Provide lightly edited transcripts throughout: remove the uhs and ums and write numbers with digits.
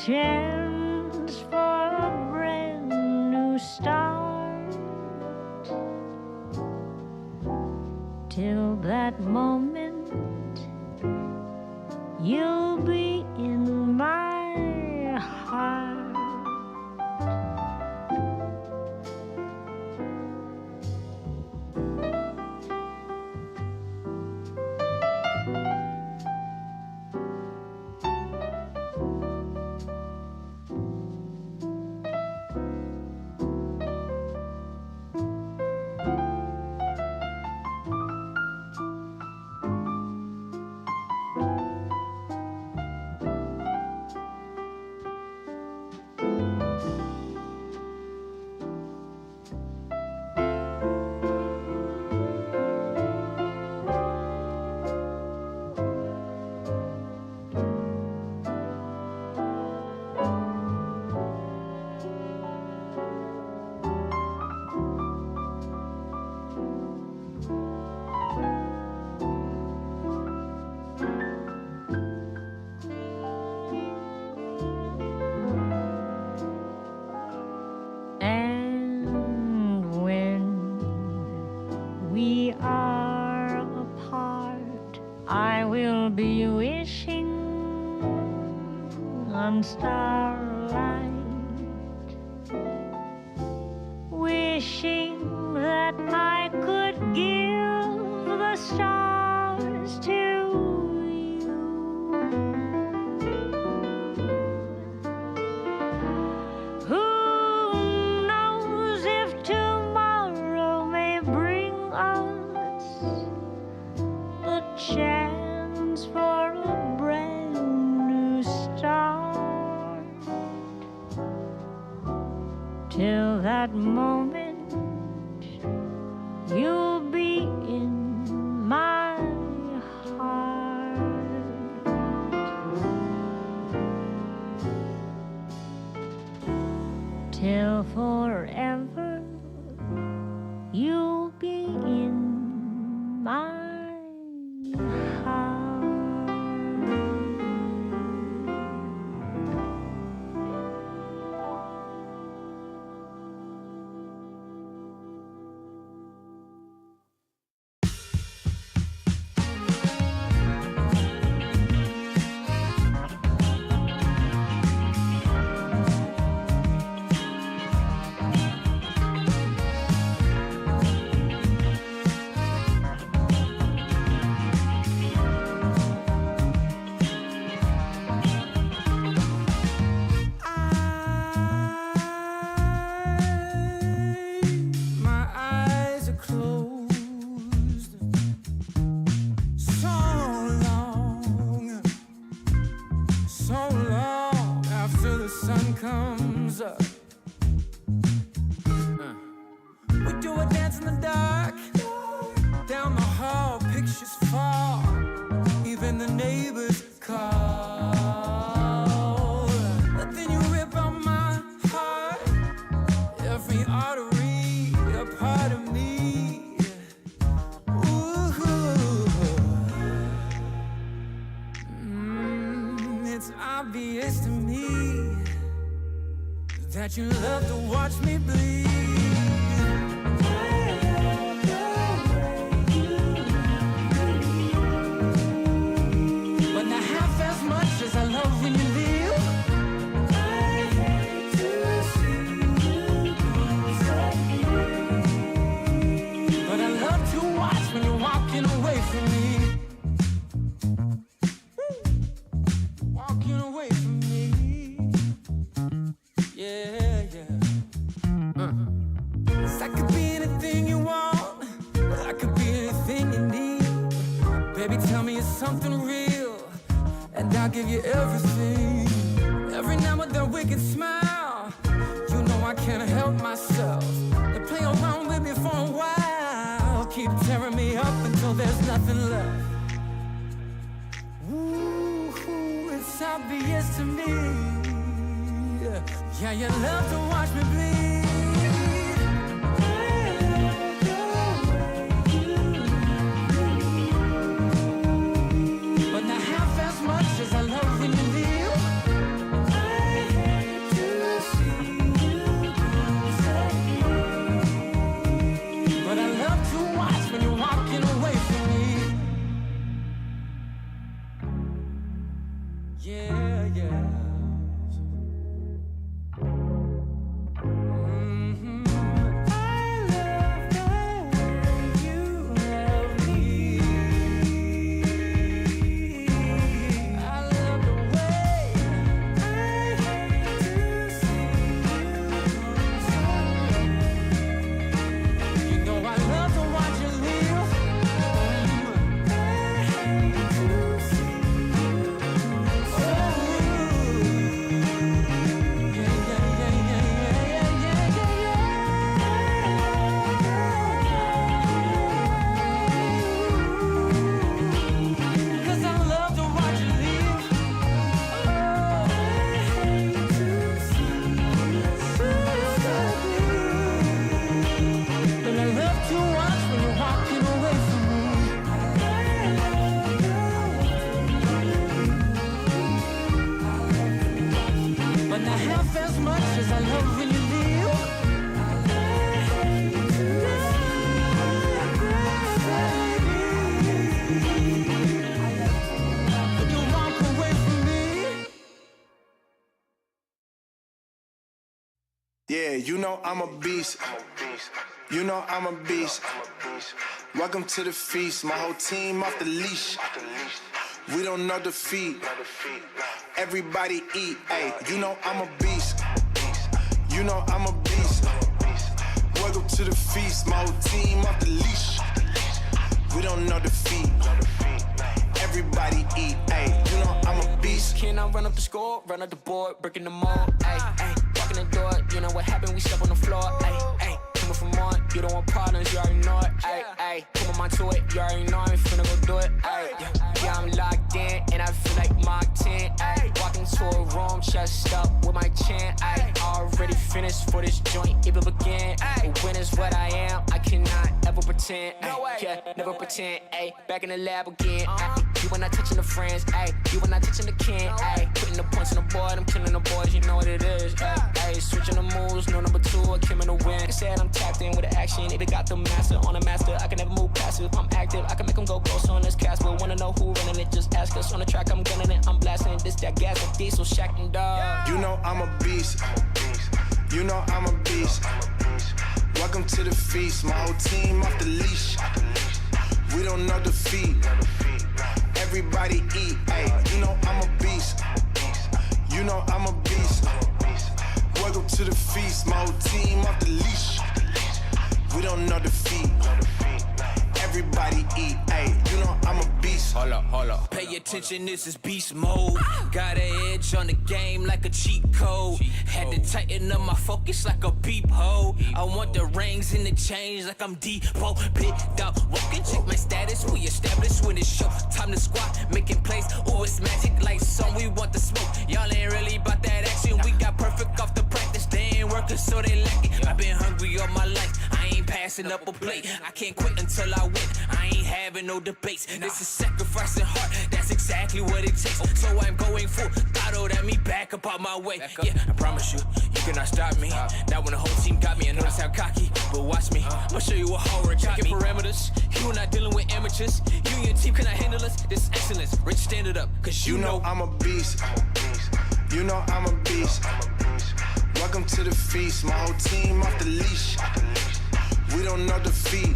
chance for a brand new start. Till that moment, you'll be in my heart. Starlight, wishing that I could give the stars to you. Who knows if tomorrow may bring us a chance for a brand new start. Till that moment, you'll be in my heart. Till forever, you'll be in my heart. That you love to watch me bleed. But not half as much as I love when you leave. I hate to see you sad. But I love to watch when you're walking away from me. Walking away from me. Yeah, yeah. I could be anything you want. I could be anything you need. Baby, tell me it's something real, and I'll give you everything. Every now and then we can smile. You know I can't help myself. They play around with me for a while, keep tearing me up until there's nothing left. Ooh, it's obvious to me. Yeah, you love to watch me bleed. But not half as much as I love when you leave. I Yeah, you know I'm a beast. You know I'm a beast. Welcome to the feast. My whole team off the leash. We don't know defeat. Everybody eat. Ay, you know I'm a beast. You know I'm a beast. Welcome to the feast. My whole team off the leash. We don't know defeat. Everybody eat. Ay, you know I'm a beast. Can I run up the score, run up the board, breaking the mold? Ay, ay, walking the door. You know what happened? We step on the floor. Ay, ay, coming from on. You don't want problems, you already know it. Ay, ay, come on to it. You already know I'm finna go do it. Ay, yeah, I'm locked in and I feel like Mark 10. Ay, walking to a room, chest up with my chin. Ay, already finished for this joint, it will begin. Ay, when is what I am, I cannot ever pretend. Ay, yeah, never pretend. Ay, back in the lab again. Ay, you were not touching the friends. Ay, you were not touching the kin. Ay, putting the points on the board, I'm killing the boys, you know what it is. Ay, ay, switching the moves, no number two, I came in the win. They said I'm tapped in with the action, they got the master on the master. I can never move passive, I'm active, I can make them go ghost on this cast. But wanna know who running it, just ask us. On the track, I'm gunning it, I'm blasting this, that gas, that diesel, shack and dog. You know I'm a beast. You know I'm a beast. Welcome to the feast. My whole team off the leash. We don't know defeat. Everybody eat. Ay, you know I'm a beast. You know I'm a beast. Welcome to the feast. My whole team off the leash. We don't know defeat. Everybody eat. Ay, you know I'm a beast. Hold up. Pay attention, this is beast mode. Got an edge on the game like a cheat code. Had to tighten up my focus like a peephole. I want the rings and the chains like I'm Depot. Picked up, walking, check my status. We established when it's show. Time to squat, making plays. Ooh, it's magic like some. We want the smoke. Y'all ain't really about that action. We got perfect off the practice. They ain't working, so they lack it. I've been hungry all my life. I ain't passing up a plate. I can't quit until I win. I ain't having no debates. This is sacrifice and heart. That's exactly what it takes. So I'm going full throttle at me, back up out my way. Yeah, I promise you, you cannot stop me. Not when the whole team got me. I know this sound cocky, but watch me. I'ma show you what horror got me. Parameters. You are not dealing with amateurs. You and your team cannot handle us. This is excellence. Rich, stand it up, cause you know I'm a beast. You know I'm a beast. Welcome to the feast. My whole team off the leash. We don't know defeat.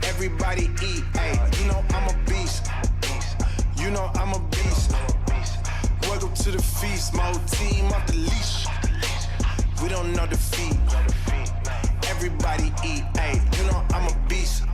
Everybody eat. Ay, you know I'm a beast. You know I'm a beast. Welcome to the feast. My whole team off the leash. We don't know defeat. Everybody eat. Ay, you know I'm a beast.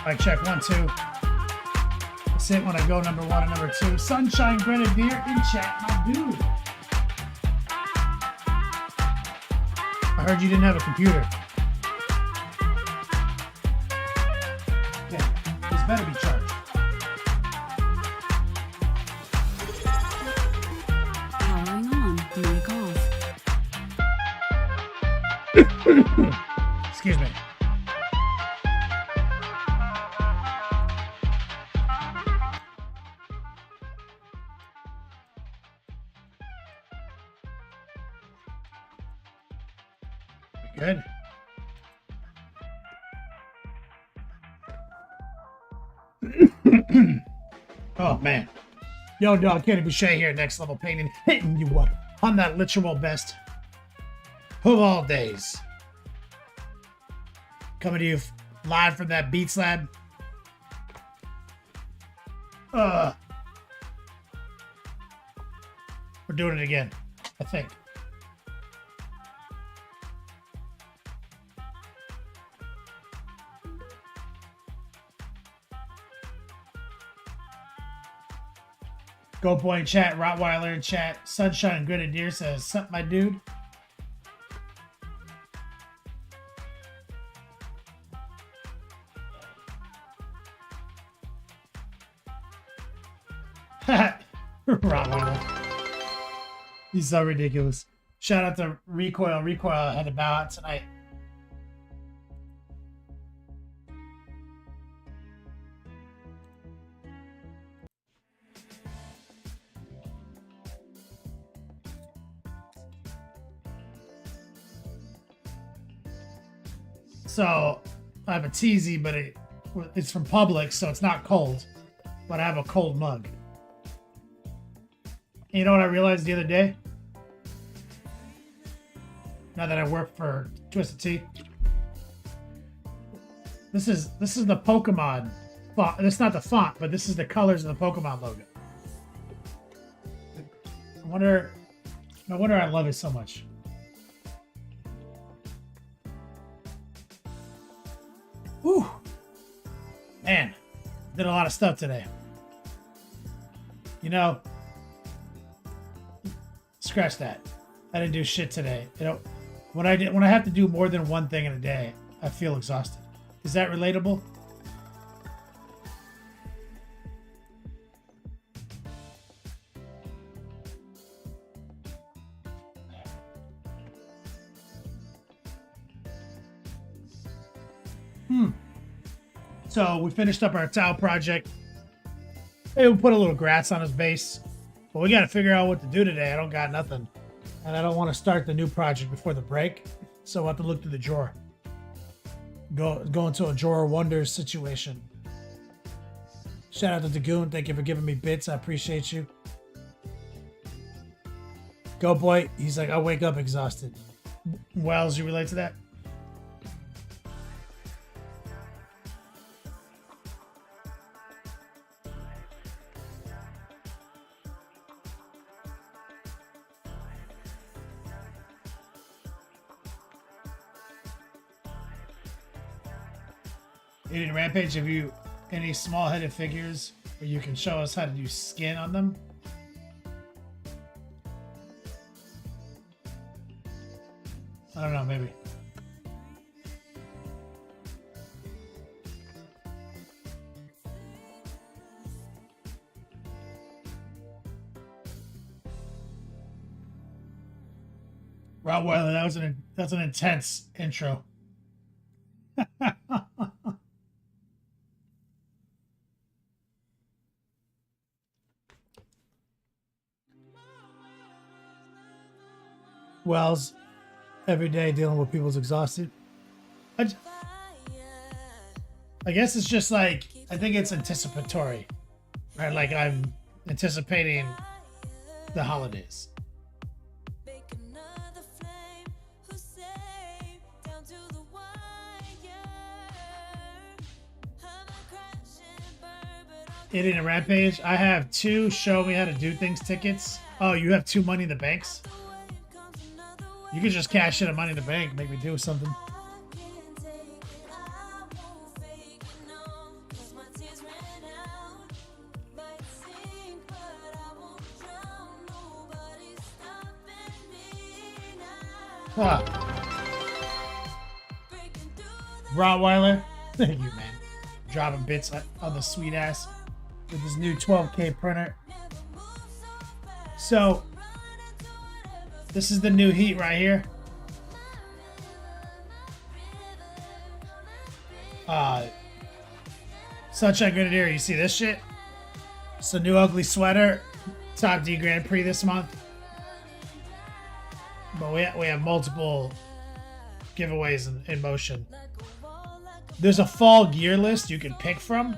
Mic check 1, 2. That's it when I go number 1 and number 2. Sunshine Grenadier in chat, my dude. I heard you didn't have a computer. Yeah, this better be charged. Powering on. Mic off. Excuse me. Good. Oh man. Yo, dog, Kenny Boucher here, Next Level Painting, hitting you up on that literal best of all days. Coming to you live from that Beats Lab. We're doing it again, I think. Go Boy in chat, Rottweiler in chat, Sunshine Grenadier says, "Sup, my dude?" Rottweiler. He's so ridiculous. Shout out to Recoil. Recoil had to bow out tonight. So I have a teasy, but it's from Publix, so it's not cold. But I have a cold mug. And you know what I realized the other day? Now that I work for Twisted Tea, this is the Pokemon font. It's not the font, but this is the colors of the Pokemon logo. No wonder I love it so much. Whew. Man, did a lot of stuff today. You know, scratch that. I didn't do shit today. You know, when I have to do more than one thing in a day, I feel exhausted. Is that relatable? So we finished up our tile project. Hey, we put a little grass on his base. But we got to figure out what to do today. I don't got nothing. And I don't want to start the new project before the break. So we'll have to look through the drawer. Go into a drawer of wonders situation. Shout out to Dagoon. Thank you for giving me bits. I appreciate you. Go Boy. He's like, I wake up exhausted. Wells, you relate to that? In Rampage, have you any small-headed figures where you can show us how to do skin on them? I don't know, maybe. Rottweiler, that's an intense intro. Wells, every day dealing with people's exhausted. I guess it's just like, I think it's anticipatory, right? Like I'm anticipating the holidays. Eating a Rampage. I have 2 show me how to do things tickets. Oh, you have 2 Money in the Banks? You could just cash in a Money in the Bank, make me do something. Huh. Rottweiler. Thank you, man. Dropping bits on the sweet ass with his new 12K printer. So, this is the new heat right here. Sunshine Grenadier, you see this shit? It's a new ugly sweater. Top D Grand Prix this month. But we have multiple giveaways in motion. There's a fall gear list you can pick from,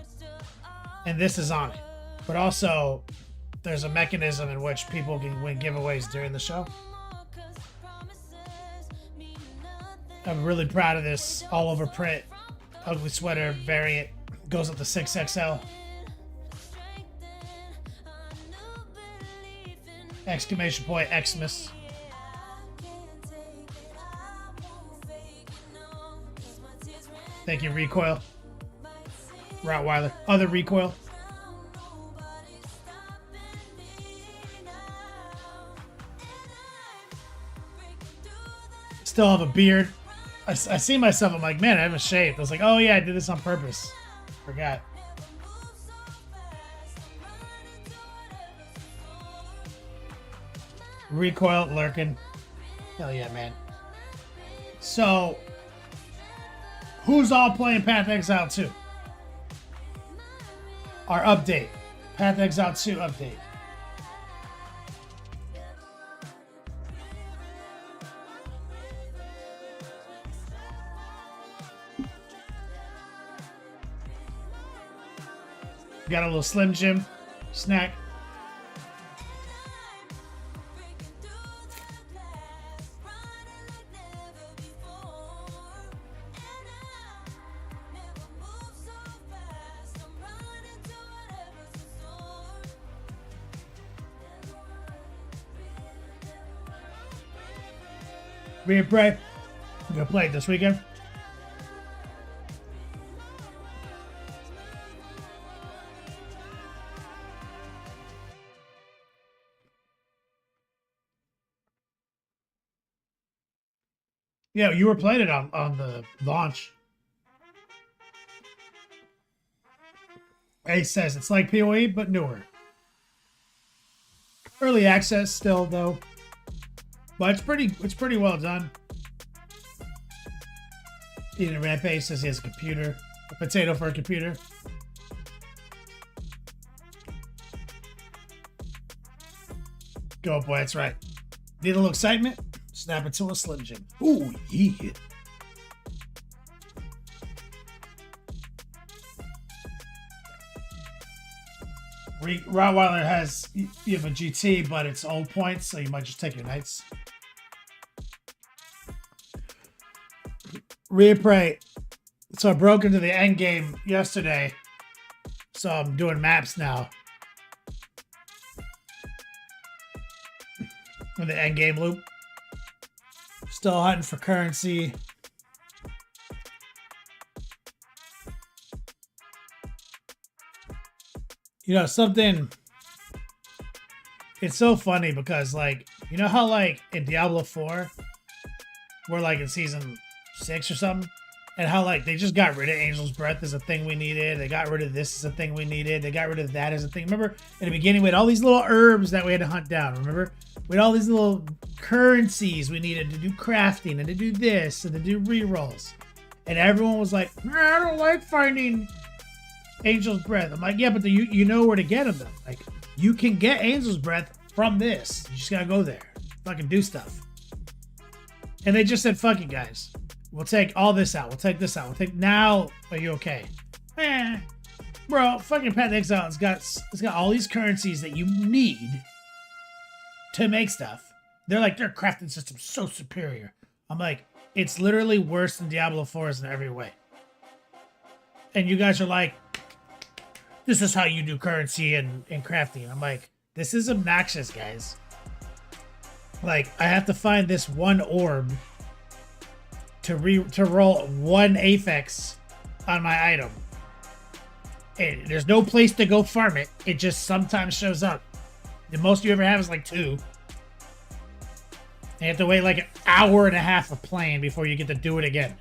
and this is on it. But also, there's a mechanism in which people can win giveaways during the show. I'm really proud of this all over print ugly sweater variant. Goes up to 6XL. Exclamation point Xmas. Thank you, Recoil. Rottweiler. Other Recoil. Still have a beard. I see myself, I'm like, man, I haven't shaved. I was like, oh yeah, I did this on purpose. Forgot. Recoil lurking. Hell yeah, man. So, who's all playing Path Exile 2? Our update. Path Exile 2 update. Got a little Slim Jim snack. Read and pray. I'm gonna play it this weekend. Yeah, you were playing it on the launch. Ace says it's like PoE, but newer. Early access still, though. But it's pretty well done. Eden Rampage says he has a computer. A potato for a computer. Go, boy, that's right. Need a little excitement? Snap it to a Slim Jim. Ooh, yeah. Rottweiler has, you have a GT, but it's old points, so you might just take your knights. Replay. So I broke into the end game yesterday, so I'm doing maps now. In the end game loop. Still hunting for currency. You know, something... It's so funny because, like, you know how, like, in Diablo 4, we're, like, in Season 6 or something? And how, like, they just got rid of Angel's Breath as a thing we needed. They got rid of this as a thing we needed. They got rid of that as a thing. Remember, in the beginning, we had all these little herbs that we had to hunt down, remember? We had all these little currencies we needed to do crafting and to do this and to do rerolls. And everyone was like, I don't like finding Angel's Breath. I'm like, yeah, but you know where to get them, though. Like, you can get Angel's Breath from this. You just gotta go there. Fucking do stuff. And they just said, fuck it, guys. We'll take all this out. We'll take this out. We'll take... Now, are you okay? Bro, fucking Path Exile, it's got all these currencies that you need to make stuff. They're like, their crafting system's so superior. I'm like, it's literally worse than Diablo 4's in every way. And you guys are like, this is how you do currency and crafting. I'm like, this is obnoxious, guys. Like, I have to find this one orb to roll one Aphex on my item. And there's no place to go farm it. It just sometimes shows up. The most you ever have is like 2. You have to wait like an hour and a half of playing before you get to do it again.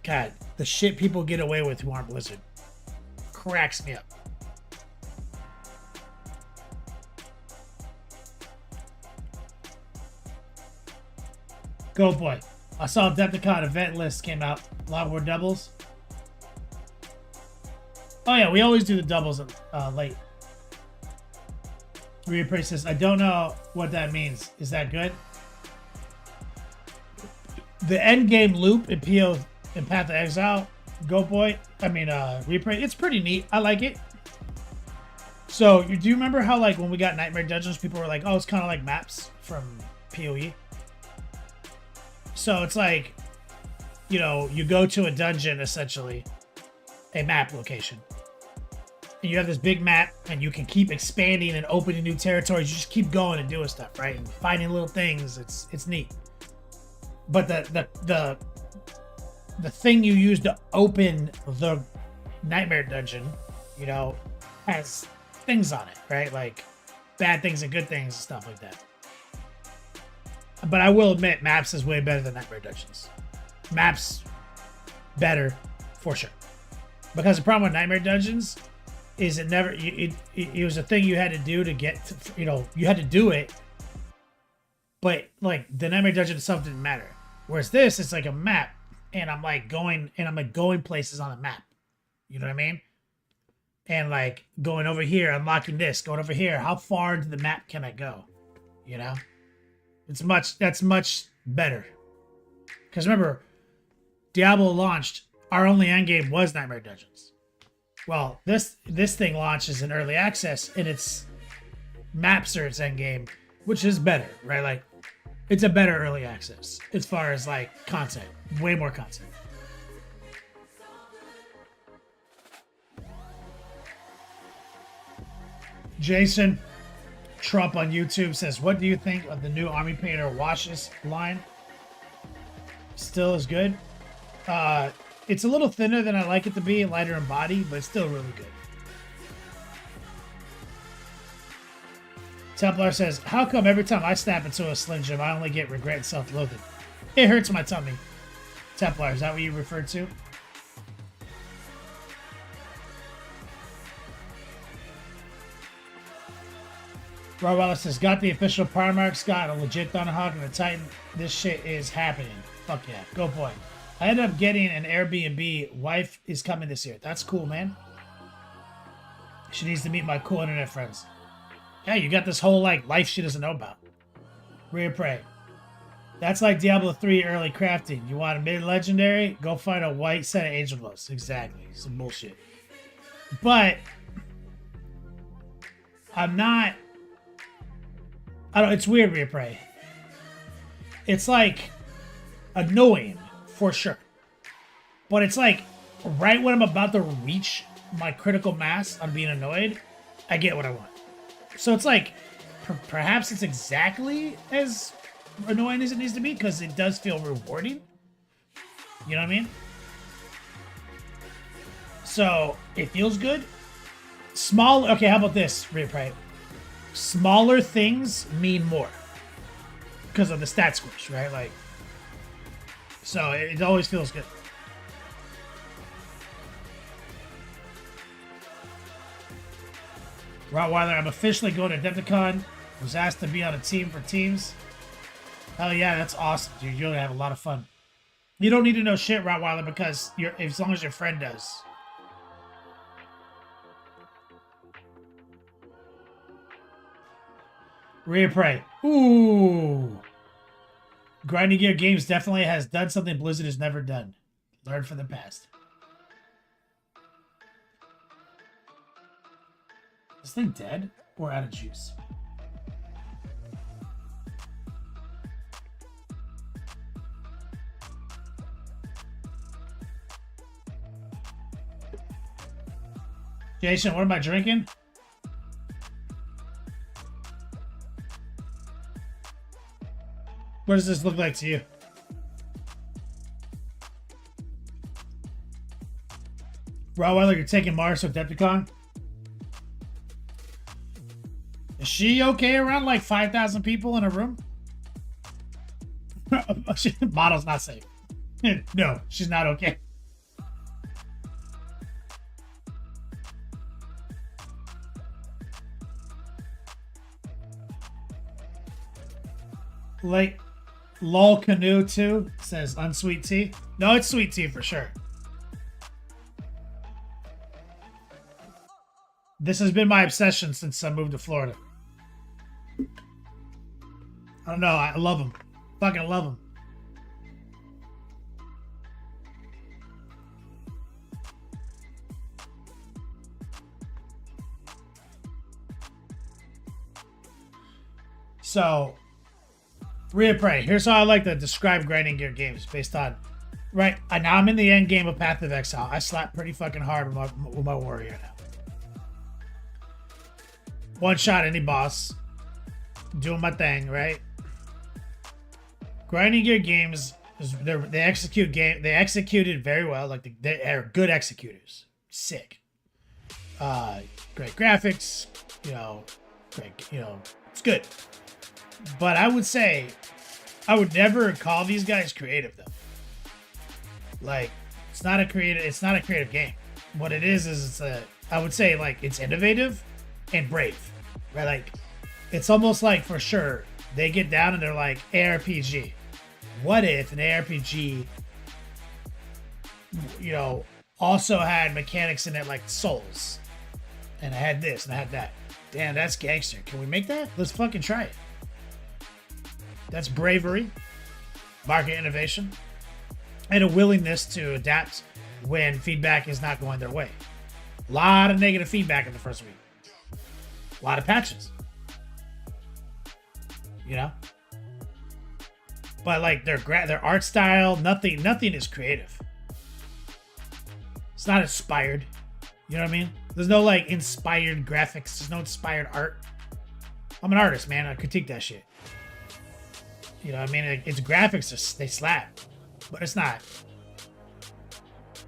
God, the shit people get away with who aren't Blizzard cracks me up. Go boy. I saw Adepticon event list came out. A lot more doubles. Oh yeah, we always do the doubles late. Reaper says, I don't know what that means. Is that good? The end game loop in PO in Path of Exile, Go Boy, Reaper, it's pretty neat. I like it. So, do you remember how, like, when we got Nightmare Dungeons, people were like, oh, it's kind of like maps from PoE? So, it's like, you know, you go to a dungeon, essentially, a map location. And you have this big map, and you can keep expanding and opening new territories. You just keep going and doing stuff, right? And finding little things. It's neat. But the thing you use to open the Nightmare Dungeon, you know, has things on it, right? Like bad things and good things and stuff like that. But I will admit, Maps is way better than Nightmare Dungeons. Maps better for sure. Because the problem with Nightmare Dungeons is it was a thing you had to do to get to, you know, you had to do it, but like the Nightmare Dungeon itself didn't matter. Whereas this, it's like a map, and I'm going places on the map. You know what I mean? And like going over here, unlocking this, going over here. How far into the map can I go? You know, that's much better. Because remember, Diablo launched, our only endgame was Nightmare Dungeons. Well, this thing launches in early access, and its maps are its endgame, which is better, right? Like, it's a better early access as far as like content, way more content. Jason Trump on YouTube says, what do you think of the new Army Painter washes line? Still is good. It's a little thinner than I like it to be, lighter in body, but it's still really good. Templar says, how come every time I snap into a Slim Jim, I only get regret and self-loathing? It hurts my tummy. Templar, is that what you referred to? Rob Wallace says, got the official Primarchs, got a legit Thunderhawk and a Titan. This shit is happening. Fuck yeah. Go boy. I ended up getting an Airbnb. Wife is coming this year. That's cool, man. She needs to meet my cool internet friends. Yeah, you got this whole like life she doesn't know about. Rear Prey. That's like Diablo 3 early crafting. You want a mid-legendary? Go find a white set of Angel Dust. Exactly. Some bullshit. But it's weird, Rear Prey. It's like annoying. For sure. But it's like, right when I'm about to reach my critical mass on being annoyed, I get what I want. So it's like, perhaps it's exactly as annoying as it needs to be, because it does feel rewarding. You know what I mean? So, it feels good. Okay, how about this, right? Smaller things mean more. Because of the stat squish, right? Like, so it always feels good. Rottweiler, I'm officially going to Adepticon. Was asked to be on a team for teams. Hell yeah, that's awesome, dude. You're gonna have a lot of fun. You don't need to know shit, Rottweiler, because as long as your friend does. Rear Prey. Ooh. Grinding Gear Games definitely has done something Blizzard has never done. Learn from the past. Is this thing dead or out of juice? Jason, what am I drinking? What does this look like to you? Rottweiler, you're taking Mars to Adepticon? she okay around like 5,000 people in a room? Model's not safe. No, she's not okay. Like lol canoe too says unsweet tea. No, it's sweet tea for sure. This has been my obsession since I moved to Florida. I don't know. I love them. Fucking love them. So, Rhea Prey. Here's how I like to describe Grinding Gear games based on, right? Now I'm in the end game of Path of Exile. I slap pretty fucking hard with my warrior now. One shot any boss. Doing my thing, right? Grinding Gear games, they executed very well. Like they are good executors. Sick. Great graphics. Great. It's good. But I would say, I would never call these guys creative though. Like, it's not a creative game. What it is I would say like it's innovative and brave, right? Like, it's almost like for sure they get down and they're like ARPG. What if an ARPG, also had mechanics in it like Souls, and I had this and I had that. Damn, that's gangster. Can we make that? Let's fucking try it. That's bravery, market innovation, and a willingness to adapt when feedback is not going their way. A lot of negative feedback in the first week. A lot of patches. But like their art style, nothing is creative. It's not inspired. You know what I mean? There's no like inspired graphics. There's no inspired art. I'm an artist, man. I critique that shit. You know what I mean? It's graphics, they slap, but it's not.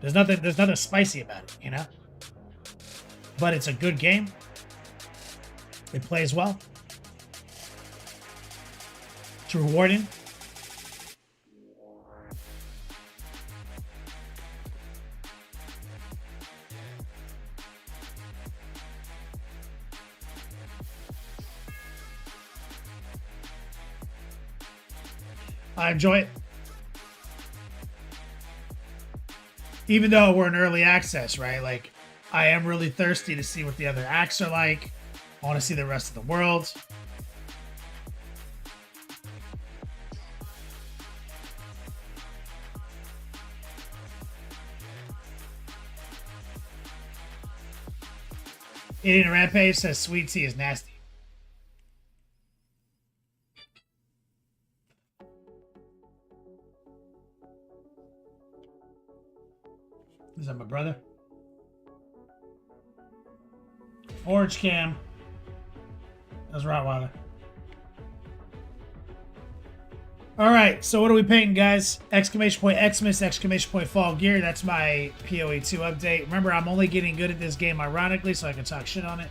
There's nothing spicy about it, But it's a good game. It plays well. It's rewarding. I enjoy it. Even though we're in early access, right? Like, I am really thirsty to see what the other acts are like. I want to see the rest of the world. Eating a Rampage says sweet tea is nasty. Is that my brother? Orange Cam. That's Rottweiler. All right, so what are we painting, guys? Exclamation point Xmas, exclamation point Fall Gear. That's my PoE 2 update. Remember, I'm only getting good at this game, ironically, so I can talk shit on it.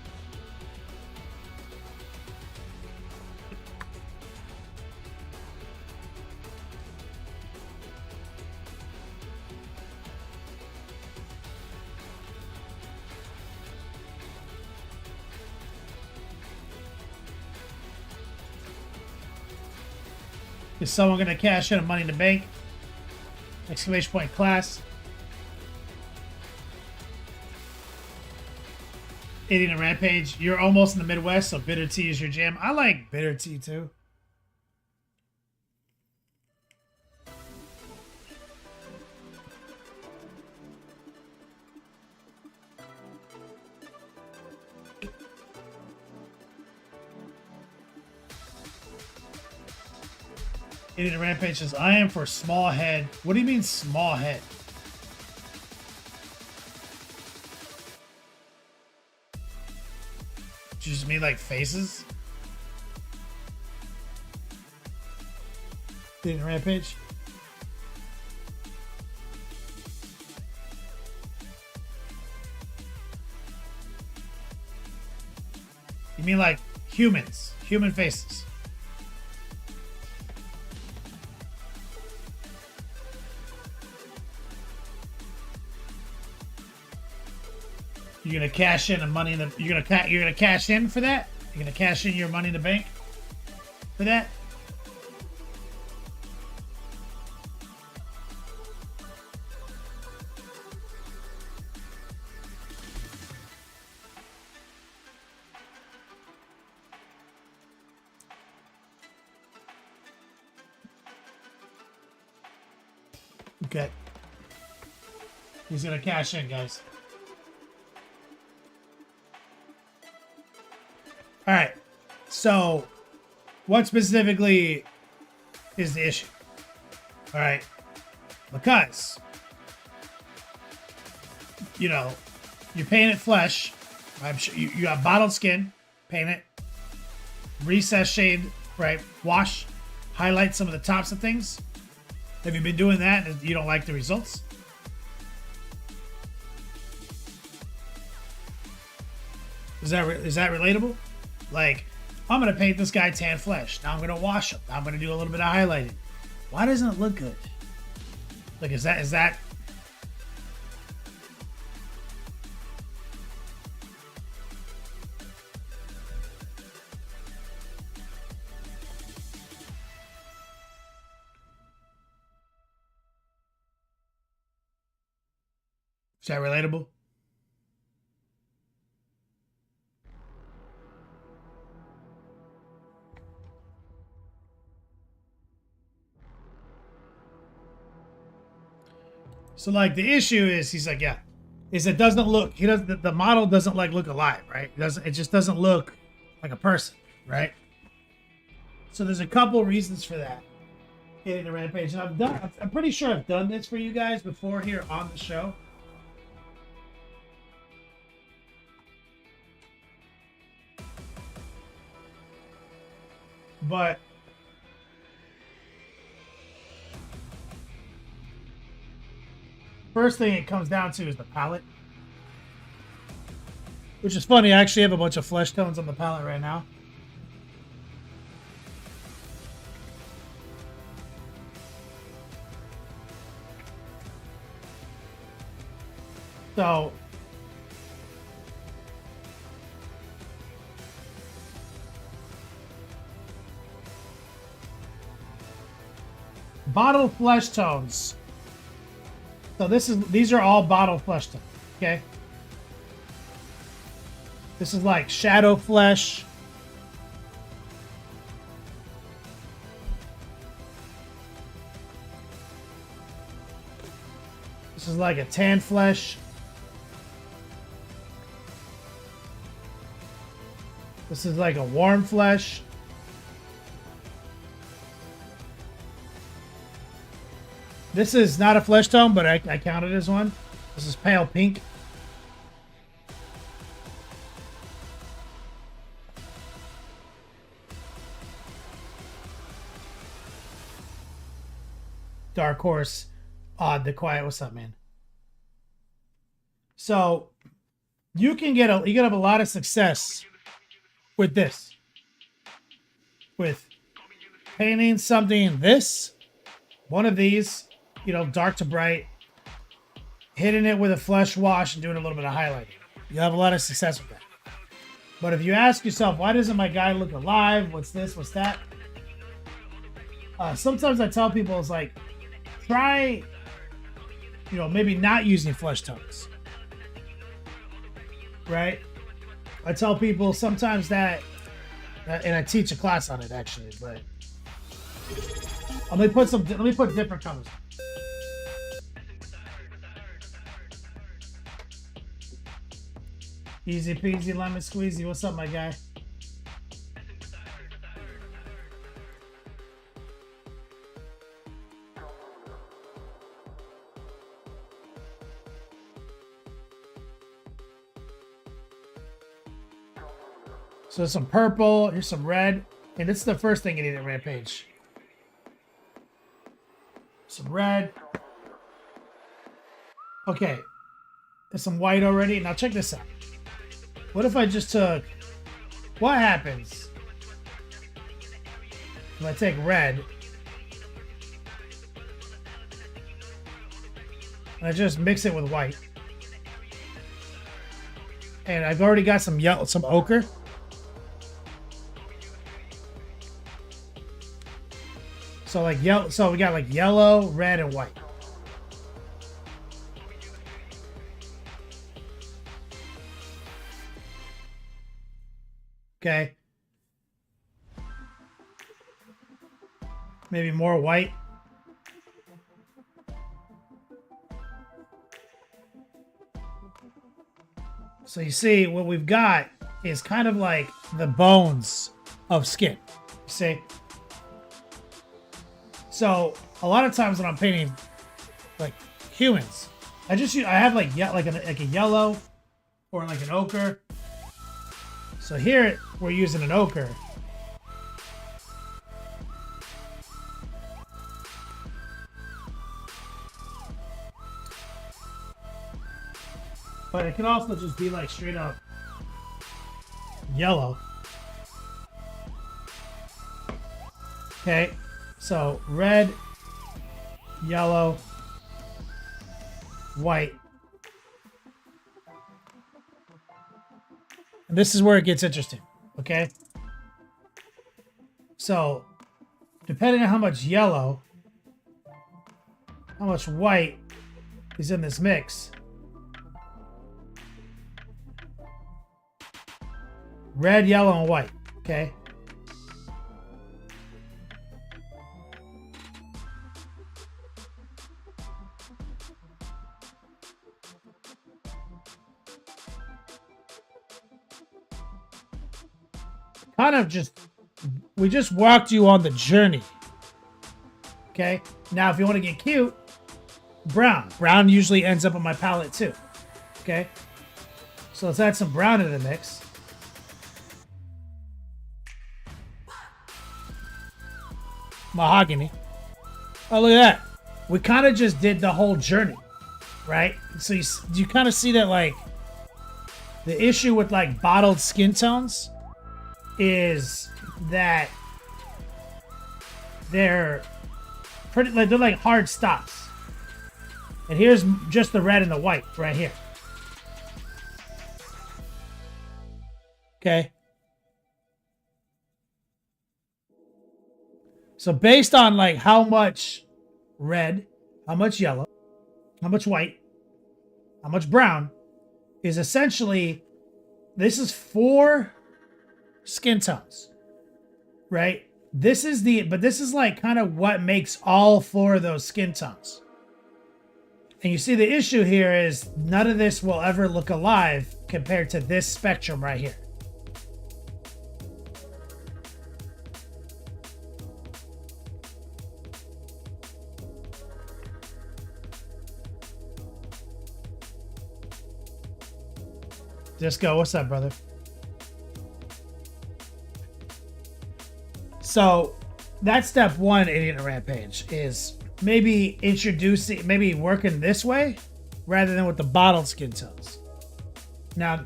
Is someone going to cash in a Money in the Bank? Exclamation point class. Eating a Rampage. You're almost in the Midwest, so bitter tea is your jam. I like bitter tea too. Eating a Rampage says, I am for small head. What do you mean small head? Do you just mean like faces? Eating a Rampage? You mean like humans, human faces. You're gonna cash in the money in the. You're gonna cash in for that. You're gonna cash in your money in the bank for that. Okay. He's gonna cash in, guys. All right. So, what specifically is the issue? All right. Because, you know, you paint it flesh. I'm sure you got bottled skin, paint it, recess shade, right? Wash, highlight some of the tops of things. Have you been doing that and you don't like the results? Is that relatable? Like, I'm gonna paint this guy tan flesh. Now I'm gonna wash him. Now I'm gonna do a little bit of highlighting. Why doesn't it look good? Like, is that? Is that relatable? So, like, the issue is, he's like, yeah, is it doesn't look, he doesn't, the model doesn't like look alive, right? It just doesn't look like a person, right? So there's a couple reasons for that. Hitting the rampage, and I'm pretty sure I've done this for you guys before here on the show. But first thing it comes down to is the palette, which is funny. I actually have a bunch of flesh tones on the palette right now. So bottle flesh tones. So these are all bottle flesh tones, okay? This is like shadow flesh. This is like a tan flesh. This is like a warm flesh. This is not a flesh tone, but I count it as one. This is pale pink. Dark Horse, Odd the Quiet. What's up, man? So you can have a lot of success with this, with painting something one of these, you know, dark to bright, hitting it with a flesh wash and doing a little bit of highlighting. You have a lot of success with that. But if you ask yourself, why doesn't my guy look alive? What's this? What's that? Sometimes I tell people, it's like, try, you know, maybe not using flesh tones, right? I tell people sometimes that, and I teach a class on it actually, but let me put different colors. Easy peasy lemon squeezy. What's up, my guy? So there's some purple, here's some red, and this is the first thing you need at Rampage. Some red. Okay, there's some white already. Now check this out. What if I just took, what happens if I take red, and I just mix it with white, and I've already got some yellow, some ochre. So like yellow, so we got like yellow, red, and white. Okay. Maybe more white. So you see what we've got is kind of like the bones of skin. You see? So a lot of times when I'm painting like humans, I have like a yellow or like an ochre. So here we're using an ochre. But it can also just be like straight up yellow. Okay, so red, yellow, white. And this is where it gets interesting, okay? So, depending on how much yellow, how much white is in this mix, red, yellow, and white, okay? We just walked you on the journey. Okay? Now, if you want to get cute, brown. Brown usually ends up on my palette too. Okay? So let's add some brown in the mix. Mahogany. Oh, look at that. We kind of just did the whole journey, right? So you kind of see that, like, the issue with like bottled skin tones is that they're like hard stops. And here's just the red and the white right here. Okay. So based on like how much red, how much yellow, how much white, how much brown is essentially, this is 4 skin tones, right? This is like kind of what makes all 4 of those skin tones. And you see the issue here is none of this will ever look alive compared to this spectrum right here. Disco, what's up, brother? So that's step 1 in a Rampage is maybe working this way rather than with the bottled skin tones. Now,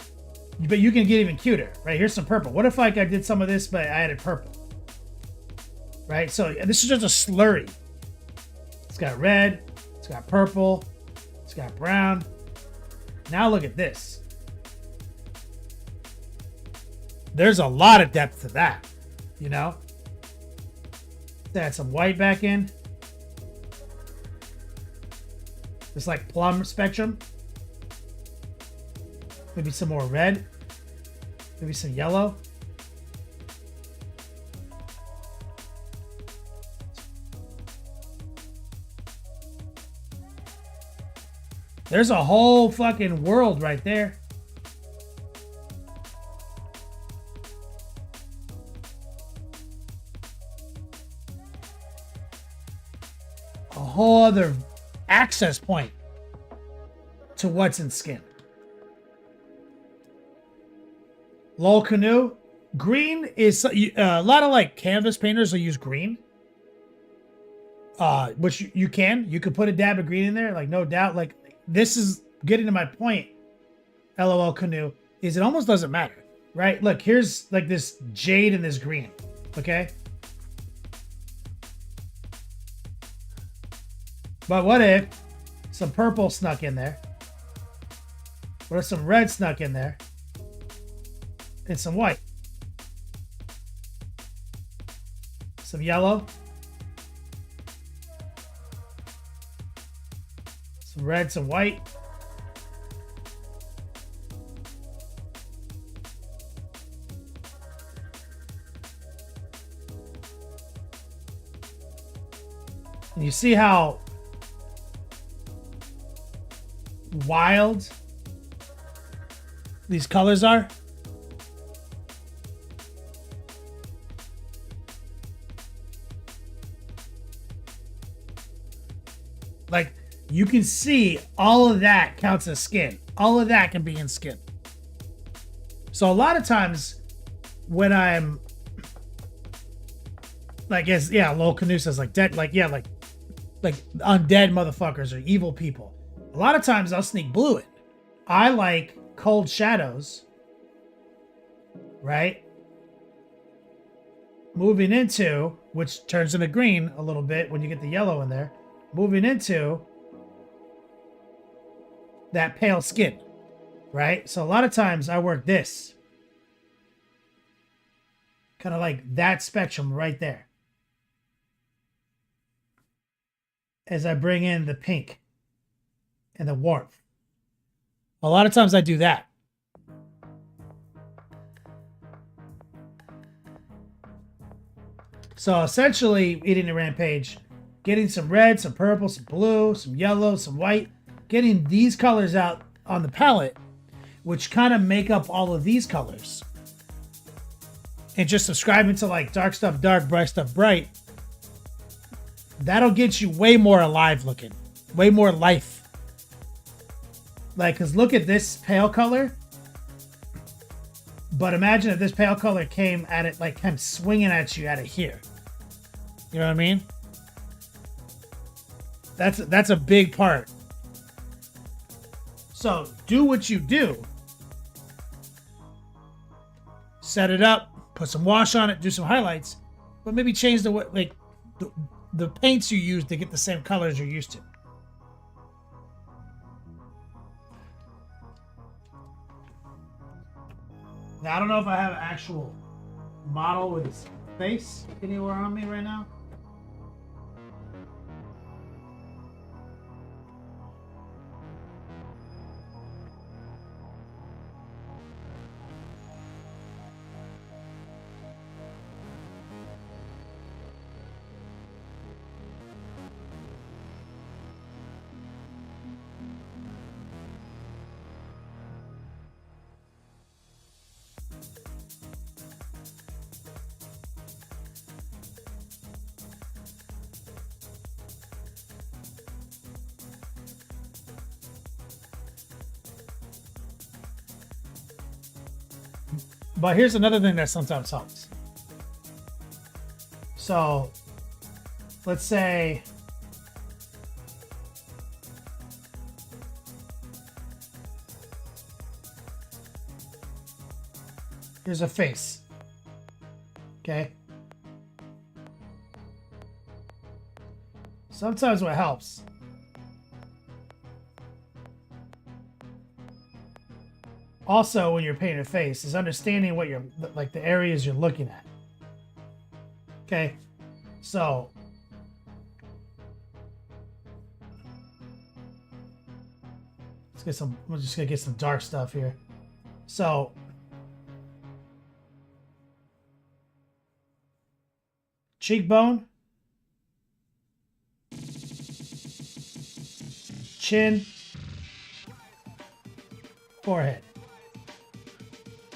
but you can get even cuter, right? Here's some purple. What if like I did some of this, but I added purple, right? So this is just a slurry. It's got red, it's got purple, it's got brown. Now look at this. There's a lot of depth to that, you know? Add some white back in. It's like plum spectrum. Maybe some more red. Maybe some yellow. There's a whole fucking world right there. A whole other access point to what's in skin. Lol Canoe. Green is a lot of like canvas painters will use green. Which you could put a dab of green in there, like no doubt. Like this is getting to my point. LOL Canoe is it almost doesn't matter, right? Look, here's like this jade and this green. Okay. But what if some purple snuck in there? What if some red snuck in there? And some white? Some yellow? Some red, some white? And you see how wild these colors are? Like, you can see all of that counts as skin. All of that can be in skin. So a lot of times when I'm like, as yeah, Lil Canoe says, like dead, like yeah, like undead motherfuckers or evil people. A lot of times I'll sneak blue in. I like cold shadows, right? Moving into, which turns into green a little bit when you get the yellow in there. Moving into that pale skin, right? So a lot of times I work this. Kind of like that spectrum right there. As I bring in the pink and the warmth. A lot of times I do that. So essentially, eating the Rampage, getting some red, some purple, some blue, some yellow, some white, getting these colors out on the palette, which kind of make up all of these colors. And just subscribing to like dark stuff dark, bright stuff bright. That'll get you way more alive looking, way more life. Like, cause look at this pale color. But imagine if this pale color came at it, like kind of swinging at you out of here. You know what I mean? That's a big part. So do what you do. Set it up, put some wash on it, do some highlights, but maybe change the way, like the paints you use to get the same colors you're used to. Now I don't know if I have an actual model with his face anywhere on me right now. But here's another thing that sometimes helps. So let's say here's a face. Okay. Sometimes what helps also when you're painting a face is understanding what you're like, the areas you're looking at. Okay, so let's get some. We're just gonna get some dark stuff here. So cheekbone, chin, forehead.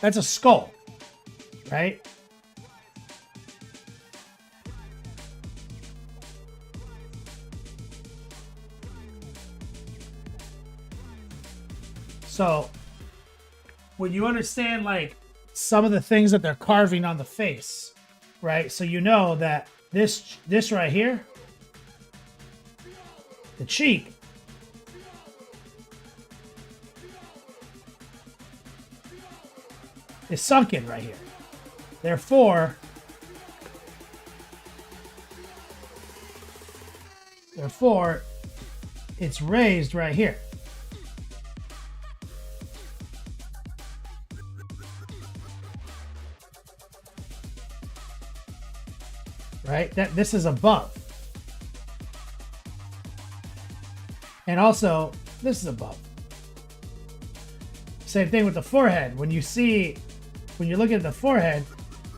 That's a skull, right? So when you understand like some of the things that they're carving on the face, right? So you know that this right here, the cheek, is sunken right here. Therefore, it's raised right here. Right? This is above. And also, this is above. Same thing with the forehead. When you look at the forehead,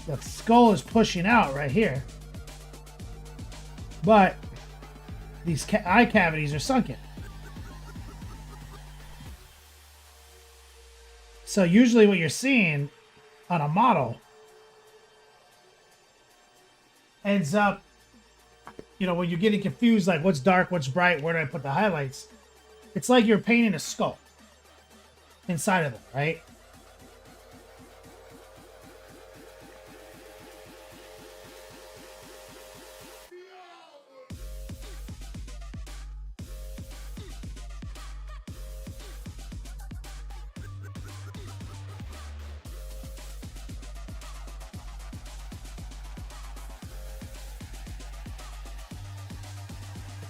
the skull is pushing out right here. But these eye cavities are sunken. So usually what you're seeing on a model ends up, when you're getting confused, like what's dark, what's bright, where do I put the highlights? It's like you're painting a skull inside of it, right?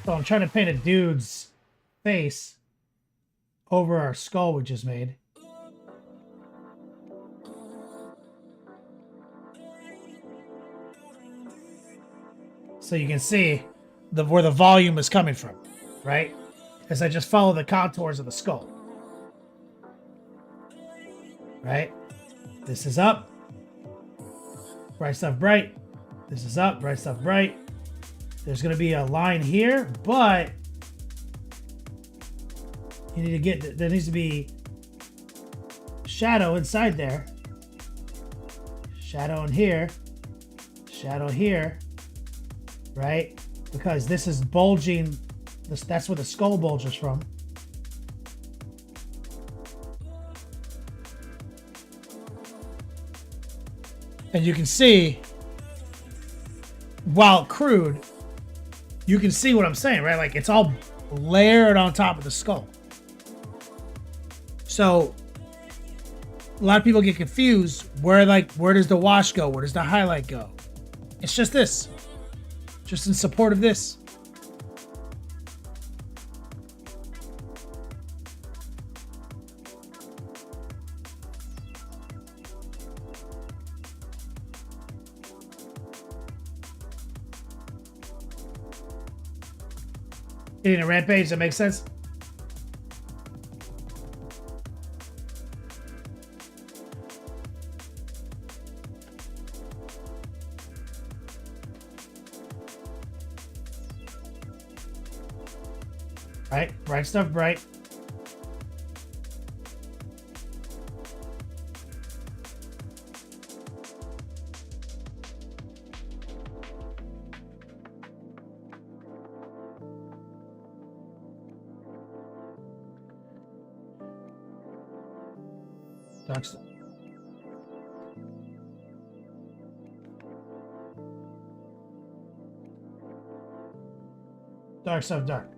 So I'm trying to paint a dude's face over our skull we just made. So you can see where the volume is coming from, right? As I just follow the contours of the skull. Right? This is up. Bright stuff bright. This is up. Bright stuff bright. There's going to be a line here, but you need to get, there needs to be shadow inside there. Shadow in here. Shadow here. Right? Because this is bulging. That's where the skull bulges from. And you can see, while crude, you can see what I'm saying, right? Like it's all layered on top of the skull. So a lot of people get confused. Where does the wash go? Where does the highlight go? It's just this. Just in support of this. Hitting a rampage, that makes sense? Right? Bright stuff, bright. Dark stuff. Dark stuff, dark.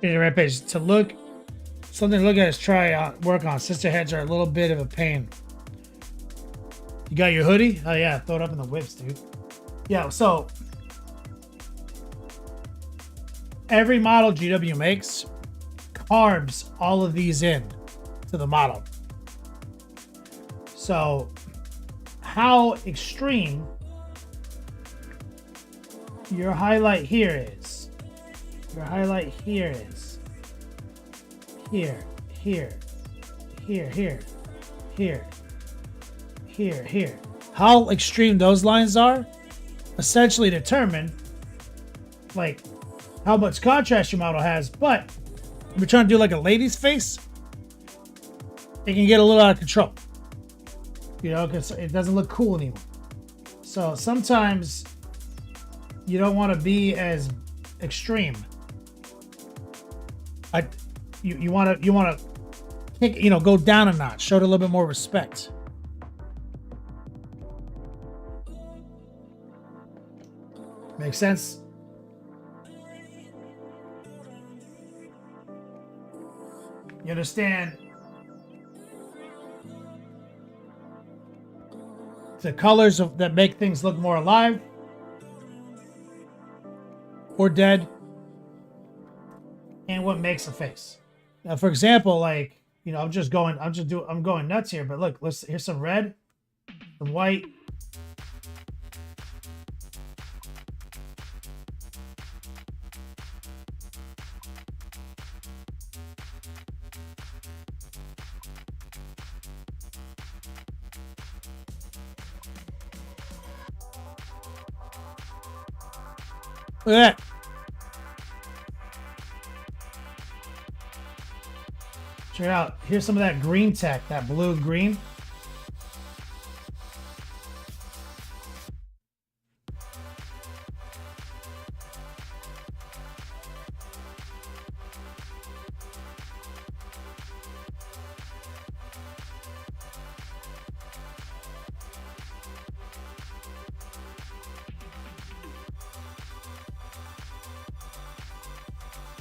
Hitting a rampage. Something to look at is work on. Sister heads are a little bit of a pain. You got your hoodie? Oh yeah, throw it up in the whips, dude. Yeah, so every model GW makes carbs all of these in to the model. So how extreme your highlight here is. Your highlight here is. Here, here, here, here, here, here, here. How extreme those lines are essentially determine like how much contrast your model has. But if you're trying to do like a lady's face, it can get a little out of control. Because it doesn't look cool anymore. So sometimes you don't want to be as extreme. You want to kick, go down a notch, show it a little bit more respect. Make sense? You understand? The colors that make things look more alive or dead, and what makes a face. Now, for example, like, you know, I'm going nuts here, but look, here's some red, some white. Look at that. Check it out. Here's some of that green tech, that blue and green.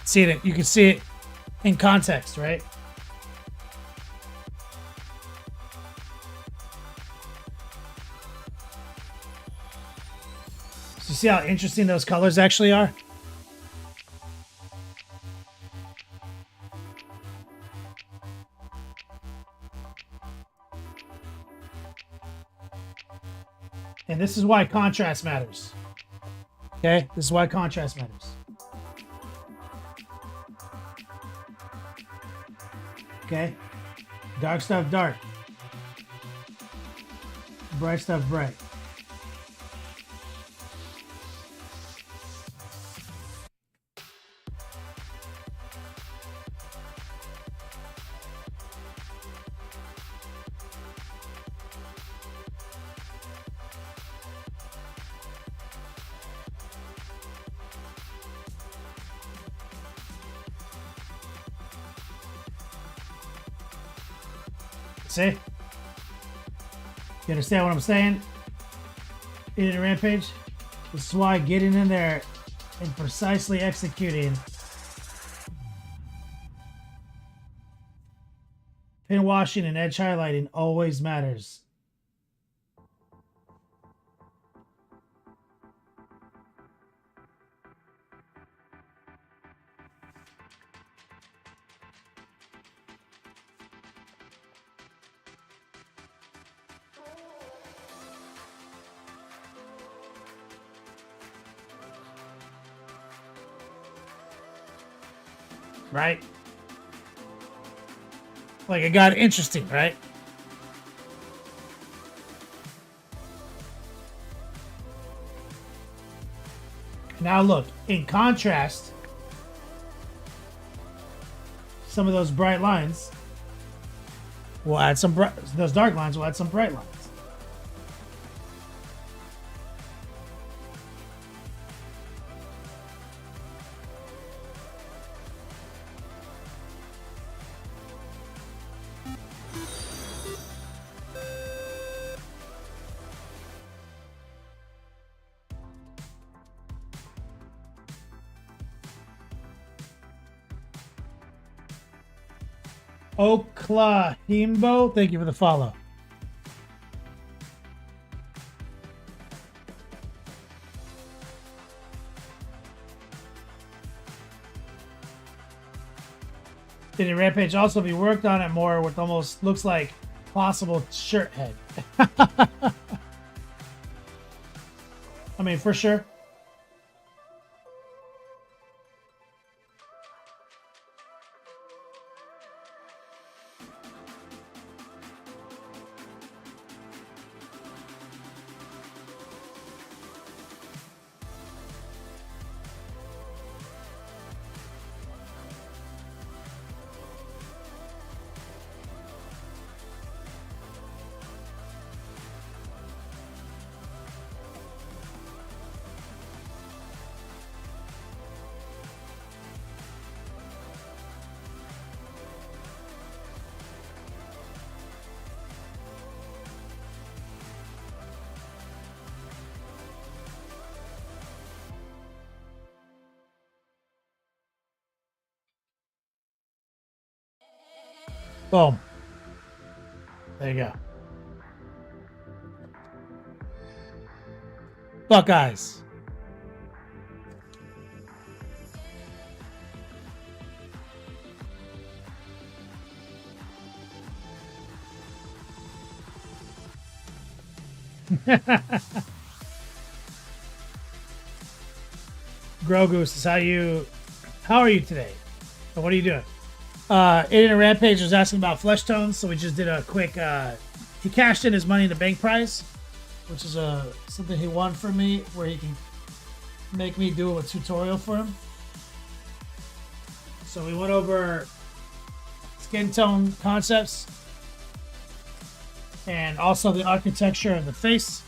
See it. You can see it in context, right? So you see how interesting those colors actually are? And this is why contrast matters. Okay? This is why contrast matters. Okay? Dark stuff, dark. Bright stuff, bright. See? You understand what I'm saying? In a Rampage? This is why getting in there and precisely executing pin washing and edge highlighting always matters. Right? Like, it got interesting, right? Now look, in contrast, some of those bright lines will add some those dark lines will add some bright lines. Oklahimbo, thank you for the follow. Did a Rampage also be worked on it more with almost looks like possible shirt head? I mean, for sure. Boom. There you go. Buckeyes. Grogoose is how are you today? Or what are you doing? Alien Rampage was asking about flesh tones, so we just did a quick he cashed in his money in the bank prize, which is something he won for me where he can make me do a tutorial for him. So we went over skin tone concepts and also the architecture of the face.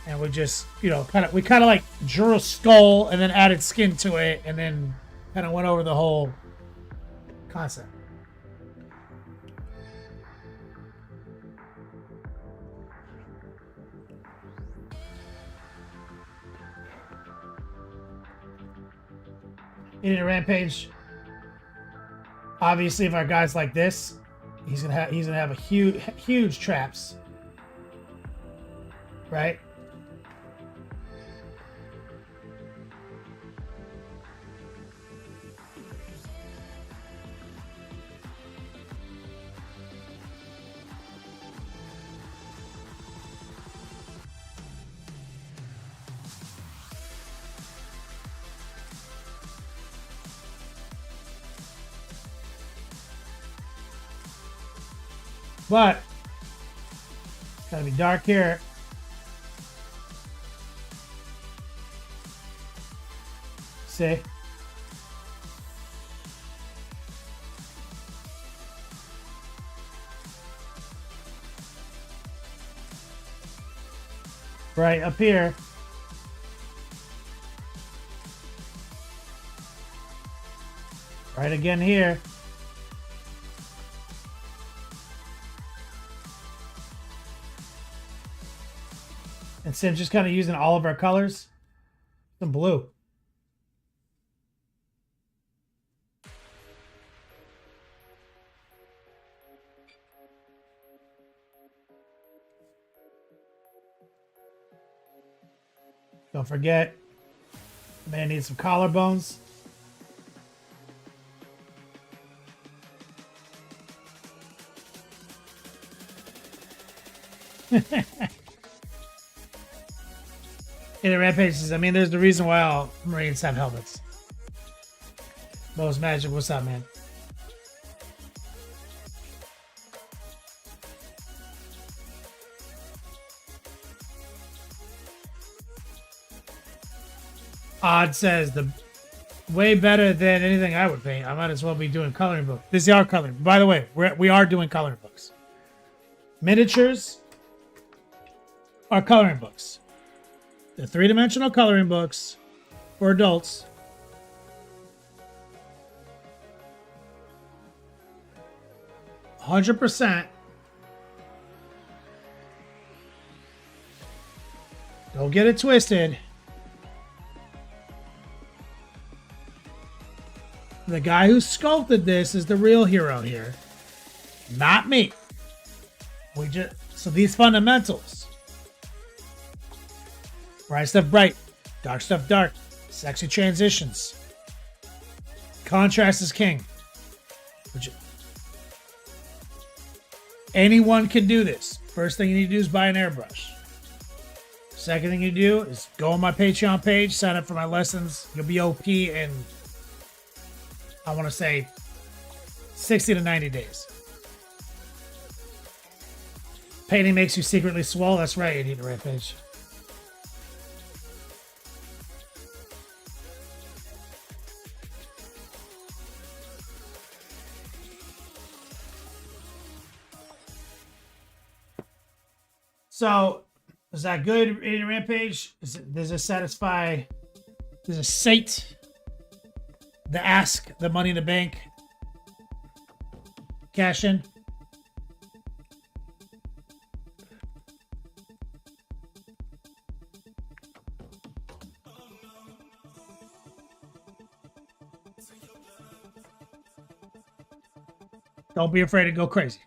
And we just, kind of like drew a skull and then added skin to it and then kind of went over the whole concept. In a Rampage, obviously, if our guy's like this, he's gonna have a huge traps, right? But gotta be dark here. See? Right up here. Right again here. And Sim's just kind of using all of our colors. Some blue. Don't forget, the man needs some collarbones. In the Rampages, there's the reason why all Marines have helmets. Most Magic, what's up, man? Odd says the way better than anything I would paint. I might as well be doing coloring book. These are coloring. By the way, we are doing coloring books. Miniatures are coloring books. They're three-dimensional coloring books for adults. %. Don't get it twisted. The guy who sculpted this is the real hero here, not me. So these fundamentals. Bright stuff bright, dark stuff dark, sexy transitions. Contrast is king. Anyone can do this. First thing you need to do is buy an airbrush. Second thing you do is go on my Patreon page, sign up for my lessons. You'll be OP in, I want to say, 60 to 90 days. Painting makes you secretly swole. That's right, Idiot Rampage. So, is that good, Idiot Rampage? Does it satisfy? Does it sate the ask, the money in the bank? Cash in? Don't be afraid to go crazy.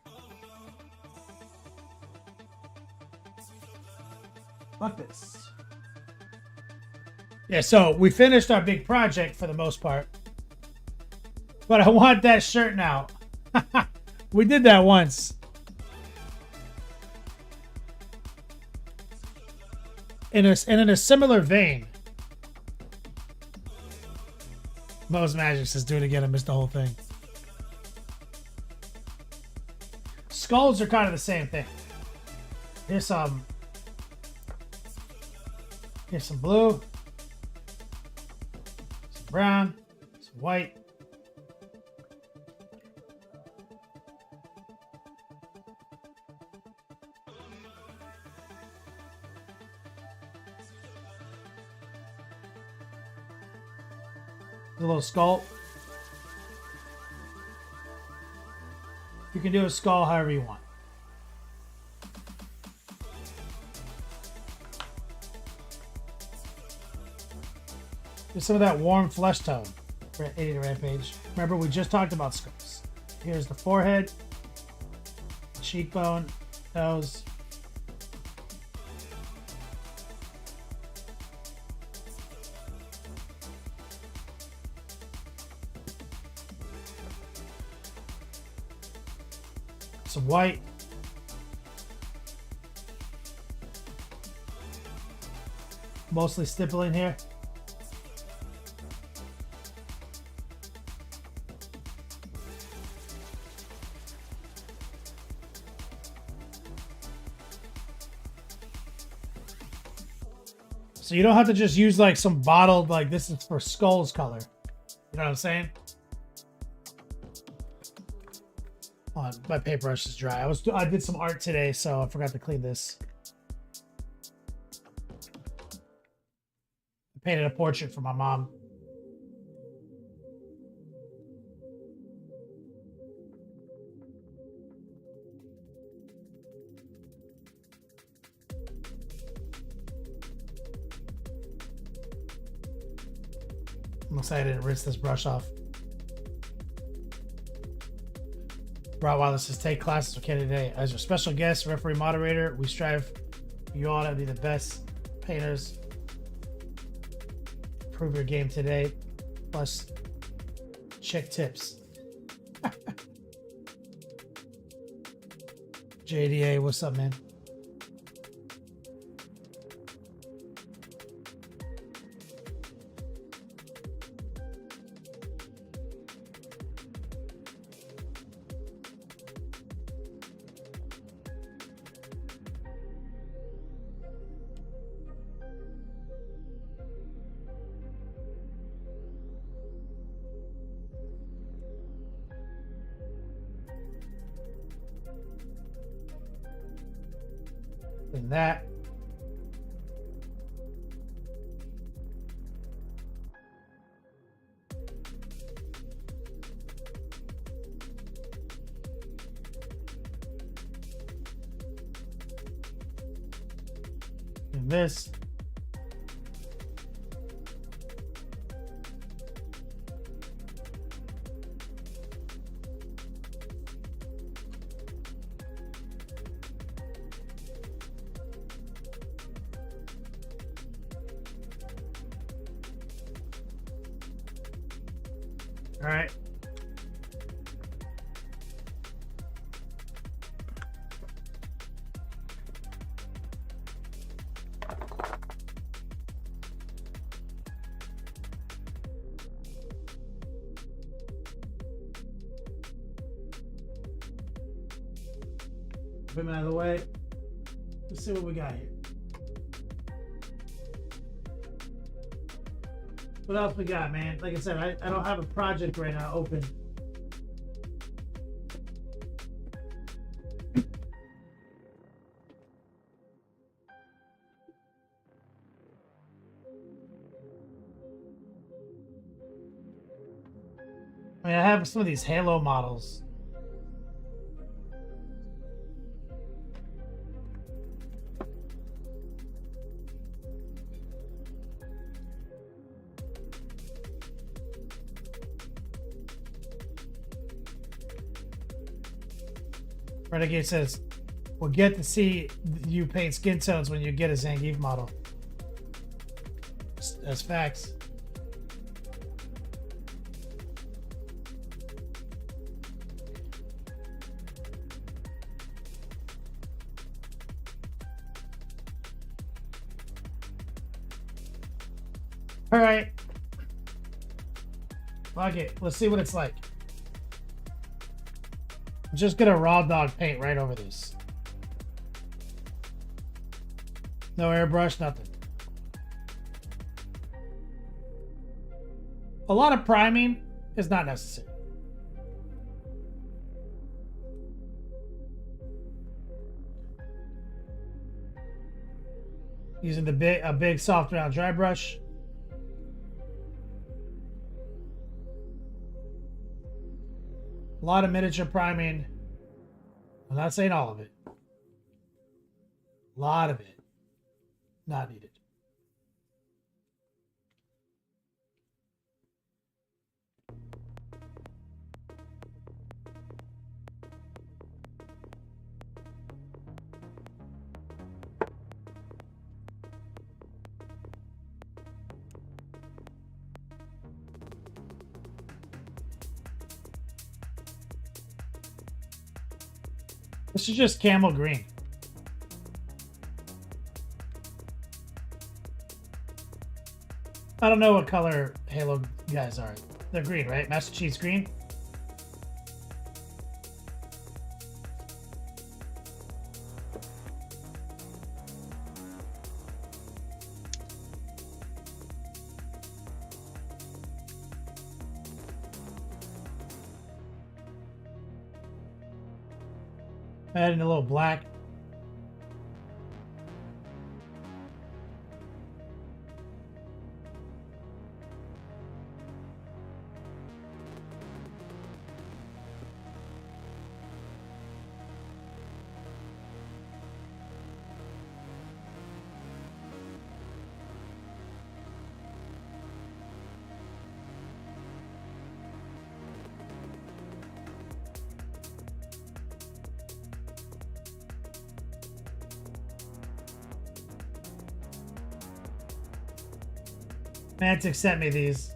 Fuck this. Yeah, so we finished our big project for the most part. But I want that shirt now. We did that once. And in a similar vein. Mo's Magic says, do it again. I missed the whole thing. Skulls are kind of the same thing. Here's some blue, some brown, some white. A little skull. You can do a skull however you want. There's some of that warm flesh tone for 80 to Rampage. Remember, we just talked about skulls. Here's the forehead, cheekbone, nose. Some white. Mostly stippling here. So you don't have to just use like some bottled, like this is for skulls color. You know what I'm saying? Oh, my paintbrush is dry. I did some art today, so I forgot to clean this. I painted a portrait for my mom. Looks like I didn't rinse this brush off. Rottweiler says, take classes with Kenny today. As your special guest, referee, moderator, we strive for you all to be the best painters. Improve your game today. Plus, chick tips. JDA, what's up, man? And that. And this. All right. Put him out of the way. Let's see what we got here. What else we got, man? Like I said, I don't have a project right now open. I mean, I have some of these Halo models. Renegade says, we'll get to see you paint skin tones when you get a Zangief model. That's facts. All right. Fuck it. Let's see what it's like. I'm just gonna raw dog paint right over this. No airbrush, nothing. A lot of priming is not necessary. Using a big soft round dry brush. A lot of miniature priming. I'm not saying all of it. A lot of it. Not needed. This is just camel green. I don't know what color Halo guys are. They're green, right? Master Chief's green. Adding a little black. Mantic sent me these.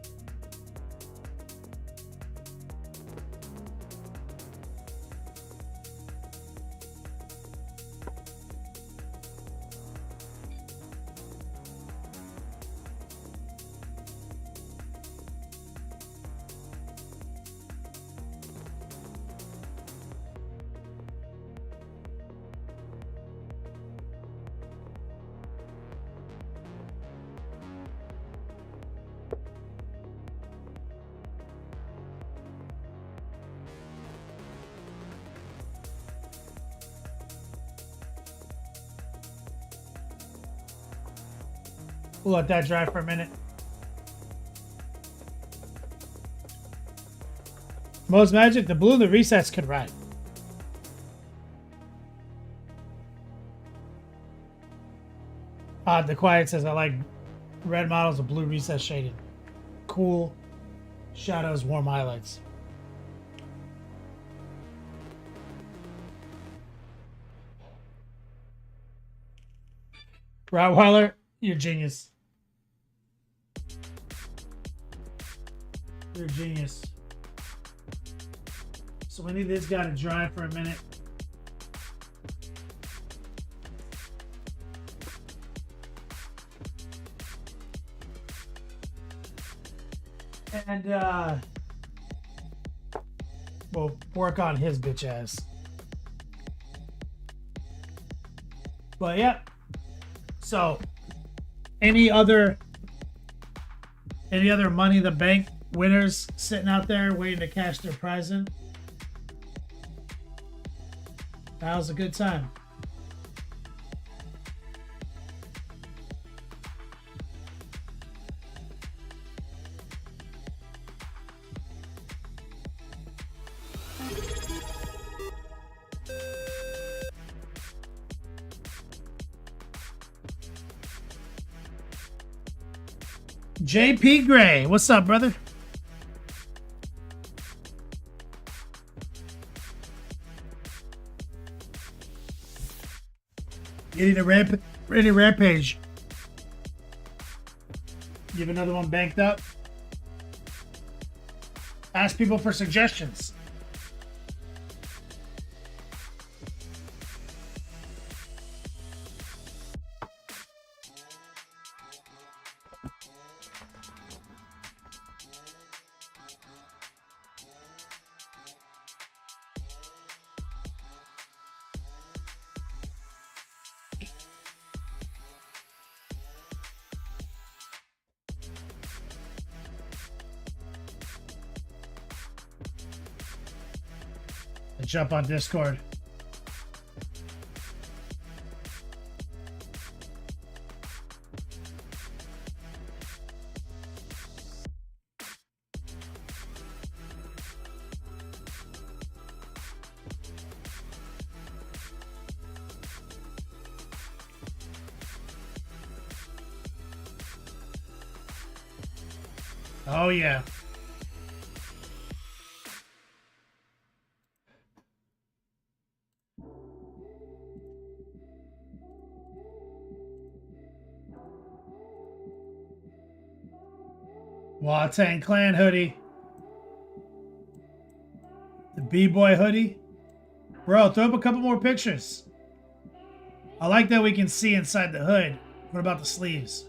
We'll let that dry for a minute. Most Magic, the blue and the resets could ride. The Quiet says, I like red models with blue recess shading. Cool. Shadows, warm highlights. Rottweiler, you're a genius. You're a genius. So we need this guy to dry for a minute. And we'll work on his bitch ass. But yeah. So any other Money in the Bank winners sitting out there waiting to cash their prize in? That was a good time. JP Gray, what's up, brother? Getting a rampage. Give another one banked up. Ask people for suggestions. And jump on Discord. Oh yeah. Wu-Tang Clan hoodie. The B-Boy hoodie. Bro, throw up a couple more pictures. I like that we can see inside the hood. What about the sleeves?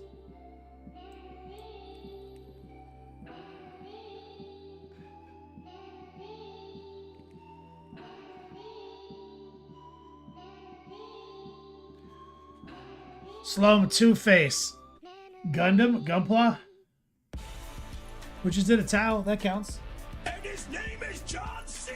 Sloan Two-Face. Gundam? Gunpla? We just did a towel. That counts. And his name is John C.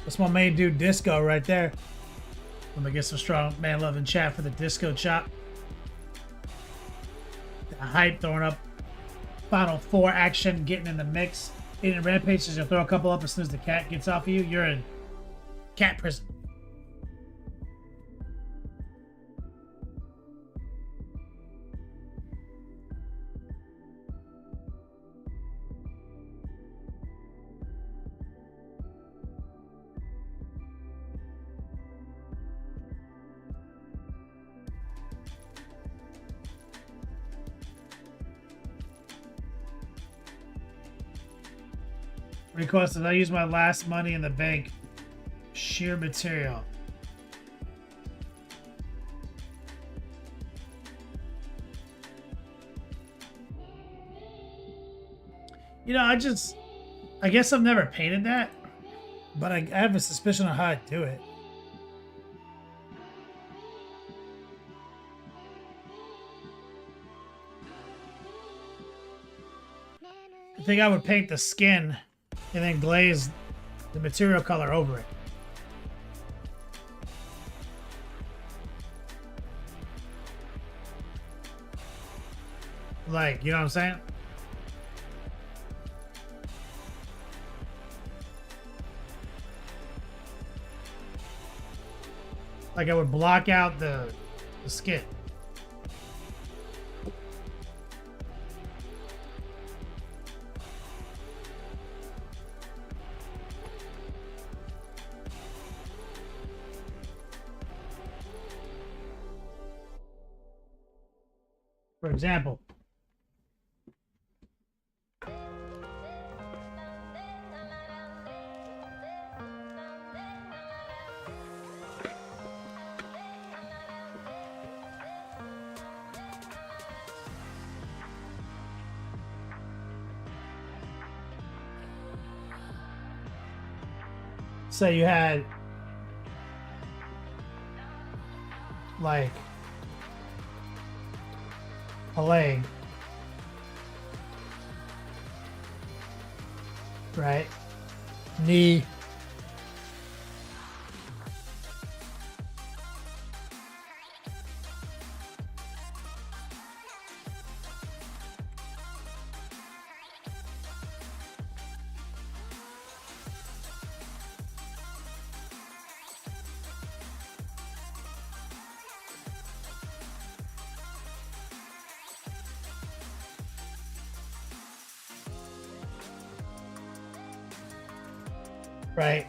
That's my main dude, Disco, right there. Let me get some strong man love in chat for the Disco chop. The hype, throwing up Final 4 action, getting in the mix. Eating rampages, you'll throw a couple up as soon as the cat gets off of you. You're in cat prison. Requested, I use my last money in the bank. Sheer material. You know, I guess I've never painted that, but I have a suspicion of how I do it. I think I would paint the skin and then glaze the material color over it. Like, you know what I'm saying? Like I would block out the skin. For example, say you had like a leg, right? Knee, right?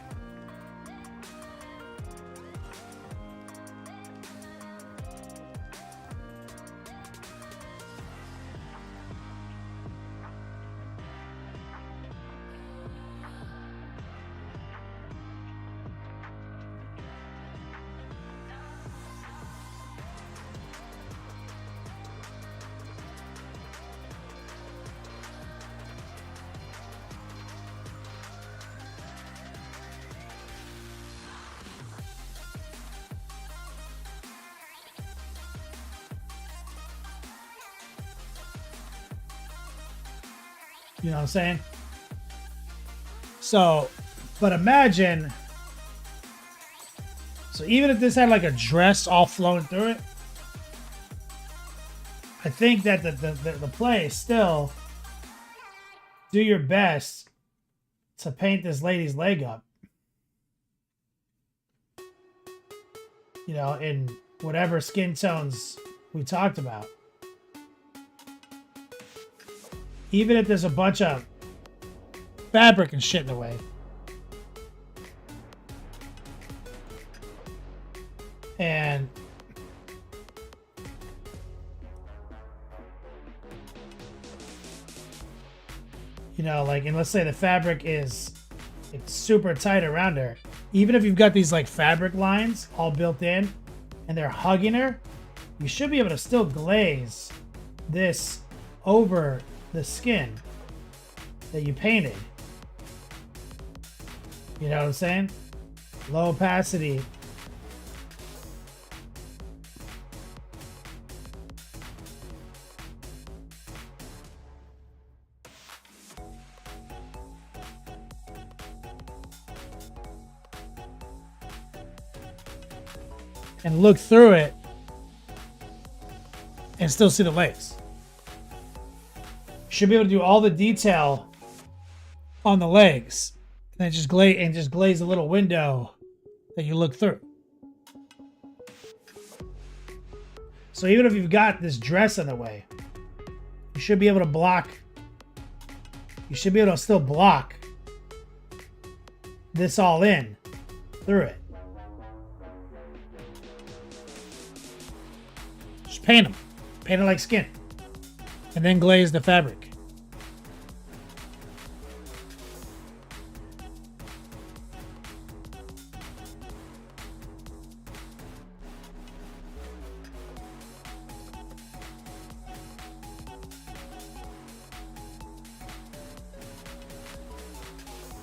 You know what I'm saying? So, but imagine, so even if this had like a dress all flowing through it, I think that the play is still do your best to paint this lady's leg up. You know, in whatever skin tones we talked about. Even if there's a bunch of fabric and shit in the way. And you know, like, and let's say the fabric it's super tight around her. Even if you've got these like fabric lines all built in and they're hugging her, you should be able to still glaze this over the skin that you painted. You know what I'm saying? Low opacity. And look through it and still see the legs. Should be able to do all the detail on the legs, and then just glaze a little window that you look through. So even if you've got this dress in the way, you should be able to block. You should be able to still block this all in through it. Just paint them. Paint it like skin. And then glaze the fabric.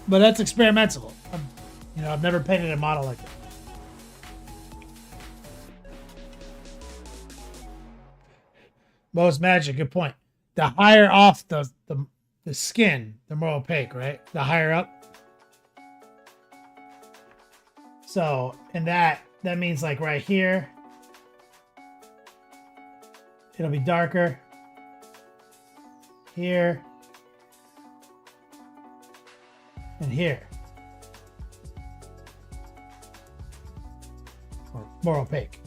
But that's experimental. I've never painted a model like that. Most magic, good point. The higher off the skin, the more opaque, right? The higher up. So, and that means like right here, it'll be darker. Here. And here. Or more opaque.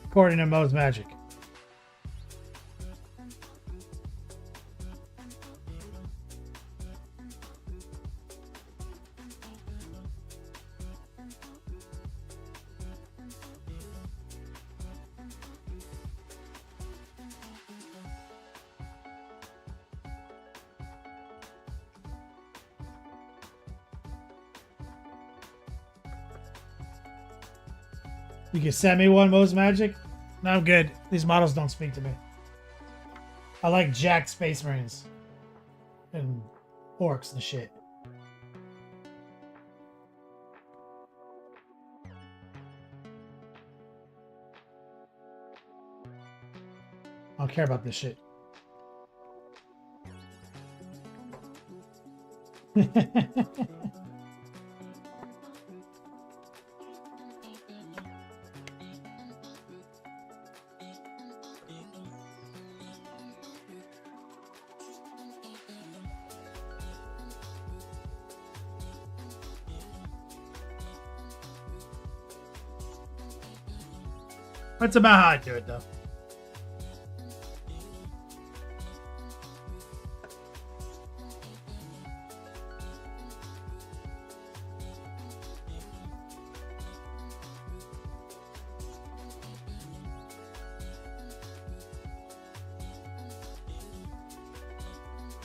According to Mo's Magic. You can send me one, Mo's Magic? No, I'm good. These models don't speak to me. I like jacked Space Marines. And orcs and shit. I don't care about this shit. That's about how I do it, though.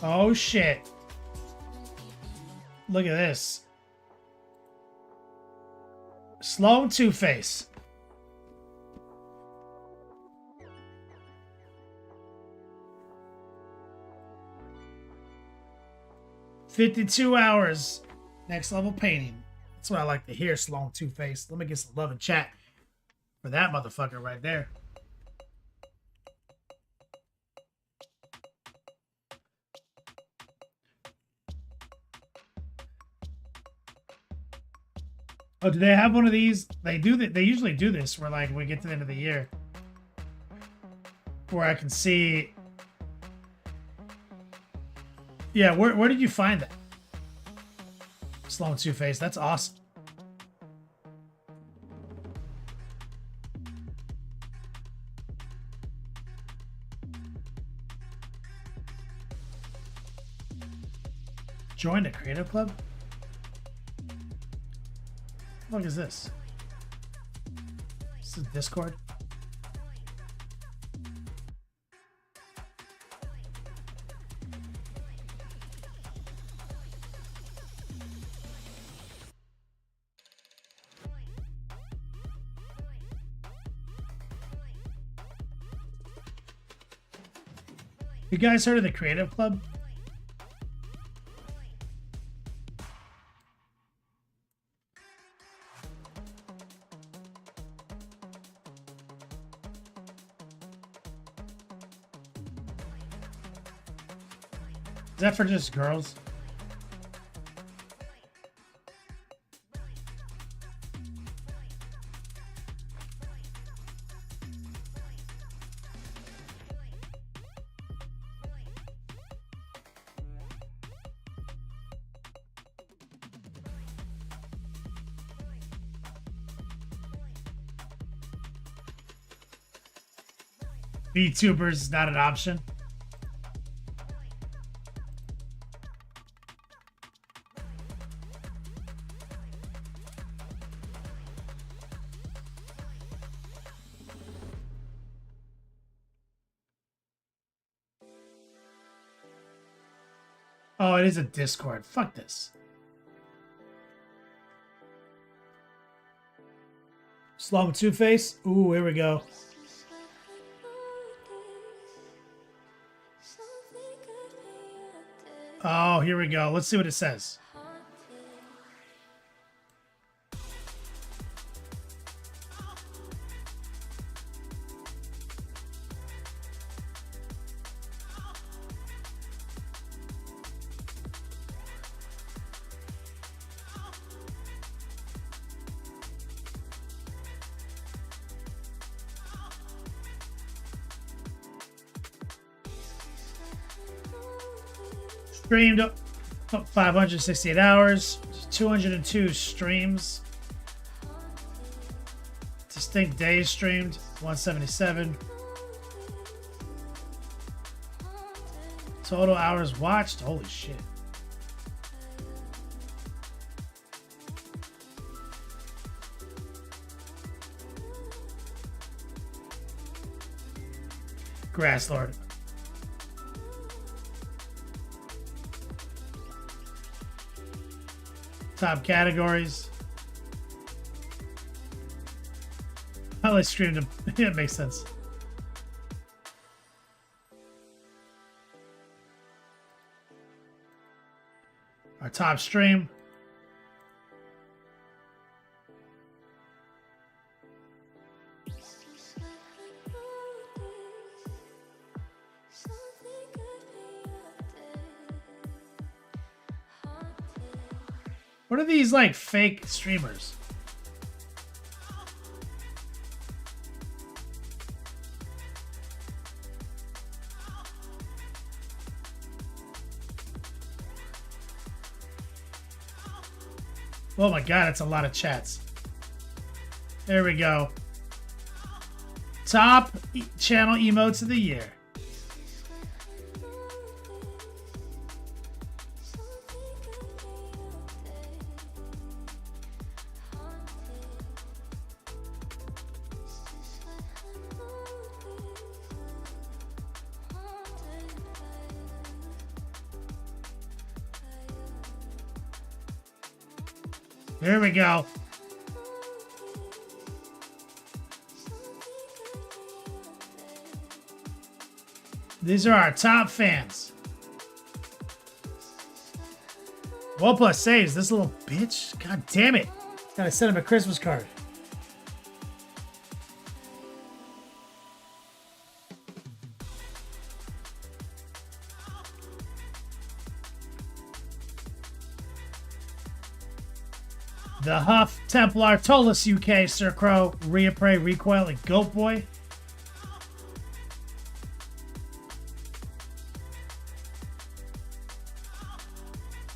Oh shit. Look at this. Sloan Two-Face. $52 hours. Next level painting. That's what I like to hear, Sloan Two-Face. Let me get some love in chat for that motherfucker right there. Oh, do they have one of these? They do that. They usually do this where, like, we get to the end of the year, where I can see. Yeah, where did you find that? Sloan Two-Face. That's awesome. Join the creative club? What the fuck is this? This is Discord? You guys heard of the Creative Club? Is that for just girls? VTubers is not an option. Oh, it is a Discord. Fuck this. Sloan Two-Face. Ooh, here we go. Oh, here we go. Let's see what it says. Streamed 568 hours, 202 streams. Distinct days streamed, 177. Total hours watched, holy shit. Grasslord. Top categories. I streamed him. Yeah, it makes sense. Our top stream. What are these, like, fake streamers? Oh my god, it's a lot of chats. There we go. Top channel emotes of the year. Here we go. These are our top fans. OnePlus saves this little bitch. God damn it. Gotta send him a Christmas card. The Huff, Templar, Tolus UK, Sir Crow, Reapray, Recoil, and Goat Boy.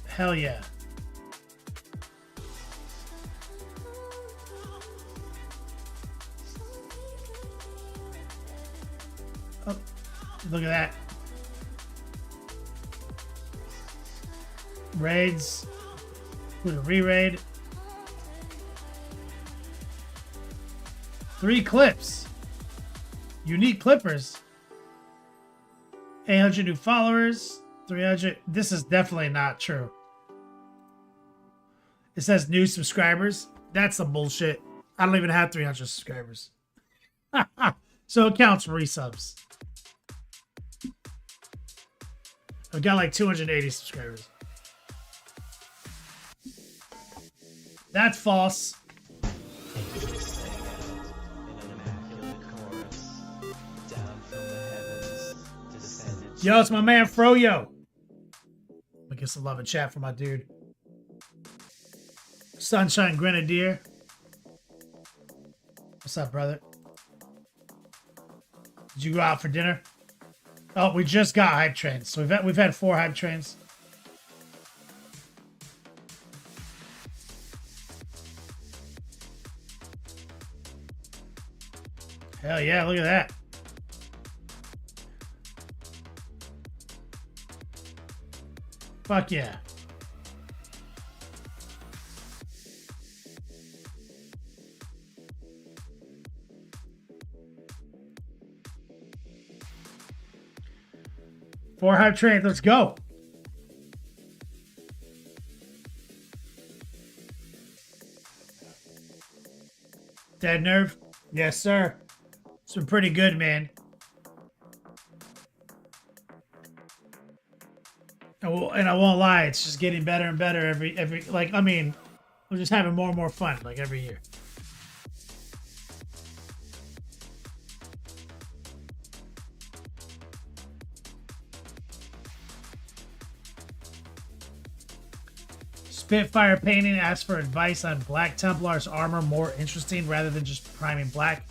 Hell yeah. Oh, look at that. Raids. With a re-raid. 3 clips. Unique clippers. 800 new followers. 300. This is definitely not true. It says new subscribers. That's some bullshit. I don't even have 300 subscribers. So it counts for resubs. I've got like 280 subscribers. That's false. Yo, it's my man Froyo. Let me get some love and chat for my dude. Sunshine Grenadier. What's up, brother? Did you go out for dinner? Oh, we just got hype trains. So we've had 4 hype trains. Hell yeah, look at that. Fuck yeah. Four hype train, let's go. Dead Nerve? Yes, sir. It's been pretty good, man. And I won't lie, it's just getting better and better every like, I mean, we're just having more and more fun like every year. Spitfire Painting asks for advice on Black Templar's armor more interesting rather than just priming black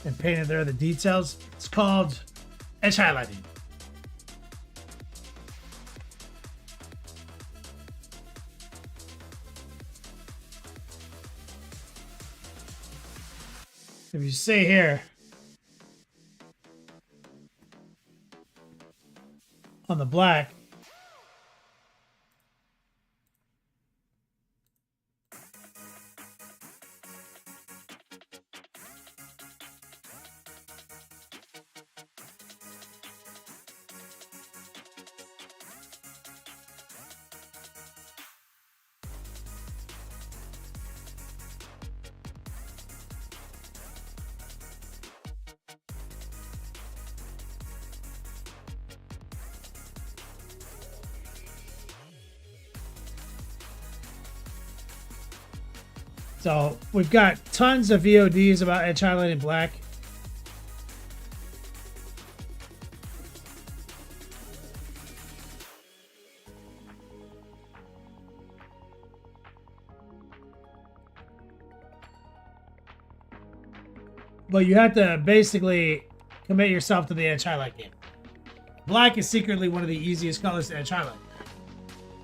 and painting there the details. It's called edge highlighting. If you see here on the black, so we've got tons of VODs about edge highlighting black. But you have to basically commit yourself to the edge highlight game. Black is secretly one of the easiest colors to edge highlight.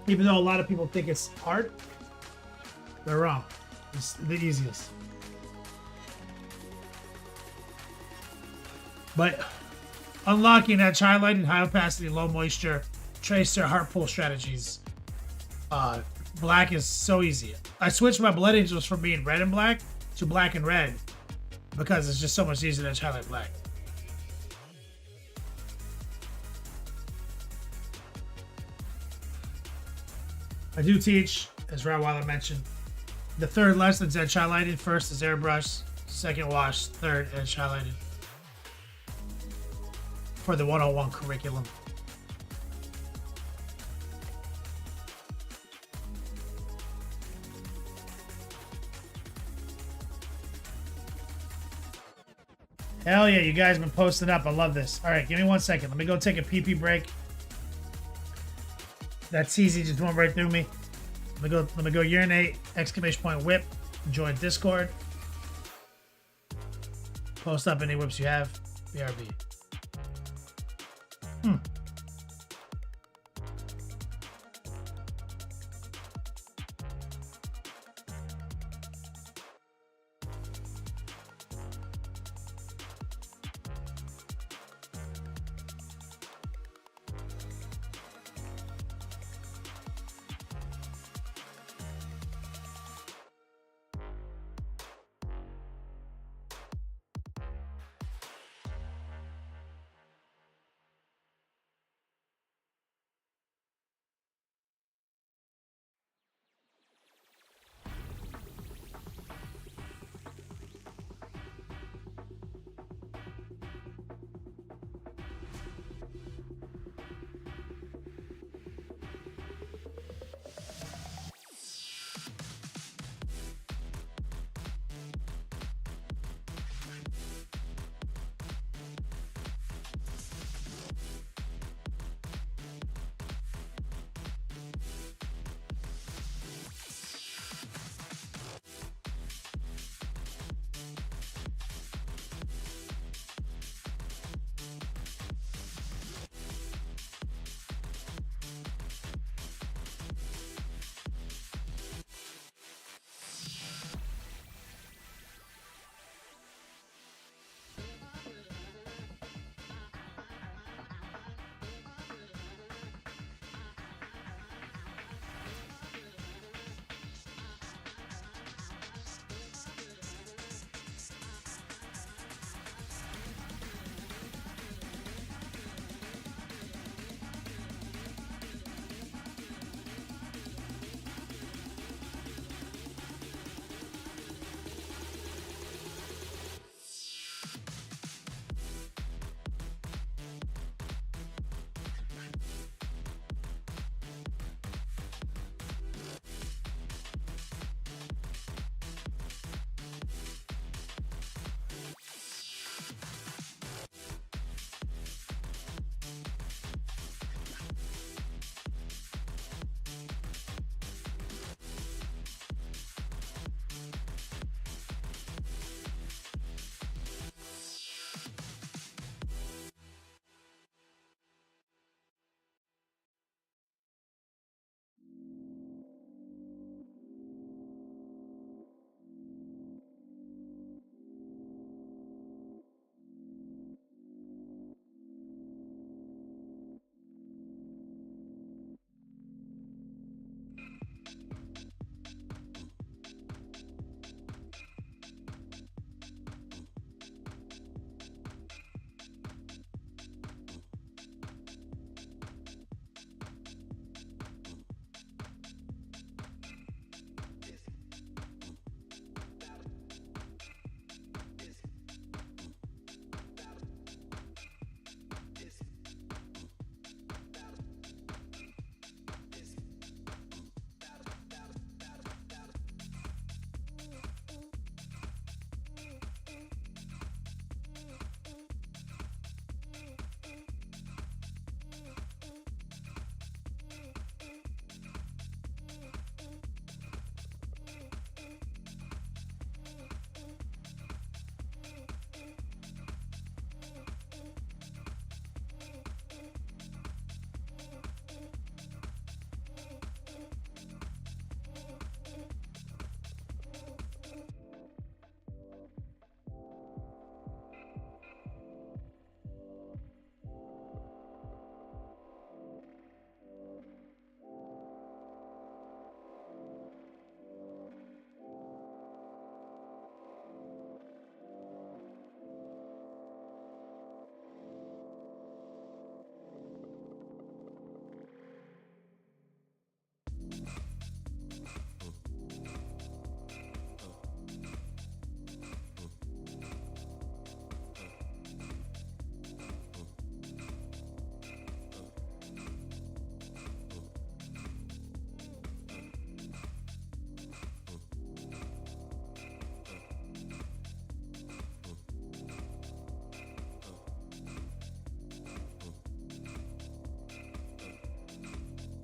Even though a lot of people think it's hard, they're wrong. It's the easiest. But unlocking edge highlighting, high opacity, low moisture, tracer, heart pull strategies, black is so easy. I switched my Blood Angels from being red and black to black and red because it's just so much easier to edge highlight black. I do teach, as Rottweiler mentioned, The third lesson's edge highlighted. First is airbrush. Second wash. Third edge highlighted. For the 101 curriculum. Hell yeah, you guys been posting up. I love this. All right, give me 1 second. Let me go take a pee-pee break. That's easy, just went right through me. Let me go urinate, exclamation point whip, join Discord. Post up any whips you have. BRB.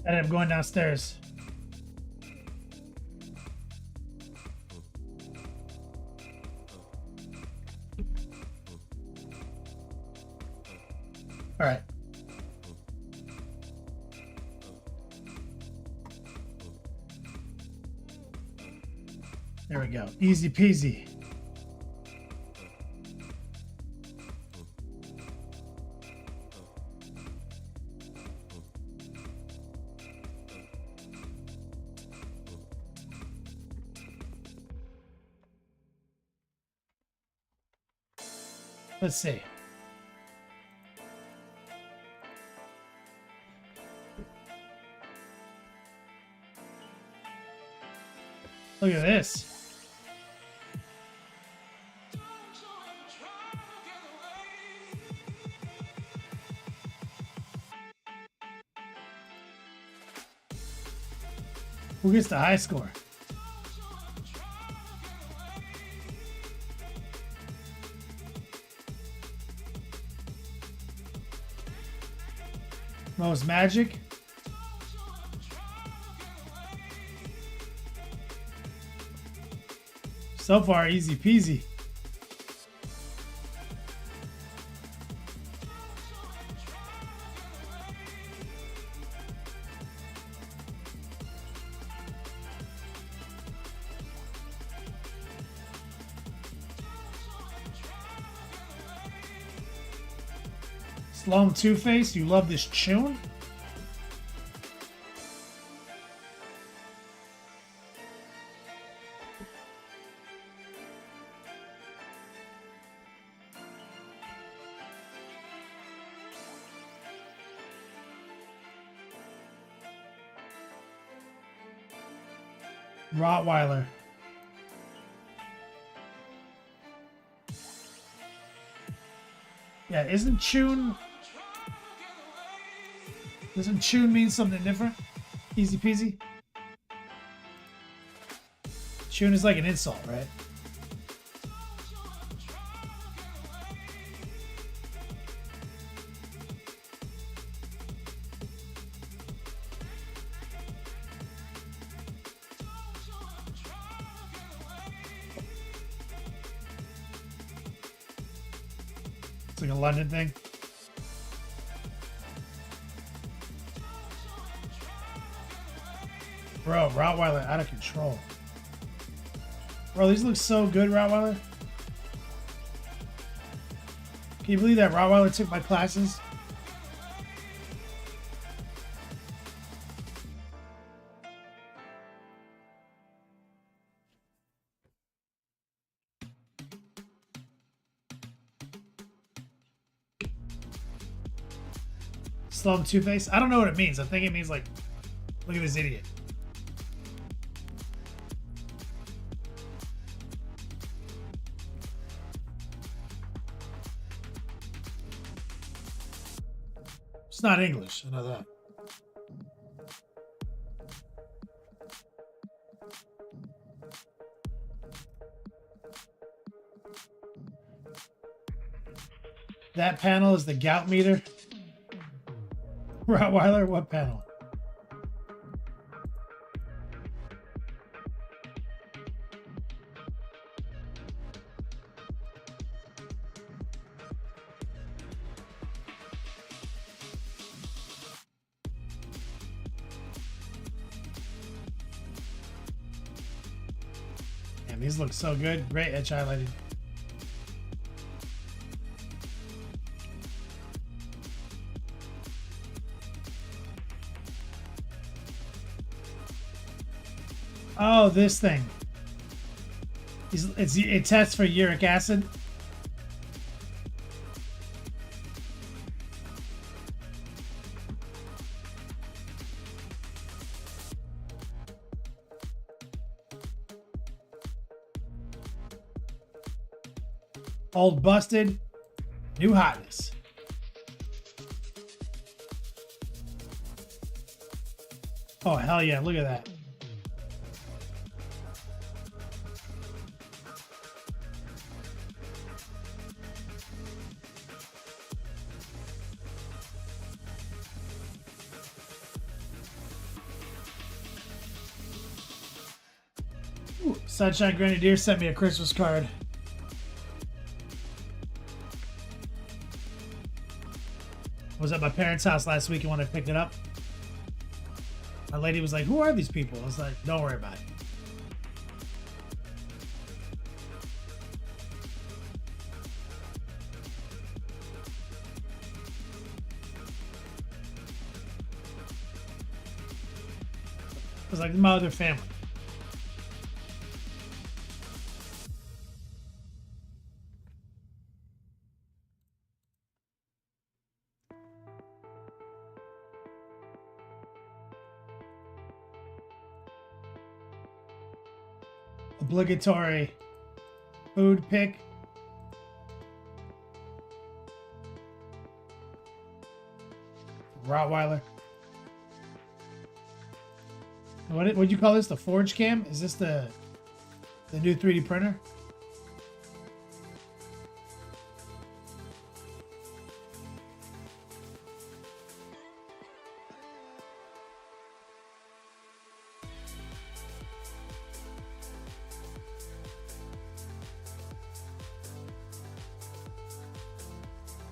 ended up going downstairs. All right. There we go. Easy peasy. Let's see. Look at this. Who gets the high score? Most magic? So far, easy peasy. Slum Two-Face, you love this tune? Rottweiler. Yeah, isn't tune... Doesn't tune mean something different? Easy peasy? Tune is like an insult, right? It's like a London thing. Bro, Rottweiler out of control. Bro, these look so good, Rottweiler. Can you believe that Rottweiler took my classes? Slum Two-Face? I don't know what it means. I think it means like, look at this idiot. It's not English, I know that. That panel is the gout meter. Rottweiler, what panel? Man, these look so good. Great edge highlighted. Oh, this thing. It tests for uric acid. Old busted, new hotness. Oh, hell yeah, look at that. Ooh, Sunshine Grenadier sent me a Christmas card. I was at my parents' house last weekend when I picked it up. My lady was like, "Who are these people?" I was like, "Don't worry about it." It was like my other family. Obligatory food pick. Rottweiler. What'd you call this? The Forge Cam? Is this the new 3D printer?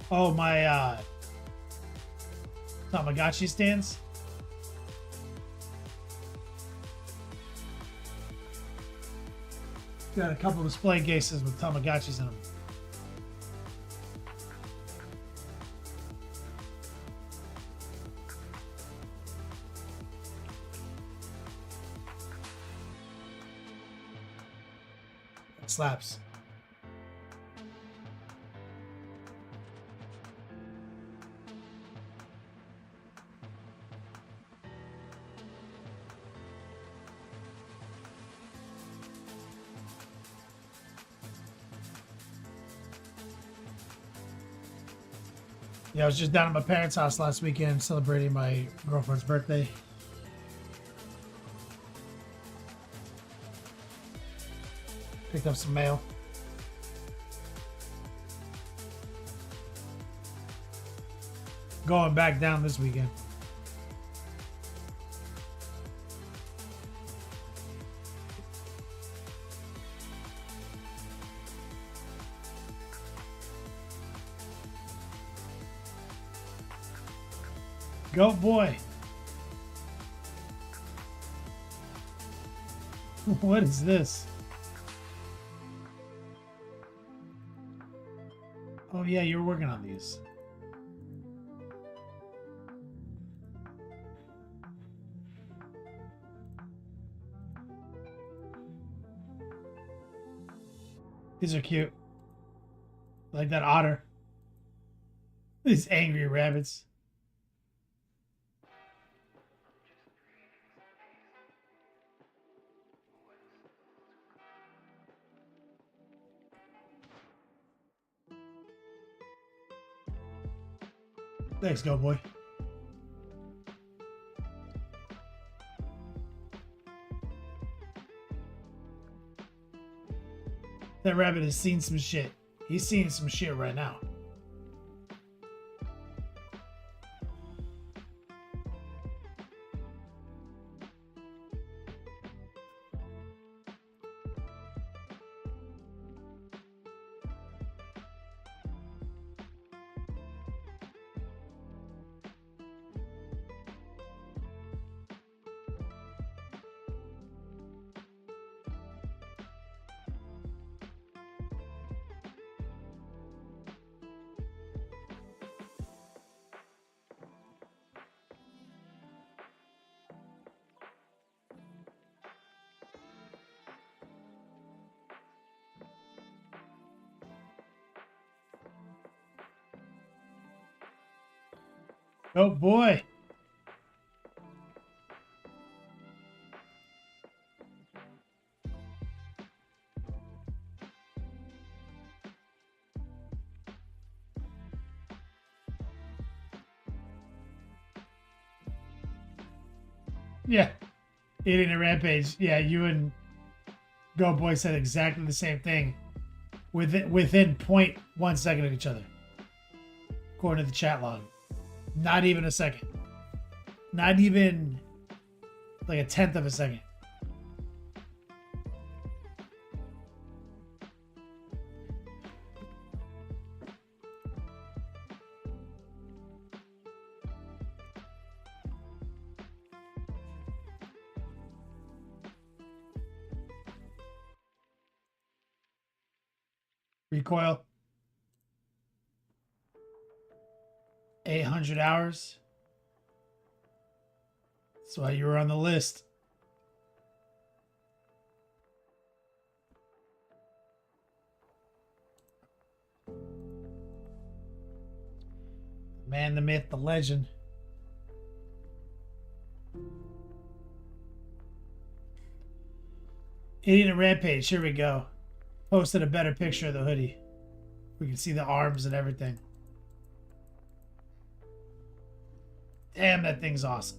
Oh, my Tamagotchi stands. Got a couple display cases with Tamagotchis in them. That slaps. Yeah, I was just down at my parents' house last weekend celebrating my girlfriend's birthday. Picked up some mail. Going back down this weekend. Go boy. What is this? Oh yeah, you're working on these. These are cute. Like that otter. These angry rabbits. Thanks, Go Boy. That rabbit has seen some shit. He's seeing some shit right now. Oh boy. Yeah. Eating a rampage. Yeah, you and Go Boy said exactly the same thing within 0.1 second of each other. According to the chat log. Not even a second. Not even like a tenth of a second. Recoil. 800 hours. That's why you were on the list. Man, the myth, the legend. Idiot and Rampage, here we go. Posted a better picture of the hoodie. We can see the arms and everything. Damn, that thing's awesome.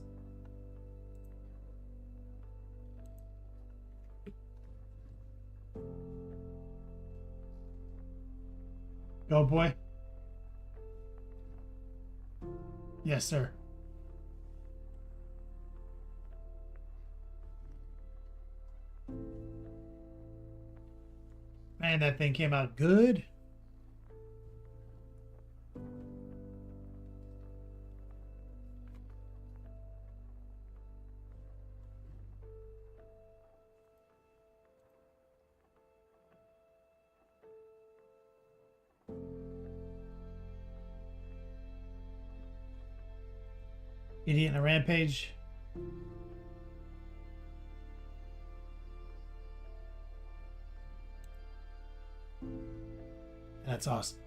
Go, boy. Yes, sir. Man, that thing came out good. Idiot and a Rampage. That's awesome.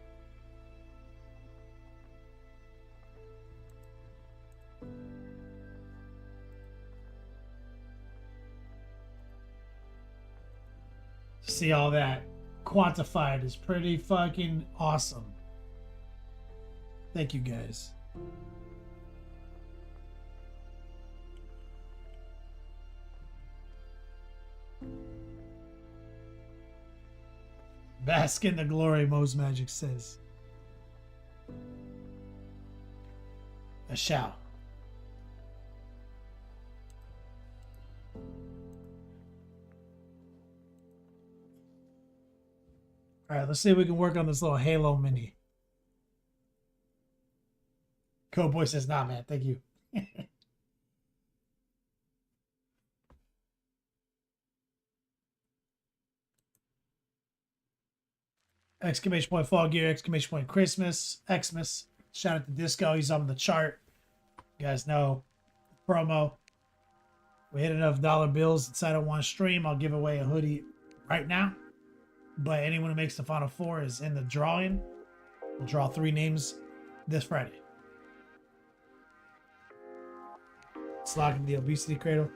See all that quantified is pretty fucking awesome. Thank you guys. Bask in the glory, Mo's Magic says. A shall. Alright, let's see if we can work on this little Halo mini. Cowboy says, nah, man, thank you. Exclamation point Fall Gear, exclamation point Christmas, Xmas. Shout out to Disco, he's on the chart. You guys know the promo. We hit enough dollar bills inside of one stream. I'll give away a hoodie right now. But anyone who makes the final four is in the drawing. We'll draw 3 names this Friday. It's locking the obesity cradle.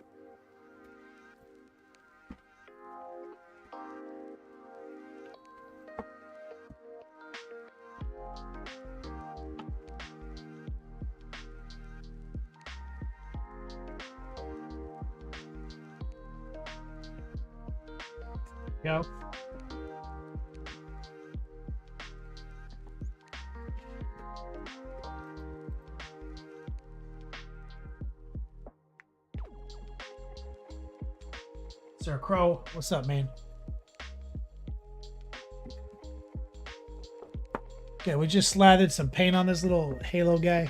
Go. Sir Crow, what's up, man? Okay, we just slathered some paint on this little Halo guy.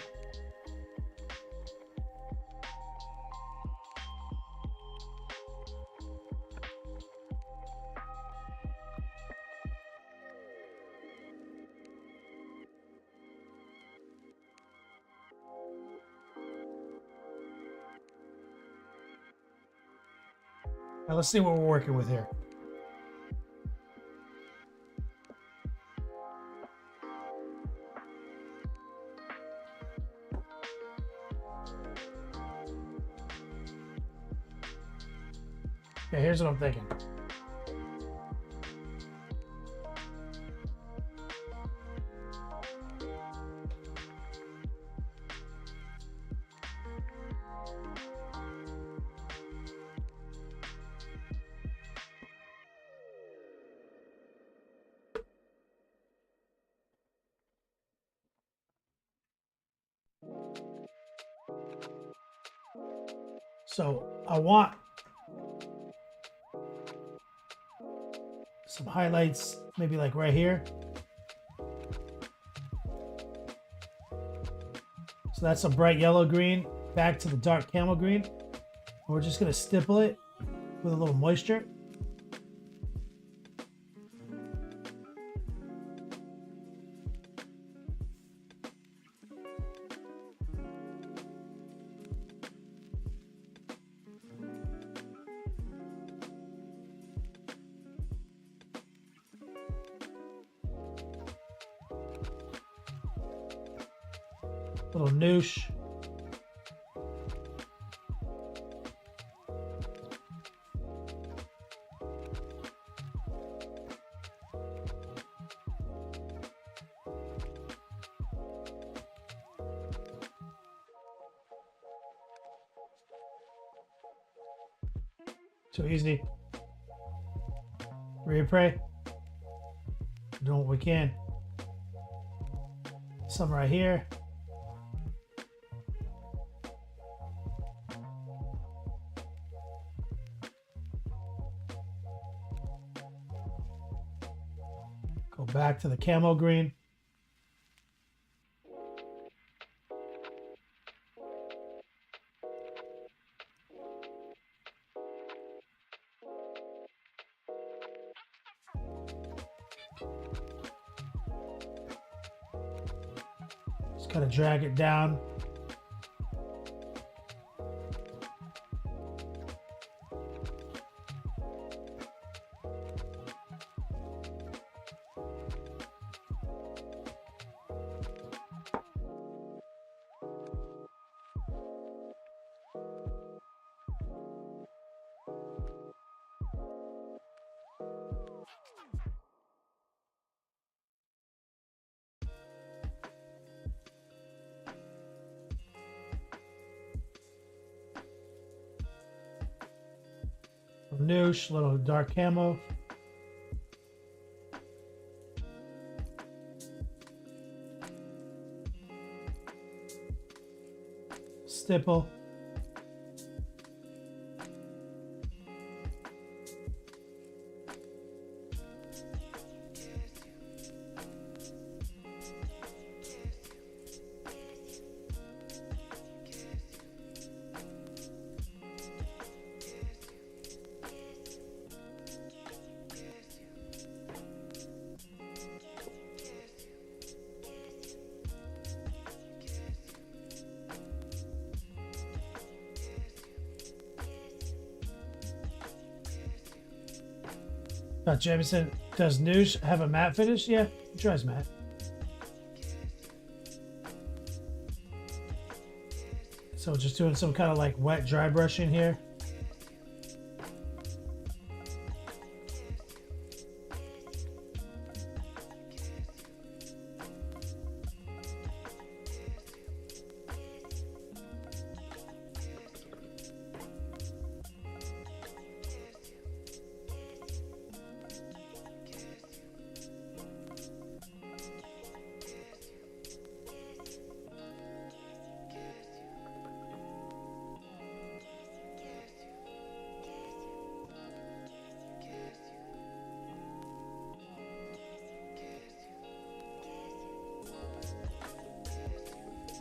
Now let's see what we're working with here. Okay, here's what I'm thinking. So I want some highlights, maybe like right here. So that's a bright yellow green back to the dark camel green. We're just gonna stipple it with a little moisture. Little noosh. Too easy. Reapray. Doing what we can. Some right here. Go back to the camo green. Just gotta drag it down. Noosh, little dark camo. Stipple. Jamison, does Noosh have a matte finish? Yeah, he tries matte. So just doing some kind of like wet dry brushing here.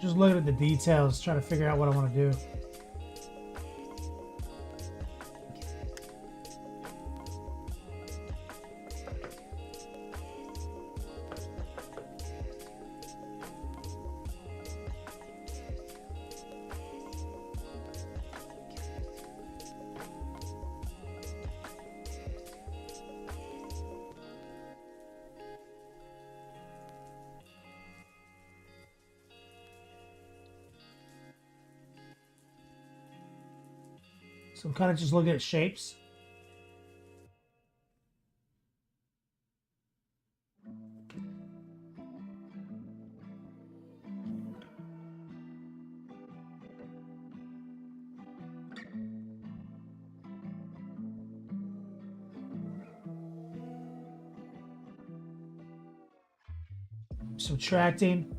Just looking at the details, trying to figure out what I want to do. So I'm kind of just looking at shapes. Subtracting.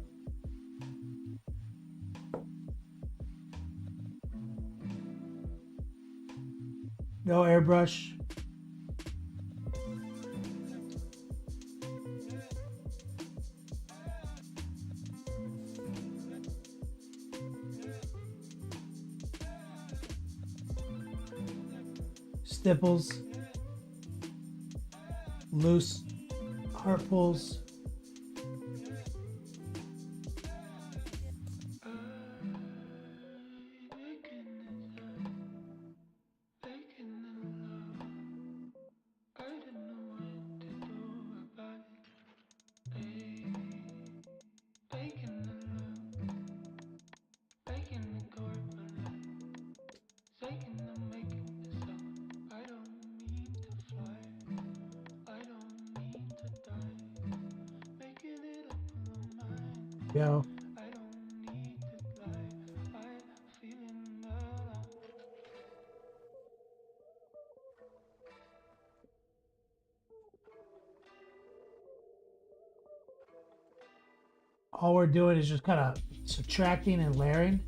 No airbrush. Stipples. Loose heart pulls. Go. All we're doing is just kind of subtracting and layering.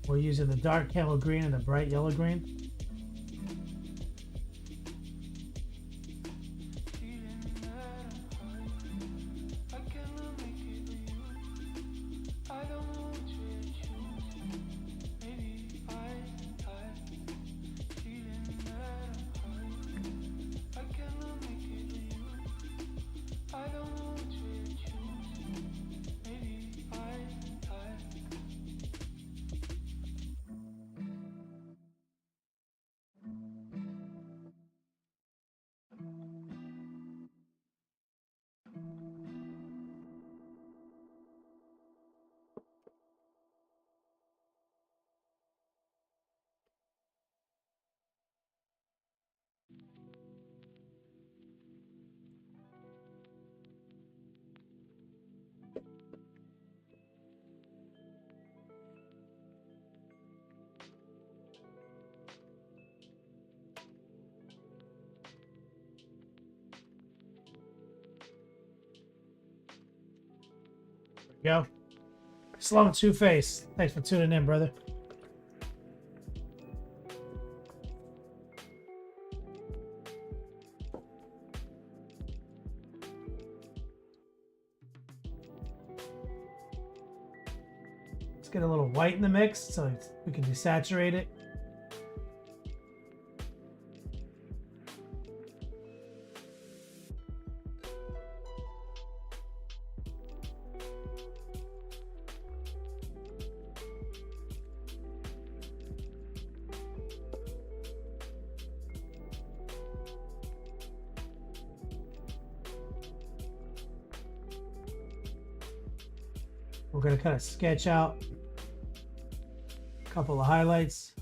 We're using the dark camel green and the bright yellow green. Go. Slow and Two-Face. Thanks for tuning in, brother. Let's get a little white in the mix so we can desaturate it. We're going to kind of sketch out a couple of highlights.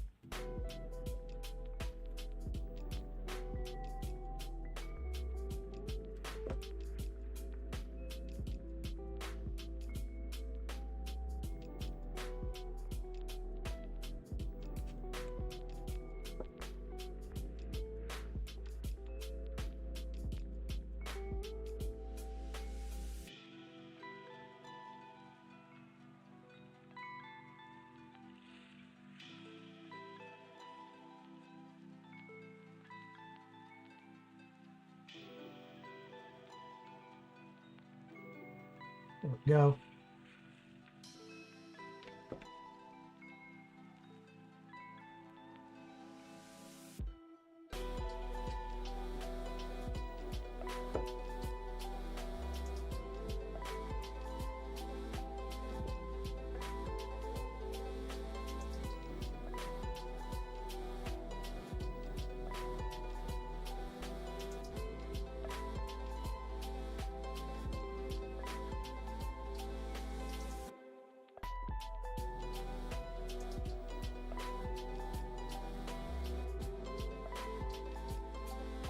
There we go.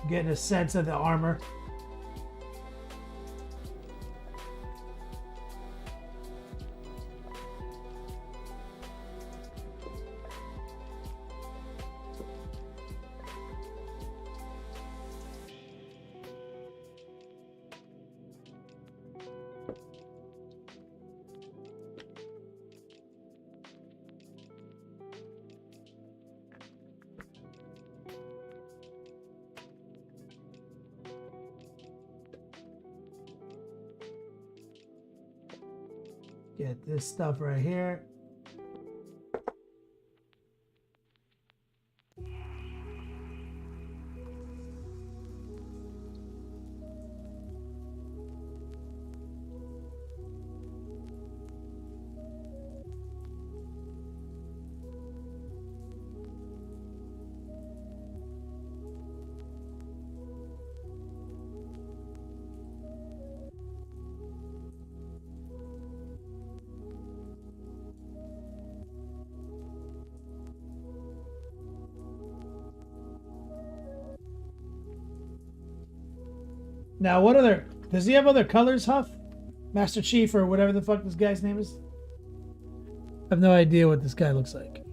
Getting a sense of the armor. Get this stuff right here. Now, what other... Does he have other colors, Huff? Master Chief or whatever the fuck this guy's name is? I have no idea what this guy looks like.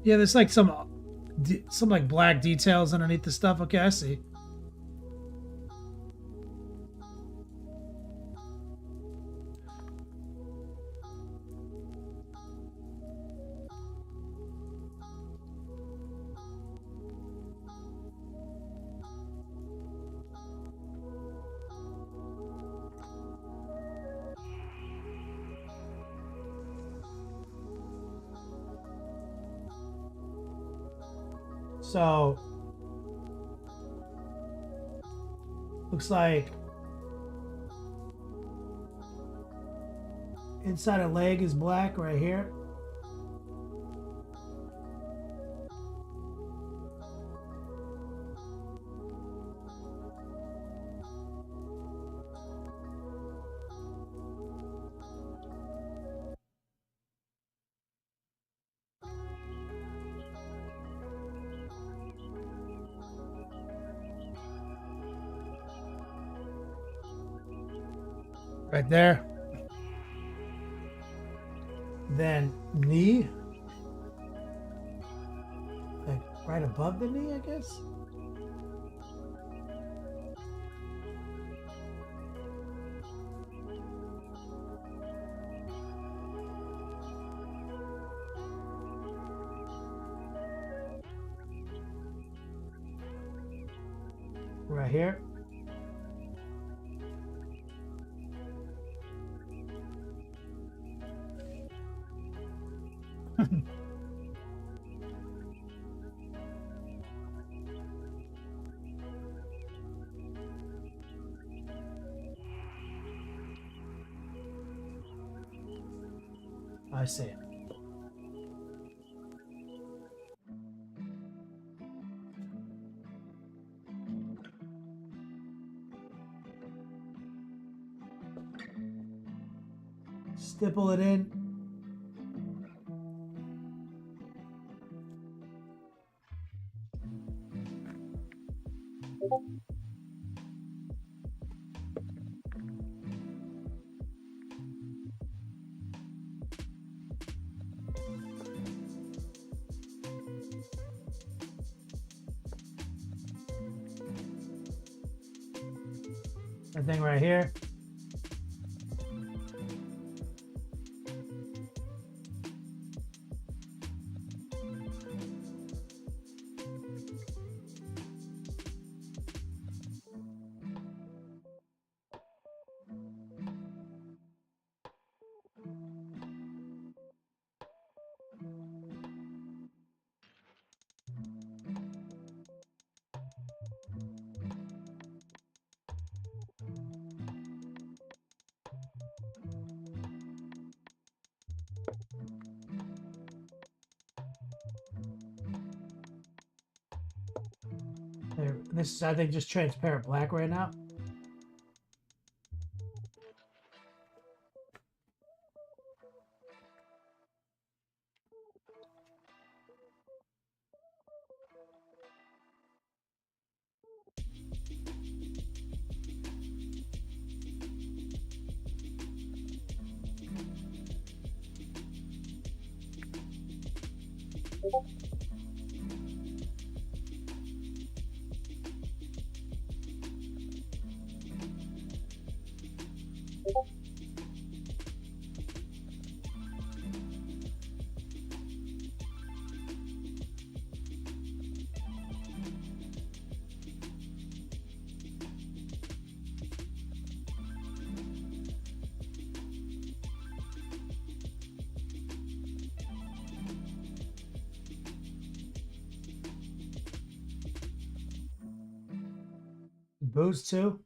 Yeah, there's like some like black details underneath the stuff. Okay, I see. So, looks like inside a leg is black right here. Right there. Then knee. Like right above the knee, I guess. Right here. I see it. Stipple it in. That thing right here. There, this is, I think, just transparent black right now. Boost too.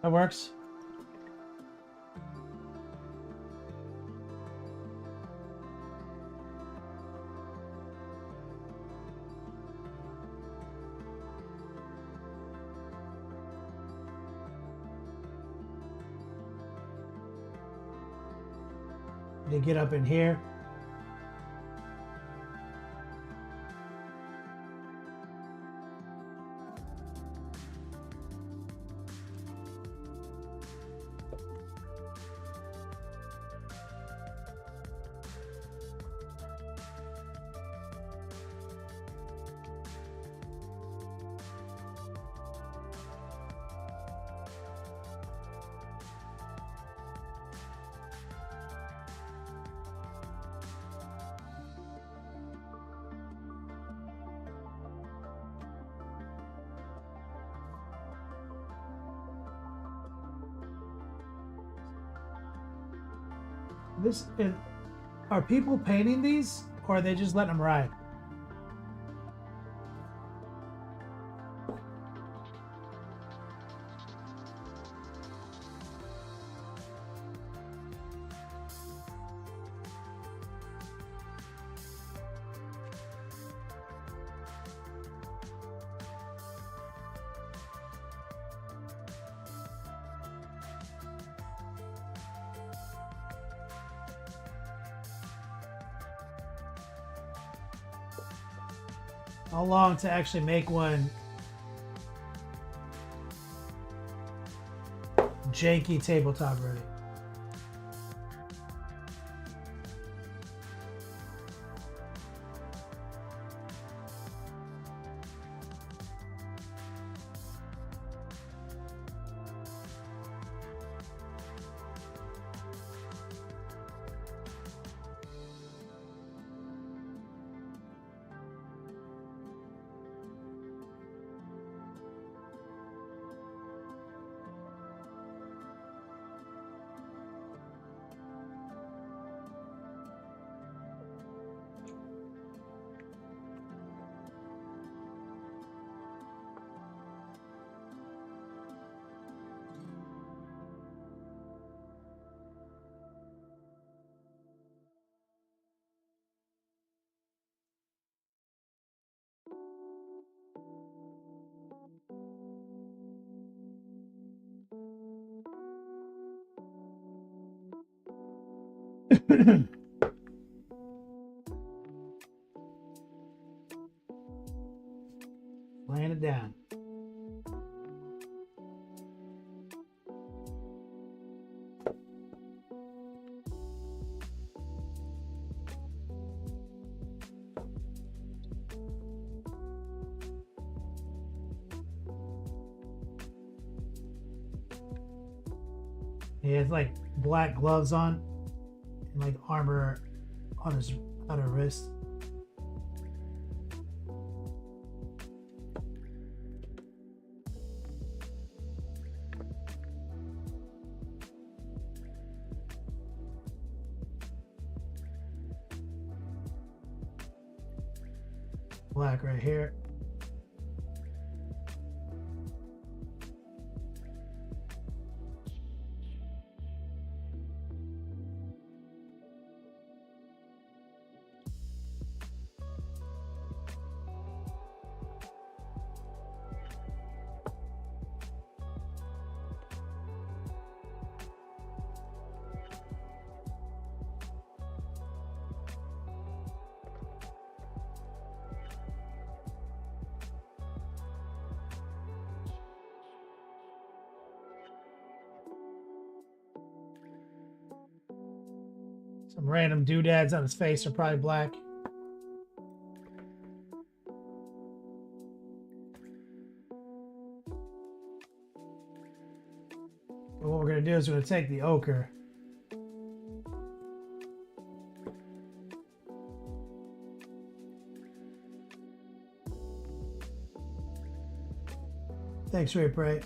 That works. They get up in here. This is, are people painting these, or are they just letting them ride? How long to actually make one janky tabletop ready? Laying it down. He has like black gloves on and like armor on his outer wrist. Black right here. Some random doodads on his face are probably black. But what we're going to do is we're going to take the ochre. Thanks, Ray Pray.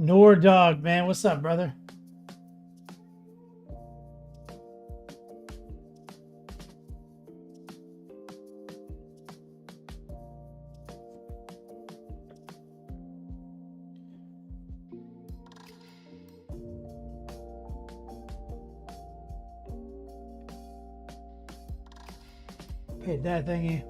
Nor Dog, man. What's up, brother? Hit that thingy.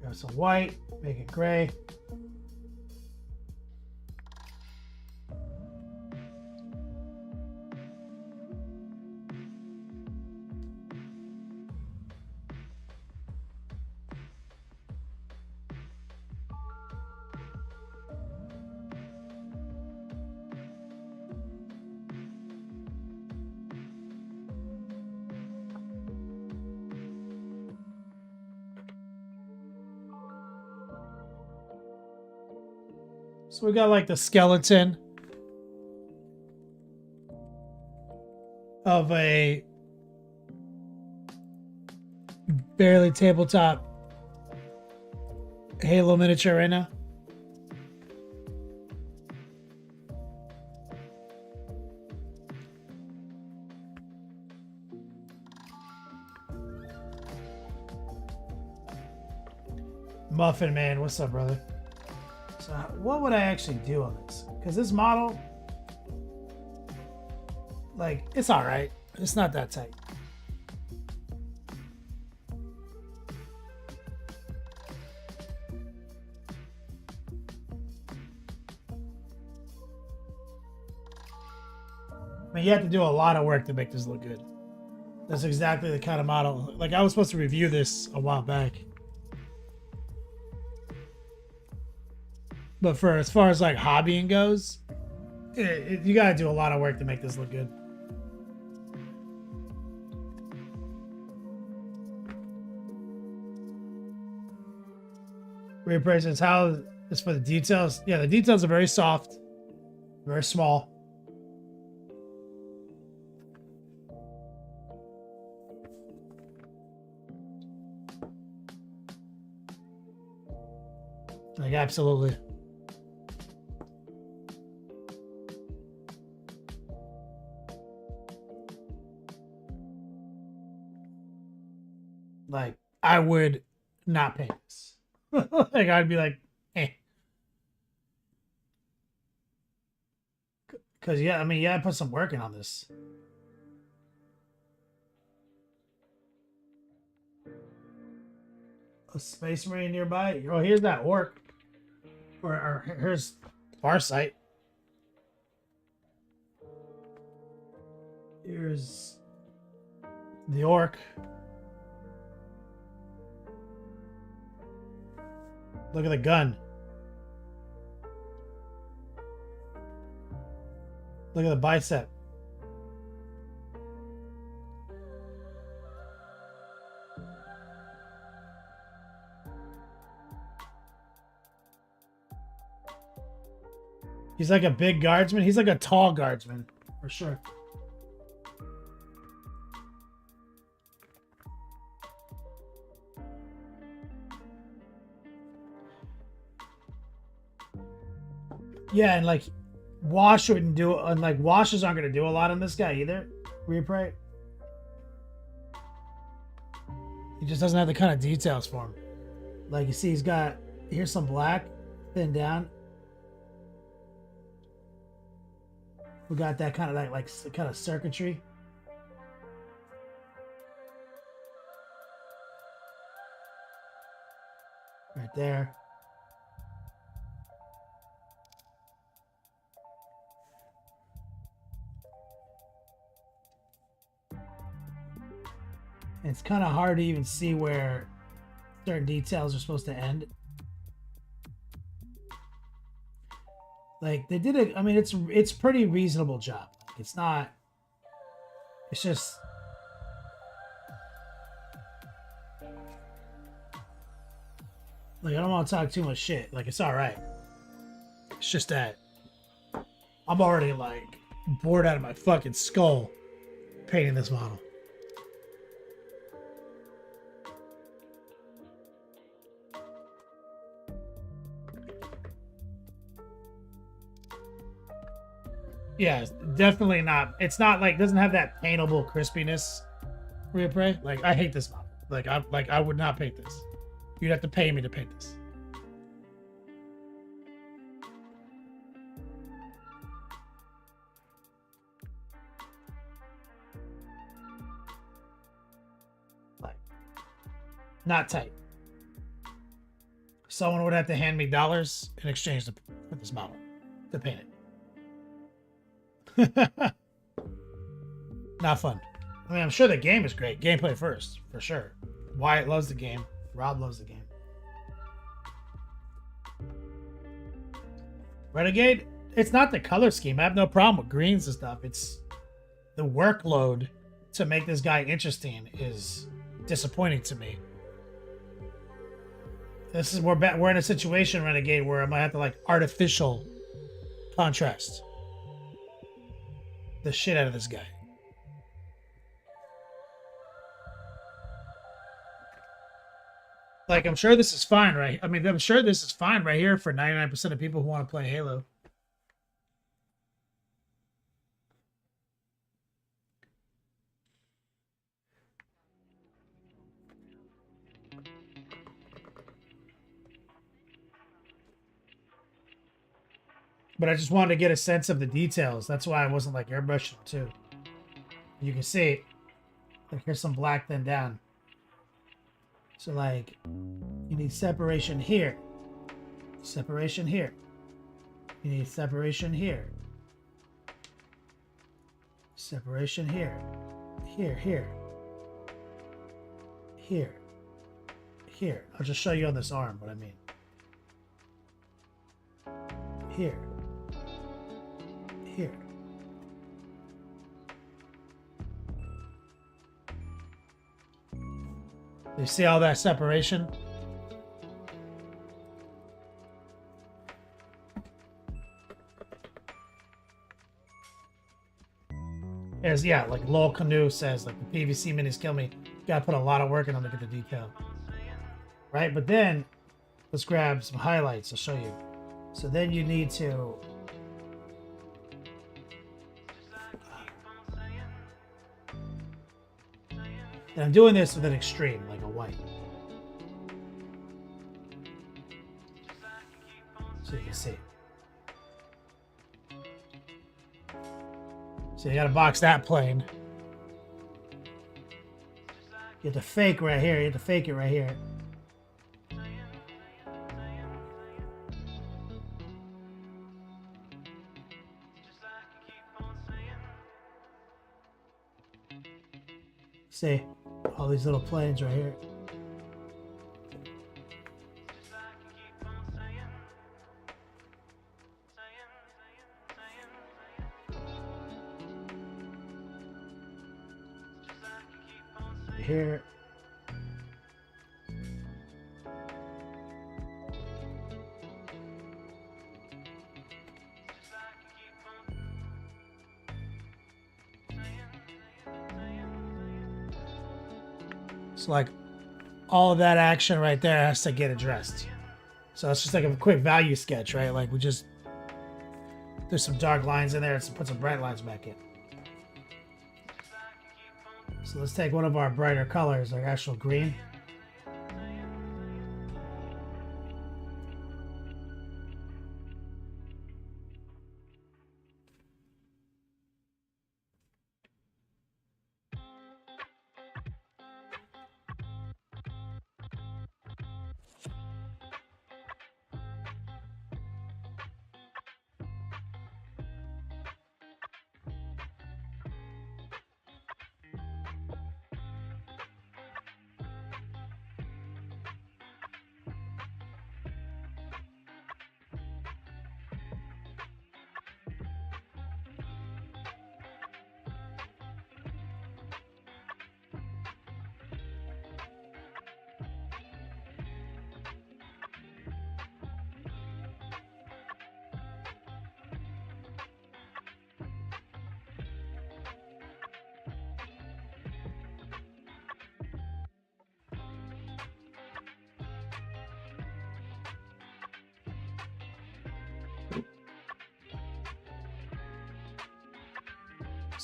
Grab some white, make it gray. So we got like the skeleton of a barely tabletop Halo miniature right now. Muffin Man, what's up, brother? So what would I actually do on this? Because this model, like, it's all right. It's not that tight. I mean, you have to do a lot of work to make this look good. That's exactly the kind of model. Like, I was supposed to review this a while back. But for as far as like hobbying goes, you gotta do a lot of work to make this look good. Reappraisers, how is for the details? Yeah, the details are very soft, very small. Like, absolutely. Like, I would not pay this. Like, I'd be like, eh. Because, yeah, I mean, yeah, I put some work in on this. A Space Marine nearby. Oh, here's that orc. Or here's Farsight. Here's the orc. Look at the gun. Look at the bicep. He's like a big guardsman. He's like a tall guardsman, for sure. Yeah, and like Wash wouldn't do, and like washes aren't gonna do a lot on this guy either. Replay. He just doesn't have the kind of details for him. Like, you see, he's got, here's some black thinned down. We got that kind of like kind of circuitry. Right there. And it's kind of hard to even see where certain details are supposed to end. Like, they did it. I mean, it's pretty reasonable job. It's not. It's just. Like, I don't want to talk too much shit. Like, it's all right. It's just that I'm already like I'm bored out of my fucking skull painting this model. Yeah, definitely not. It's not like, doesn't have that paintable crispiness. Reapray. Like, I hate this model. I would not paint this. You'd have to pay me to paint this. Like, not tight. Someone would have to hand me dollars in exchange for this model to paint it. Not fun. I mean, I'm sure the game is great. Gameplay first, for sure. Wyatt loves the game. Rob loves the game. Renegade, it's not the color scheme. I have no problem with greens and stuff. It's the workload to make this guy interesting is disappointing to me. This is we're in a situation, Renegade, where I might have to like artificial contrast the shit out of this guy. Like, I'm sure this is fine, right? I mean, I'm sure this is fine right here for 99% of people who want to play Halo. But I just wanted to get a sense of the details. That's why I wasn't like airbrushing too. You can see, like, here's some black then down. So like, you need separation here. Separation here. You need separation here. Separation here. Here, here. Here. Here. I'll just show you on this arm what I mean. Here. Here. You see all that separation? As yeah, like Lol Canoe says, like the PVC minis kill me. You gotta put a lot of work in them to get the detail. Right? But then let's grab some highlights, I'll show you. So then you need to and I'm doing this with an extreme, like a white. So you can see. So you gotta box that plane. You have to fake right here. You have to fake it right here. See? All these little planes right here. Here. So like all of that action right there has to get addressed. So it's just like a quick value sketch, right? Like we just, there's some dark lines in there, let's put some bright lines back in. So let's take one of our brighter colors, like actual green.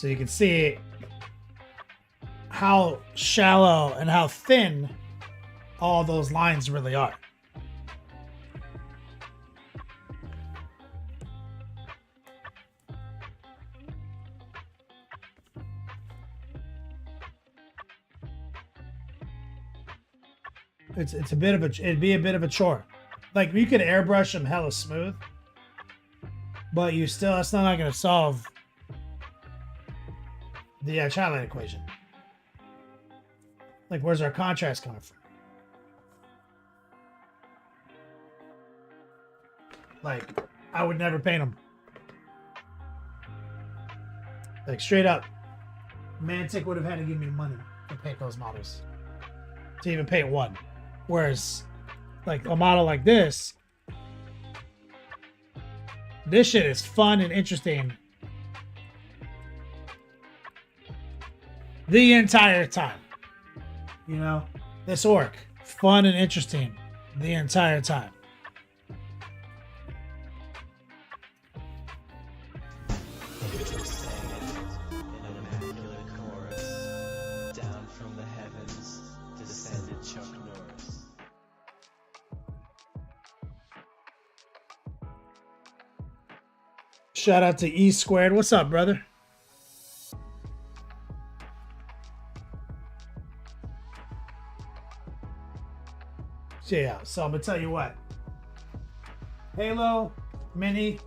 So you can see how shallow and how thin all those lines really are. It's a bit of it'd be a bit of a chore. Like you could airbrush them hella smooth, but you still, that's not going to solve the child line equation. Like, where's our contrast coming from? Like, I would never paint them. Like, straight up, Mantic would have had to give me money to paint those models. To even paint one. Whereas, like, a model like this shit is fun and interesting the entire time. You know, this orc, fun and interesting the entire time. Down from the heavens descended Chuck Norris. Shout out to E Squared. What's up, brother? Yeah, so I'm gonna tell you what. Halo Mini,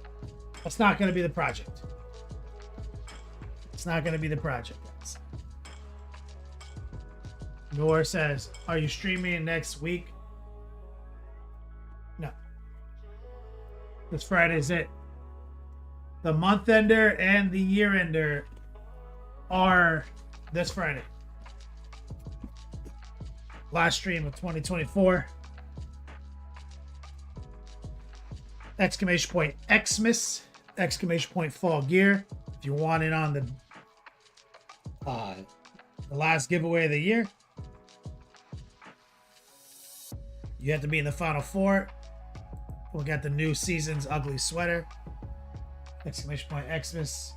that's not gonna be the project. It's not gonna be the project, guys. Nor says, are you streaming next week? No. This Friday is it. The month ender and the year ender are this Friday. Last stream of 2024. Exclamation point Xmas, exclamation point Fall Gear. If you want in on the last giveaway of the year, you have to be in the final four. We got the new season's ugly sweater, exclamation point Xmas.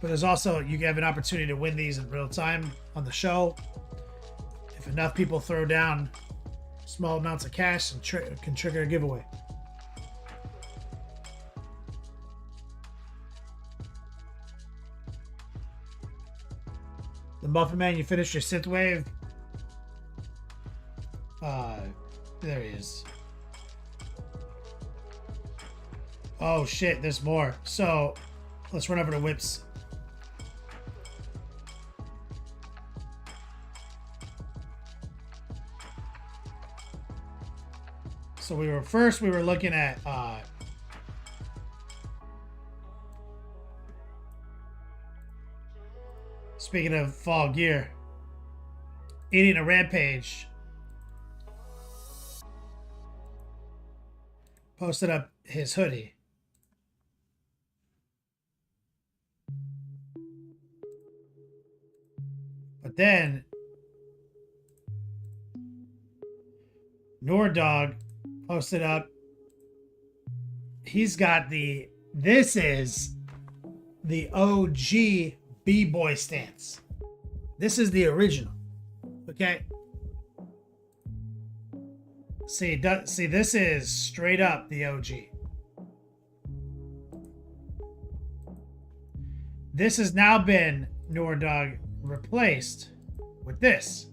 But there's also, you have an opportunity to win these in real time on the show. If enough people throw down small amounts of cash, and can trigger a giveaway. The Muffin Man, you finished your synthwave. There he is. Oh shit, there's more. So let's run over to Whips. So we were looking at speaking of fall gear, Eating a Rampage posted up his hoodie. But then Nordog posted up, he's got this is the OG B-boy stance. This is the original. Okay. See, this is straight up the OG. This has now been Nordog replaced with this.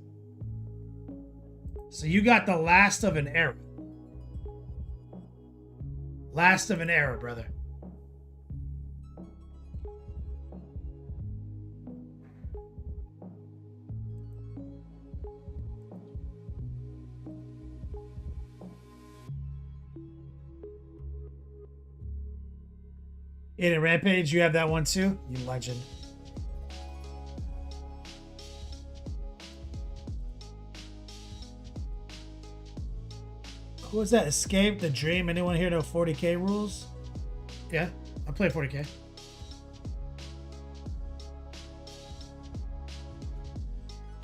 So you got the last of an era. Last of an era, brother. In a Rampage, you have that one too? You legend. Who was that? Escape the Dream? Anyone here know 40k rules? Yeah, I play 40k.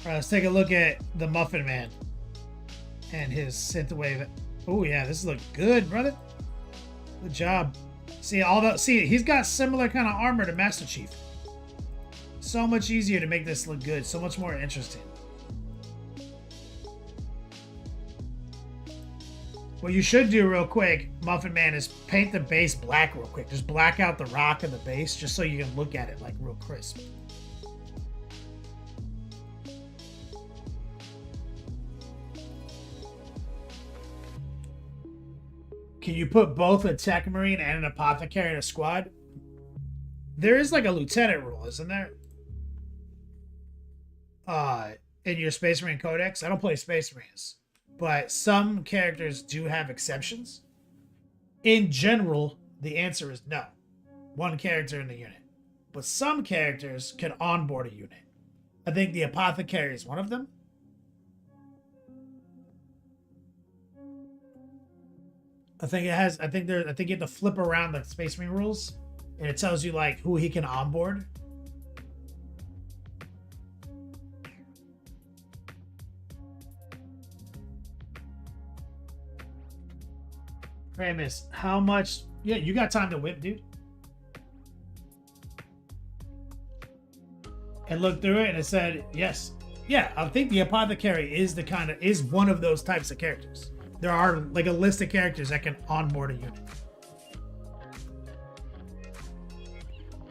All right, let's take a look at the Muffin Man and his synthwave. Oh yeah, this looks good, brother. Good job. See he's got similar kind of armor to Master Chief. So much easier to make this look good. So much more interesting. What you should do real quick, Muffin Man, is paint the base black real quick. Just black out the rock and the base just so you can look at it like real crisp. Can you put both a Tech Marine and an Apothecary in a squad? There is like a lieutenant rule, isn't there? In your Space Marine Codex. I don't play Space Marines, but some characters do have exceptions. In general, the answer is no. One character in the unit. But some characters can onboard a unit. I think the Apothecary is one of them. I think you have to flip around the Space Marine rules, and it tells you like who he can onboard. Ramus, how much? Yeah, you got time to whip, dude. And looked through it, and it said yes. Yeah, I think the Apothecary is one of those types of characters. There are like a list of characters that can onboard a unit.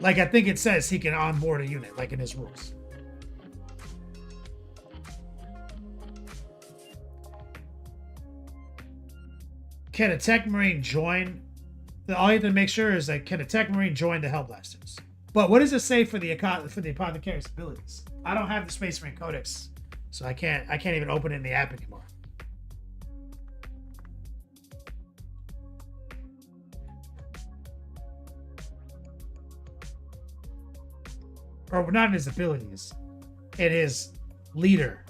Like I think it says he can onboard a unit, like in his rules. Can a Tech Marine join? All you have to make sure is that can a Tech Marine join the Hellblasters? But what does it say for the Apothecary's abilities? I don't have the Space Marine Codex, so I can't even open it in the app anymore. Or not in his abilities, in his leader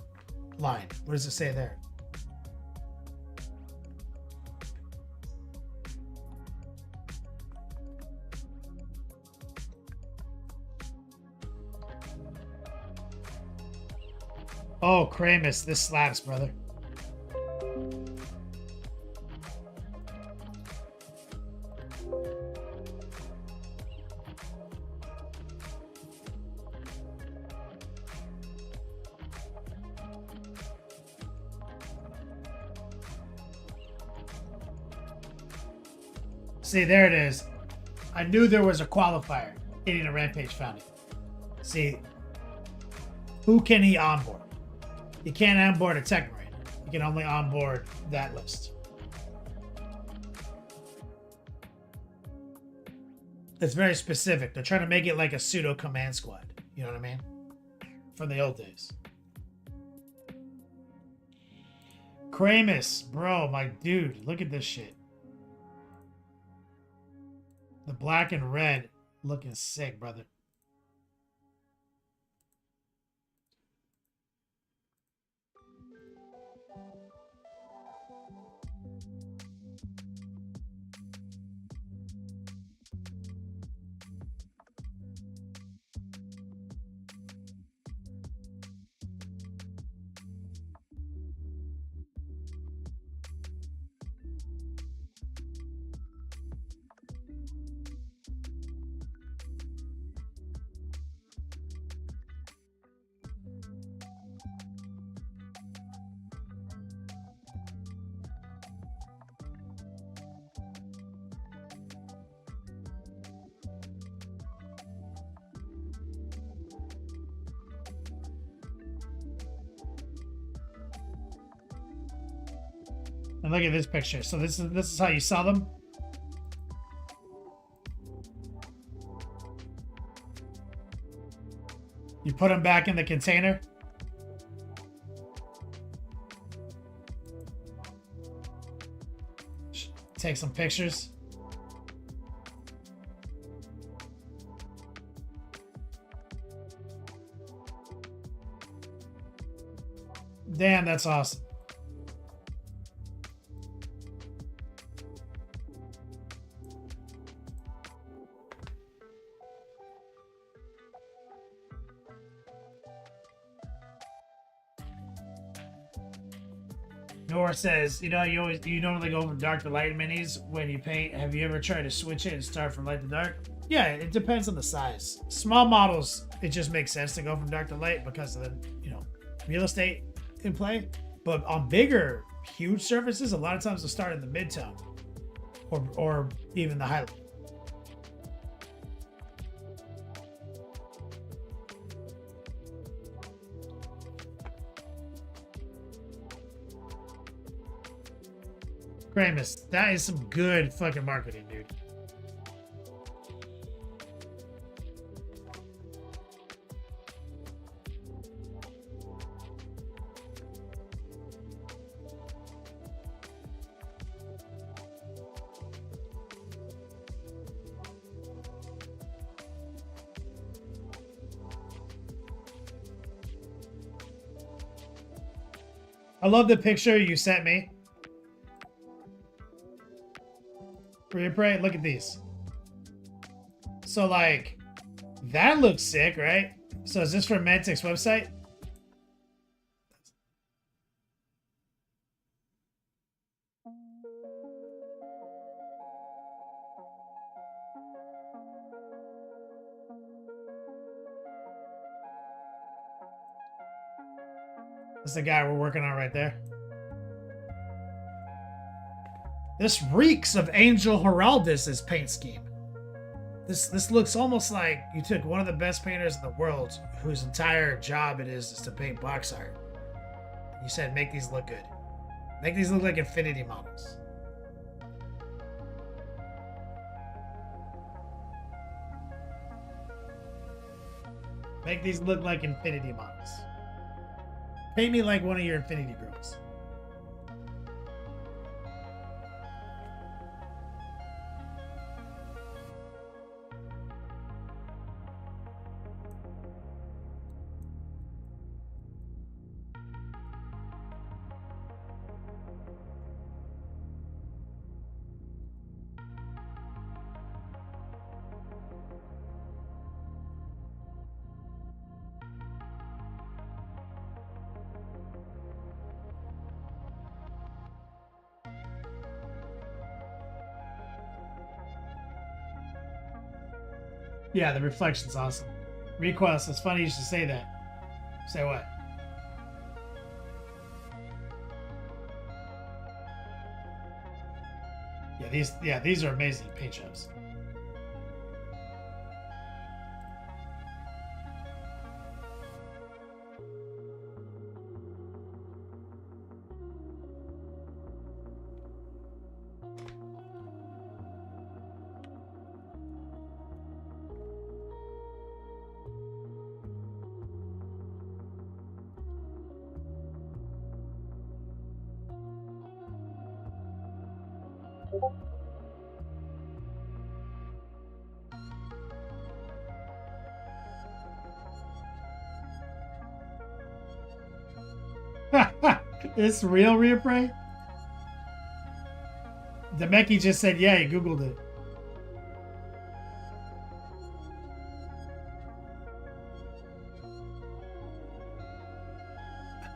line. What does it say there? Oh, Kramus, this slaps, brother. See, there it is. I knew there was a qualifier. Hitting a Rampage found it. See, who can he onboard? He can't onboard a Tech Marine. He can only onboard that list. It's very specific. They're trying to make it like a pseudo command squad. You know what I mean? From the old days. Kramus, bro, my dude, look at this shit. The black and red looking sick, brother. And look at this picture. So this is how you sell them. You put them back in the container. Take some pictures. Damn, that's awesome. Nora says, you know, you normally go from dark to light minis when you paint. Have you ever tried to switch it and start from light to dark? Yeah, it depends on the size. Small models, it just makes sense to go from dark to light because of the, real estate in play. But on bigger, huge surfaces, a lot of times they'll start in the mid-tone or even the highlight. Kramus, that is some good fucking marketing, dude. I love the picture you sent me. For your prey, look at these. So like, that looks sick, right? So is this from Mantic's website? That's the guy we're working on right there. This reeks of Angel Heraldis' paint scheme. This looks almost like you took one of the best painters in the world, whose entire job it is to paint box art. You said, make these look good. Make these look like Infinity models. Make these look like Infinity models. Paint me like one of your Infinity girls. Yeah, the reflection's awesome. Request, it's funny you should say that. Say what? These are amazing paint jobs. It's real reappraise? Demeki just said, yeah, he Googled it.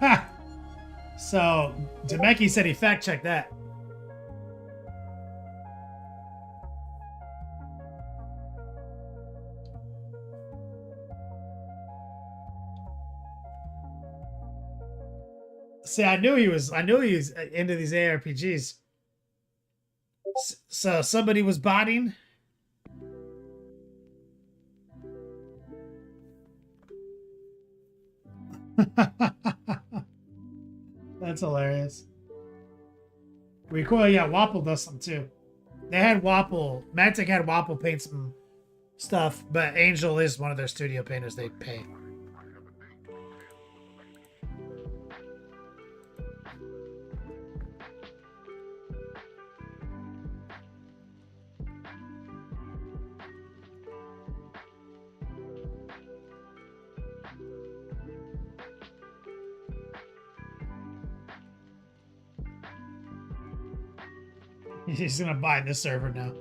Ha! So, Demeki said he fact-checked that. See, I knew he was into these ARPGs. So somebody was botting. That's hilarious. Recoil, yeah, Wapple does some too. They had Wapple. Mantic had Wapple paint some stuff, but Angel is one of their studio painters they pay. He's gonna buy this server now.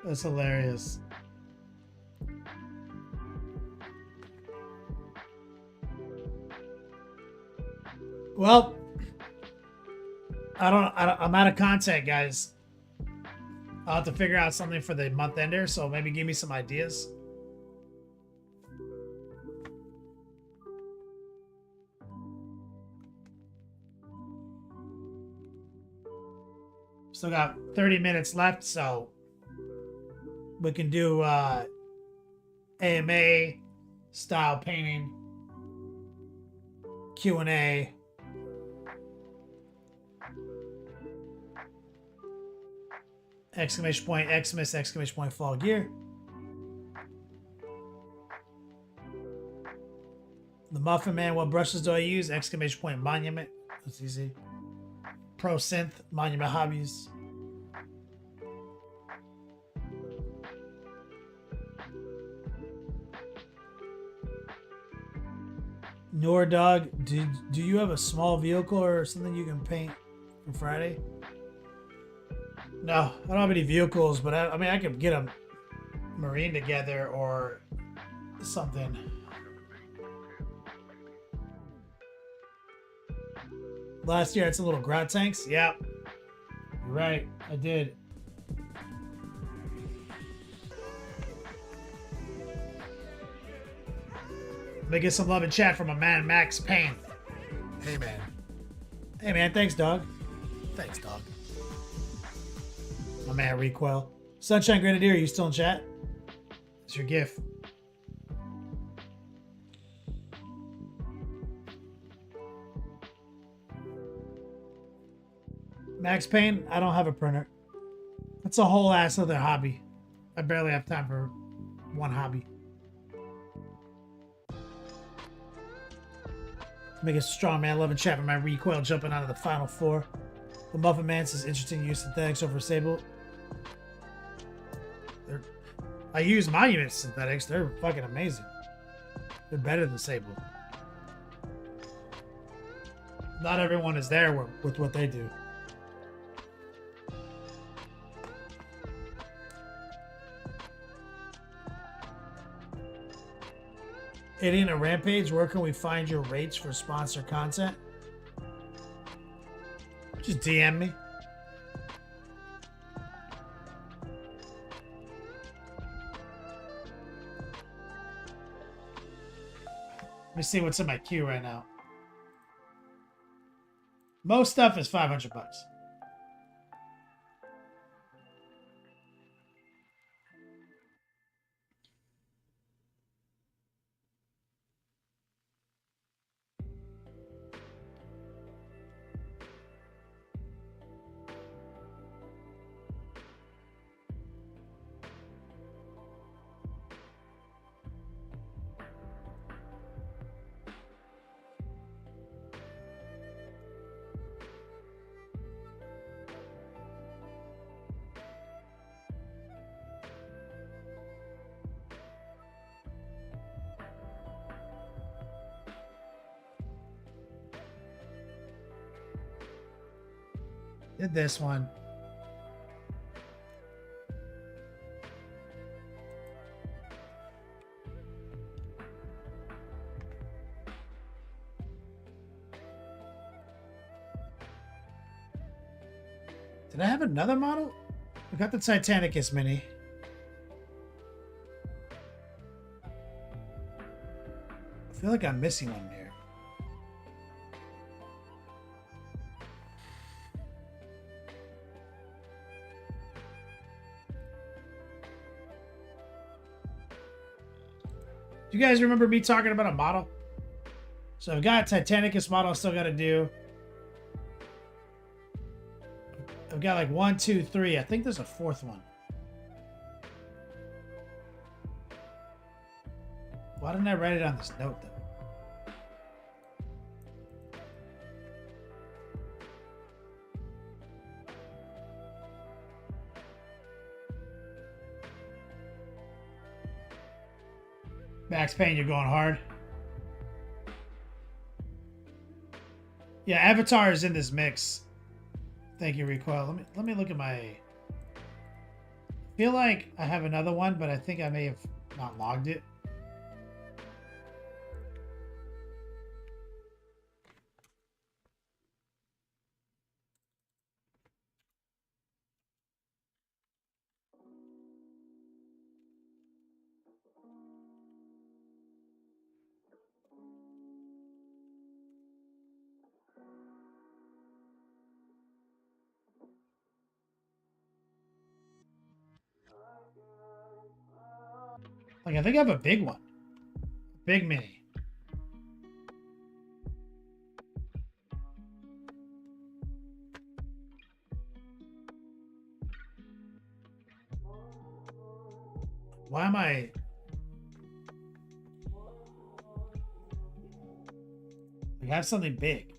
That's hilarious. Well, I'm out of content, guys. I'll have to figure out something for the month ender, so maybe give me some ideas. Still got 30 minutes left, so we can do AMA style painting, Q&A. Exclamation point Xmas, exclamation point fall gear. The Muffin Man, what brushes do I use? Exclamation point monument. That's easy. Pro Synth, Monument Hobbies. Nor Dog, do you have a small vehicle or something you can paint for Friday? No, I don't have any vehicles, but I mean, I could get a marine together or something. Last year, it's a little grout tanks. Yeah, you're right. I did. Let me get some love and chat from a man, Max Payne. Hey, man. Hey, man. Thanks, dog. Thanks, dog. My man, Recoil. Sunshine Grenadier, you still in chat? It's your gift. Max Payne, I don't have a printer. That's a whole ass other hobby. I barely have time for one hobby. Make a strong man, love and chat from my Recoil jumping out of the final four. The Muffin Man says interesting use synthetics over Sable. I use Monument synthetics. They're fucking amazing. They're better than Sable. Not everyone is there with what they do. Hitting a Rampage, where can we find your rates for sponsored content? Just DM me. Let me see what's in my queue right now. Most stuff is $500. Did this one. Did I have another model? I got the Titanicus Mini. I feel like I'm missing one here. Do you guys remember me talking about a model? So I've got a Titanicus model I still got to do. I've got like 1, 2, 3. I think there's a fourth one. Why didn't I write it on this note though? Max Payne, you're going hard. Yeah, Avatar is in this mix. Thank you, Recoil. Let me look at my. I feel like I have another one, but I think I may have not logged it. Like, I think I have a big one. Big mini. Why am I... Like, I have something big.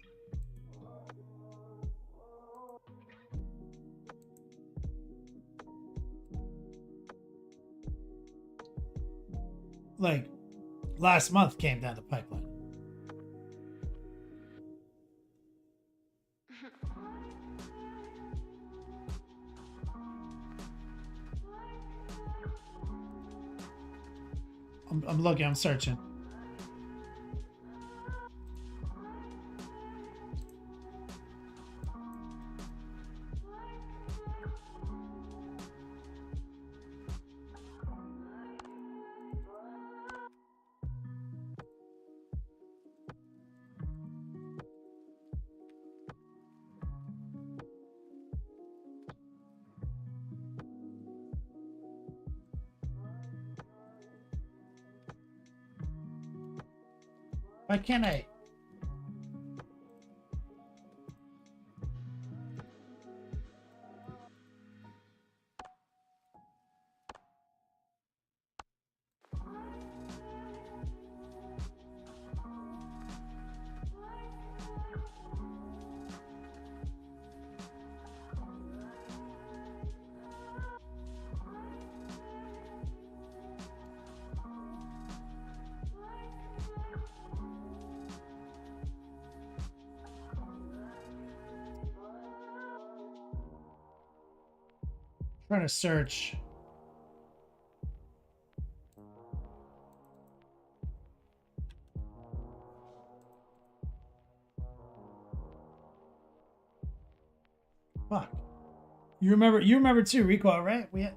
Like, last month came down the pipeline. I'm looking, I'm searching. Why can't I? Trying to search. Fuck. You remember too, Rico, right? We had...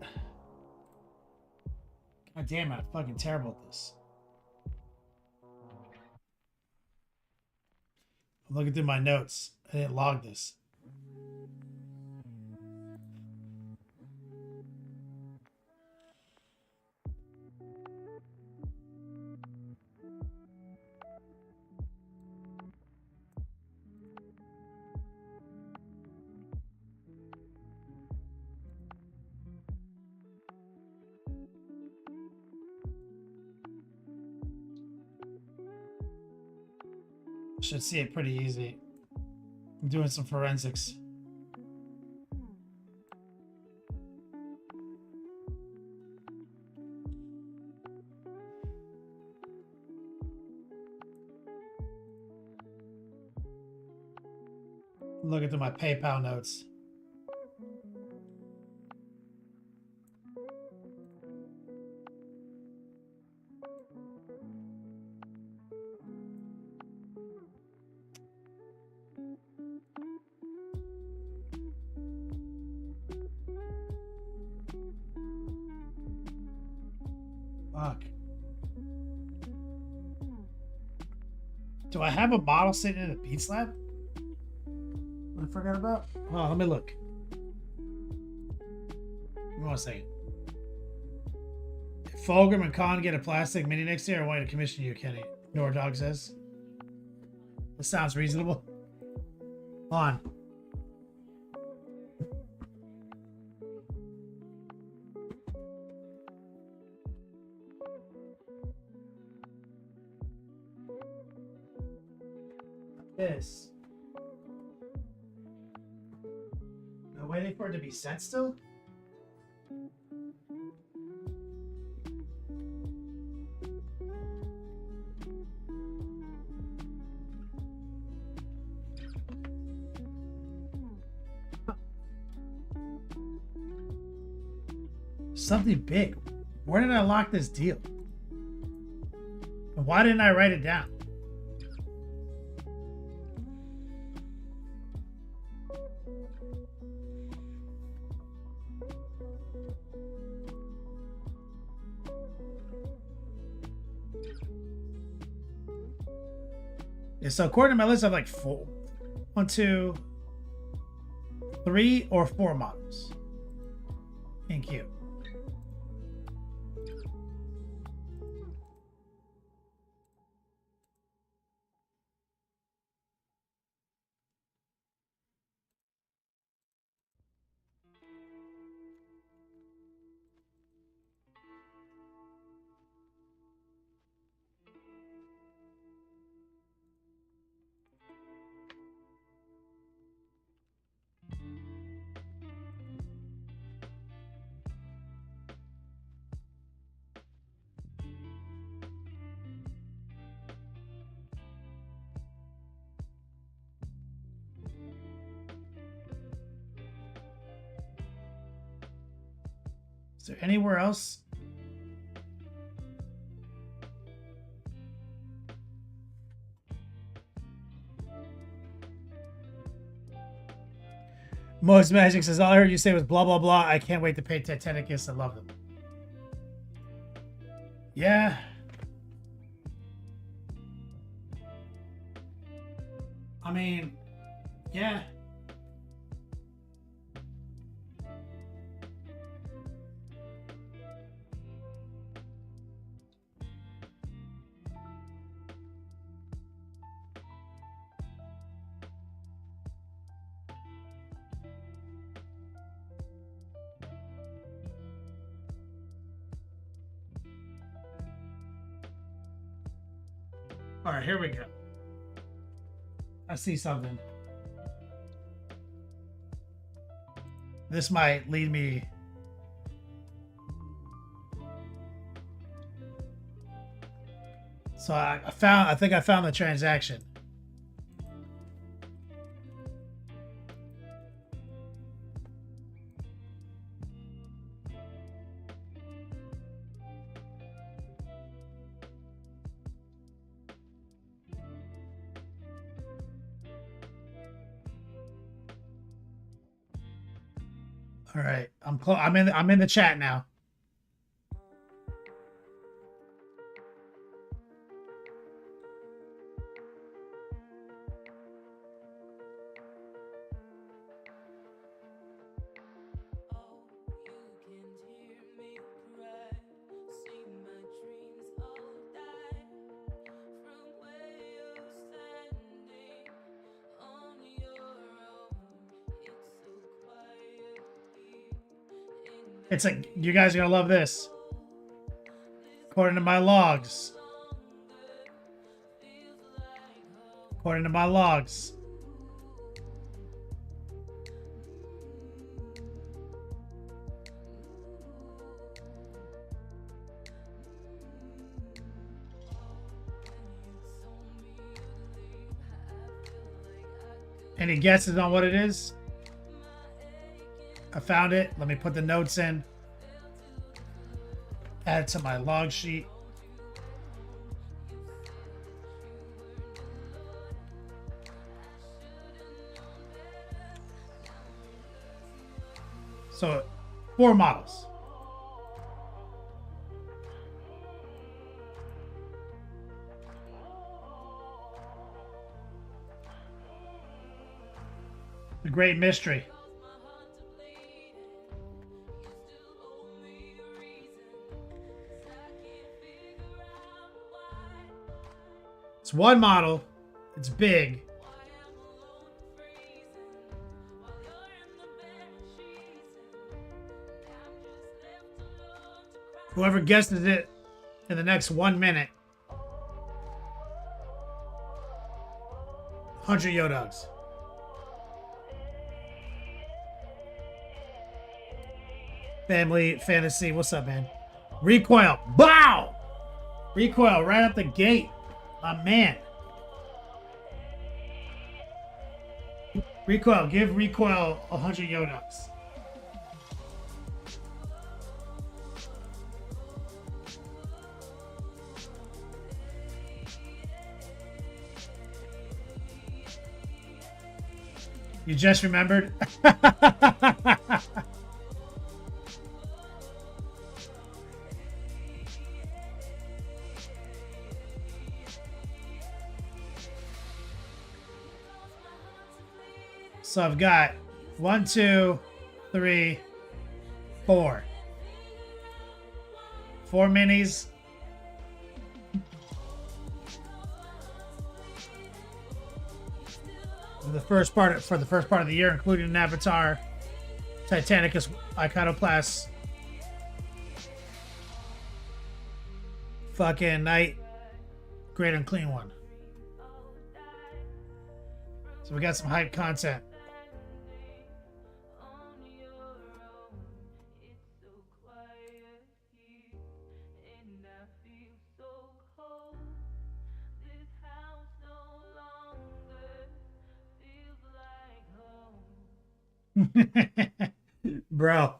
God damn it, I'm fucking terrible at this. I'm looking through my notes. I didn't log this. Should see it pretty easy. I'm doing some forensics. Look at my PayPal notes. Fuck. Do I have a model sitting in a Beats Lab? I forgot about? Oh, let me look. Give me 1 second. If Fulgrim and Khan get a plastic mini next year, I want you to commission you, Kenny. Nordog says. This sounds reasonable. On. This. I'm waiting for it to be sent still? Something big. Where did I lock this deal? And why didn't I write it down? Yeah, so according to my list, I have like 1, 2, 3 or 4 models in queue. Is there anywhere else? Most Magic says, all I heard you say was blah, blah, blah. I can't wait to pay Titanicus. I love them. Yeah. I mean, yeah. All right, here we go. I see something. This might lead me. So I think I found the transaction. All right, I'm in the chat now. It's like, you guys are gonna love this. According to my logs. According to my logs. Any guesses on what it is? I found it. Let me put the notes in. Add it to my log sheet. So, 4 models. The Great Mystery. It's one model. It's big. Whoever guesses it in the next 1 minute, 100 Yodogs. Family Fantasy, what's up, man? Recoil, bow! Recoil right out the gate. My man. Recoil, give Recoil 100 Yodogs. You just remembered? So I've got 1, 2, 3, 4. 4 minis. For the first part of the year, including an Avatar, Titanicus Iconoclast, fucking Night, Great Unclean One. So we got some hype content. Bro,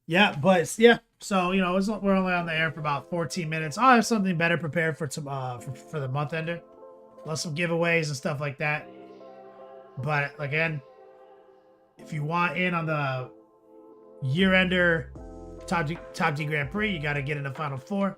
Yeah, but yeah. So you know, we're only on the air for about 14 minutes. I'll have something better prepared for some for the month ender. Plus some giveaways and stuff like that. But again, if you want in on the year ender Top D Grand Prix, you got to get in the Final Four.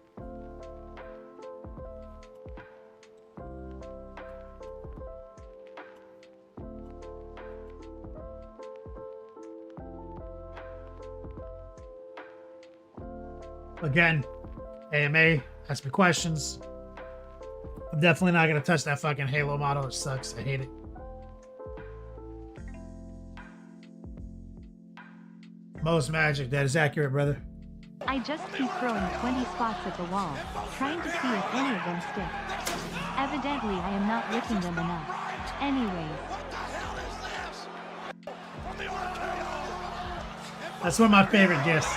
Again, AMA, ask me questions. I'm definitely not going to touch that fucking Halo model. It sucks. I hate it. Most magic. That is accurate, brother. I just keep throwing 20 spots at the wall, trying to see if any of them stick. Evidently, I am not licking them enough. Anyways. That's one of my favorite gifts.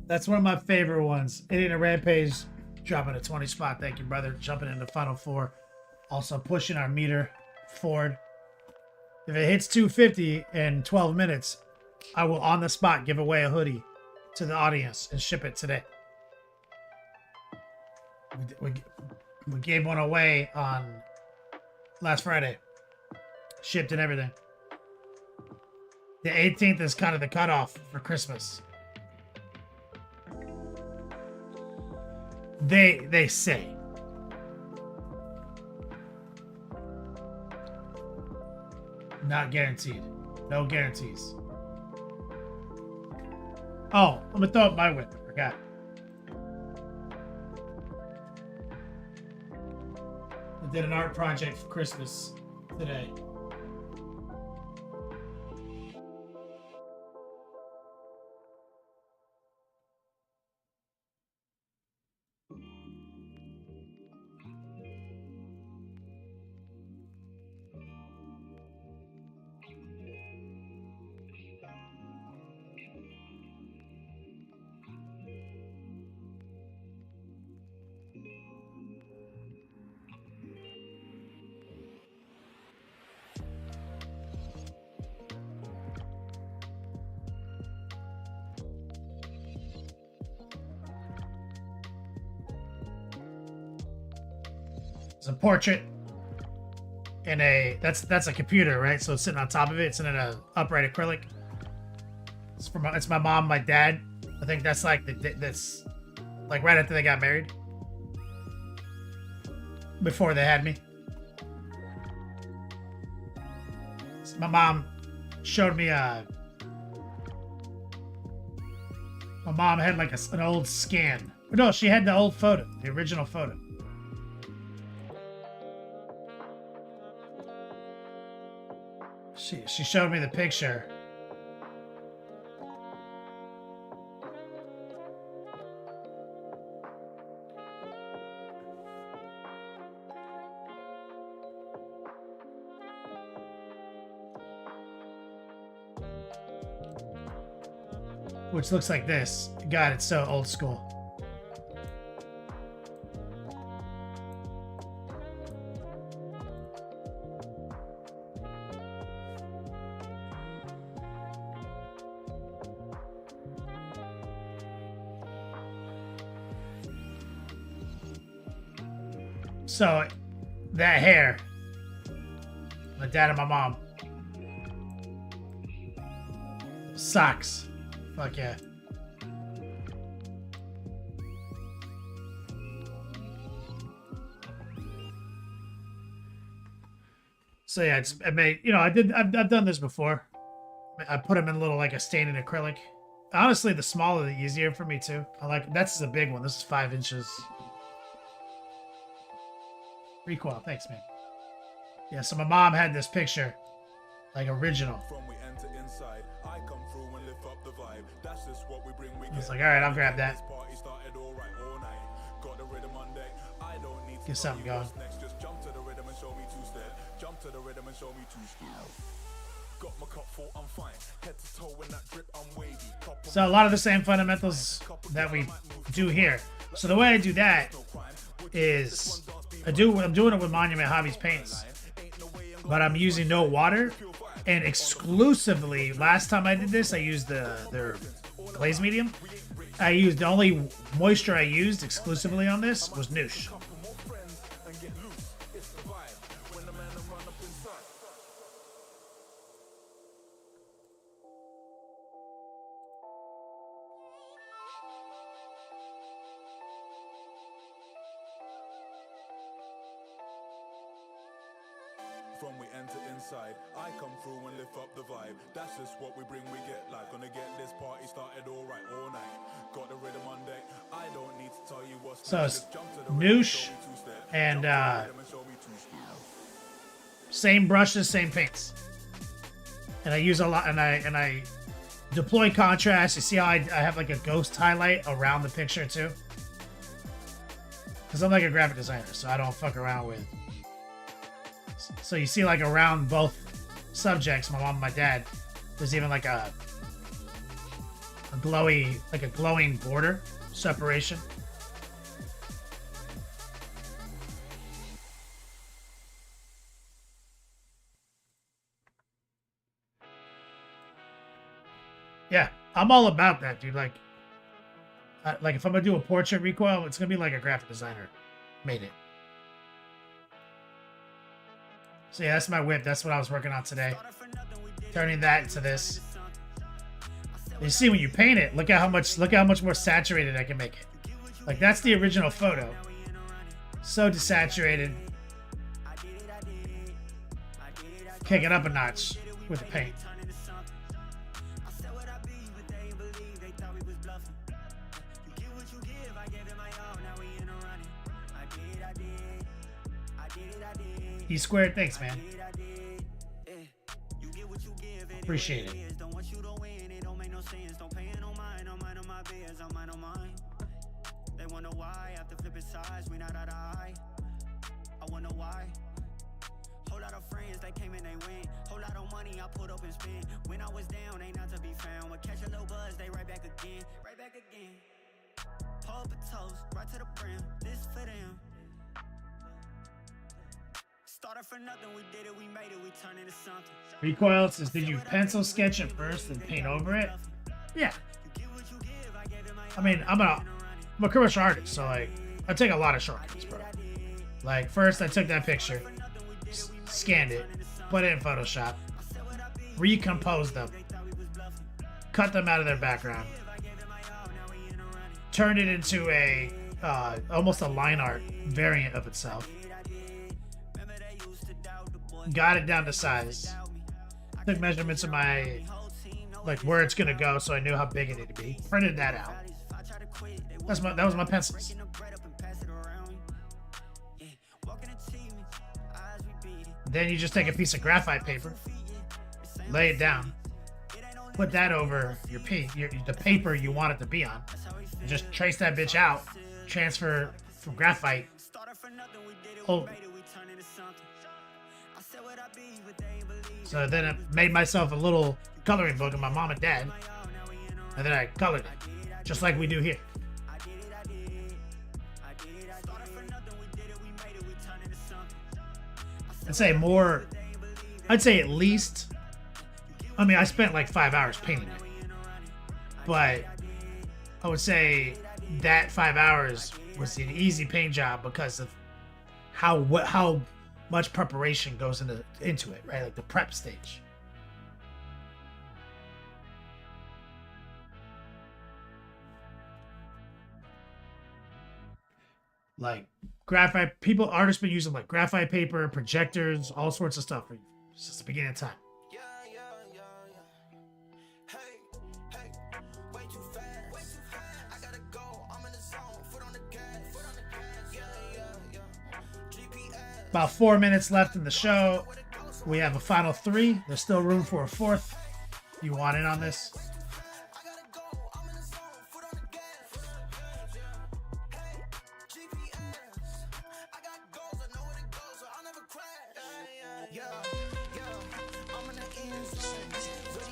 That's one of my favorite ones. Hitting a rampage, dropping a 20 spot. Thank you, brother. Jumping into Final Four. Also pushing our meter forward. If it hits 250 in 12 minutes, I will on the spot give away a hoodie to the audience and ship it today. We gave one away on last Friday. Shipped and everything. The 18th is kind of the cutoff for Christmas. They say. Not guaranteed. No guarantees. Oh, I'm gonna throw up my whip. I forgot. I did an art project for Christmas today. It's a portrait in a that's a computer, right? So it's sitting on top of it. It's in an upright acrylic. It's my mom, my dad. I think that's like that's like right after they got married, before they had me. So my mom showed me my mom had like an old scan. No, she had the old photo, the original photo. She showed me the picture. Which looks like this. God, it's so old school. So, that hair, my dad and my mom. Socks. Fuck yeah. So yeah, I made, you know, I've done this before. I put them in a little, like a stain in acrylic. Honestly, the smaller the easier for me too. That's a big one. This is 5 inches. Recoil, thanks, man. Yeah, so my mom had this picture, like original. I was like, all right, I'll grab that. Get something going. So a lot of the same fundamentals that we do here. So the way I do that is I'm doing it with Monument Hobbies paints, but I'm using no water, and exclusively last time I did this I used their glaze medium. I used the only moisture I used exclusively on this was Noosh. From we enter inside, I come through and lift up the vibe. That's just what we bring, we get like. Gonna get this party started alright all night. Got the rhythm on deck. I don't need to tell you what's So next. it's Just jump to the rhythm, Noosh show me two-step. and Jump to the rhythm and show me two-step. same brushes, same paints. And I use a lot, and I deploy contrast. You see how I have like a ghost highlight around the picture too? Because I'm like a graphic designer, so I don't fuck around with. So you see like around both subjects, my mom and my dad, there's even like a glowing border separation. Yeah, I'm all about that, dude. Like if I'm gonna do a portrait recoil, it's gonna be like a graphic designer made it. So yeah, that's my whip. That's what I was working on today. Turning that into this. You see when you paint it, look at how much more saturated I can make it. Like that's the original photo. So desaturated. Kick it up a notch with the paint. E squared, thanks, man. Appreciate it. They wonder why after flipping sides, we not out of eye. I wonder why. Whole lot of friends, they came and they went. Whole lot of money I put up and spent. When I was down, ain't not to be found. But catch a little buzz, they right back again. Right back again. Pull up a toast, right to the brim. This for them. Started for nothing, we did it, we made it, we turned into something. Recoil says, did you pencil sketch it first and paint over it? Yeah. I mean, I'm a commercial artist, so like, I take a lot of shortcuts, bro. Like, first I took that picture, scanned it, put it in Photoshop, recomposed them, cut them out of their background, turned it into a almost a line art variant of itself. Got it down to size. Took measurements of my, like where it's gonna go, so I knew how big it needed to be. Printed that out. That was my pencils. Then you just take a piece of graphite paper, lay it down, put that over the paper you want it to be on, and just trace that bitch out. Transfer from graphite. Oh. So then I made myself a little coloring book of my mom and dad, and then I colored it, just like we do here. I'd say at least, I mean, I spent like 5 hours painting it, but I would say that 5 hours was an easy paint job because of how much preparation goes into it, right? Like the prep stage. Like graphite, artists been using like graphite paper, projectors, all sorts of stuff since the beginning of time. About 4 minutes left in the show. We have a final 3. There's still room for a 4th. You want in on this?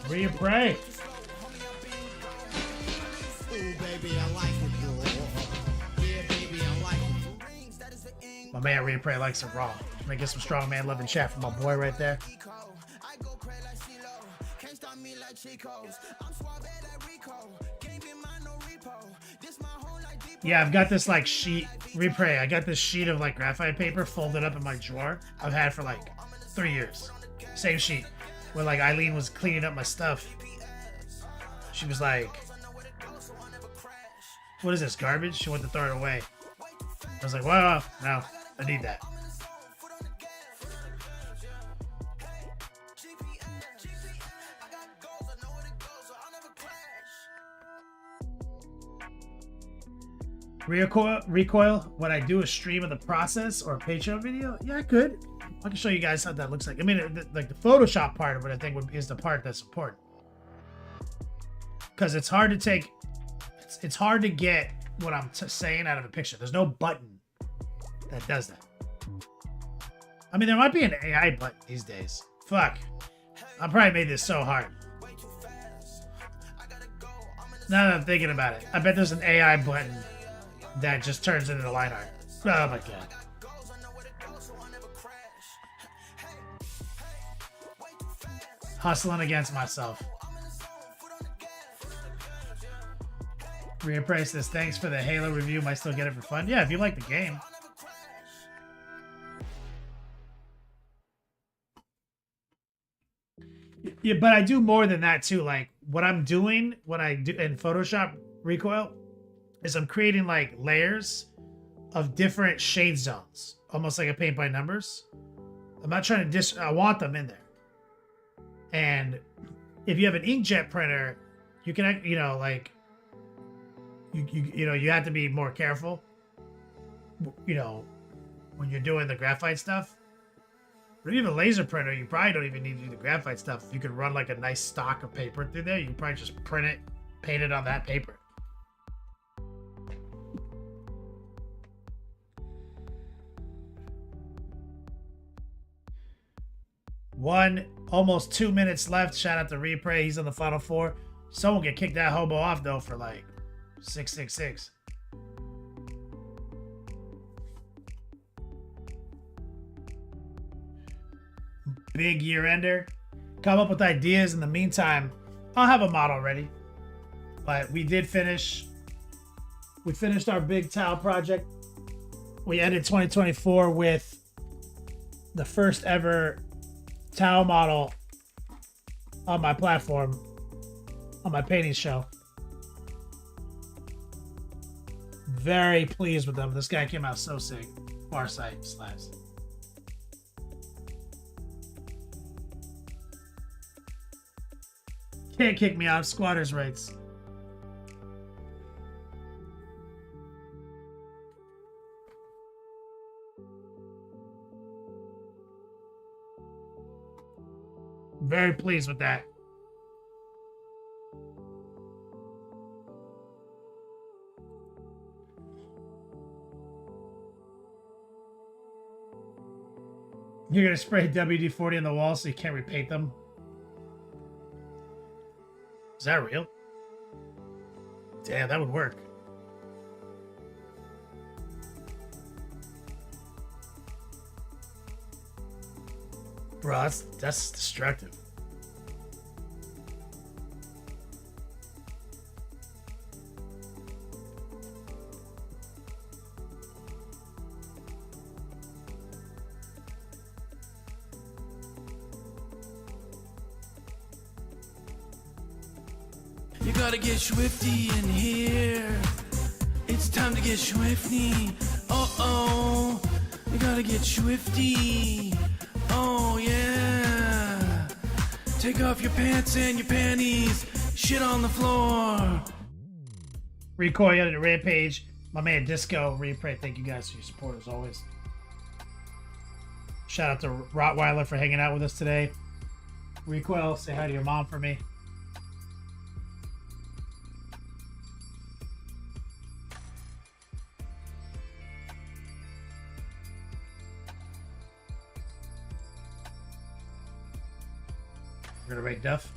Rhea Prey. My man Rhea Prey likes it raw. Let me get some strong man love and chat from my boy right there. Can't stop me like Chico's. I'm suave like Rico. Yeah, I've got this like sheet Repray. I got this sheet of like graphite paper folded up in my drawer. I've had for like 3 years. Same sheet. When like Eileen was cleaning up my stuff, she was like, "What is this, garbage?" She wanted to throw it away. I was like, "Well, no, I need that." Recoil, when I do a stream of the process or a Patreon video, yeah, I could. I can show you guys how that looks like. I mean, like the Photoshop part of it, I think is the part that's important. Because it's hard to take, it's hard to get what I'm saying out of a picture. There's no button that does that. I mean, there might be an AI button these days. Fuck. I probably made this so hard. Now that I'm thinking about it, I bet there's an AI button that just turns into line art. Oh my god. Hustling against myself. Reappraise this. Thanks for the Halo review. Might still get it for fun. Yeah, if you like the game. Yeah, but I do more than that too. Like what I'm doing when I do in Photoshop Recoil is I'm creating like layers of different shade zones, almost like a paint by numbers. I'm not trying to I want them in there. And if you have an inkjet printer, you can, you know, like you have to be more careful, you know, when you're doing the graphite stuff. But if you have a laser printer, you probably don't even need to do the graphite stuff. You could run like a nice stock of paper through there. You can probably just print it, paint it on that paper. Almost 2 minutes left. Shout out to Repray. He's on the final 4. Someone get kicked that hobo off though for like 666. Big year ender. Come up with ideas. In the meantime, I'll have a model ready. But we did finish. We finished our big tile project. We ended 2024 with the first ever tile model on my platform, on my painting show. Very pleased with them. This guy came out so sick. Farsight Slash. Can't kick me out. Squatters' rights. Very pleased with that. You're gonna spray WD-40 on the wall so you can't repaint them? Is that real? Damn, that would work. Bro, that's destructive. You gotta get swifty in here. It's time to get swifty. Uh-oh. You gotta get swifty. Oh, yeah. Take off your pants and your panties. Shit on the floor. Recoil at a Rampage. My man Disco Repray. Thank you guys for your support as always. Shout out to Rottweiler for hanging out with us today. Recoil, say hi to your mom for me. We're gonna rate Duff.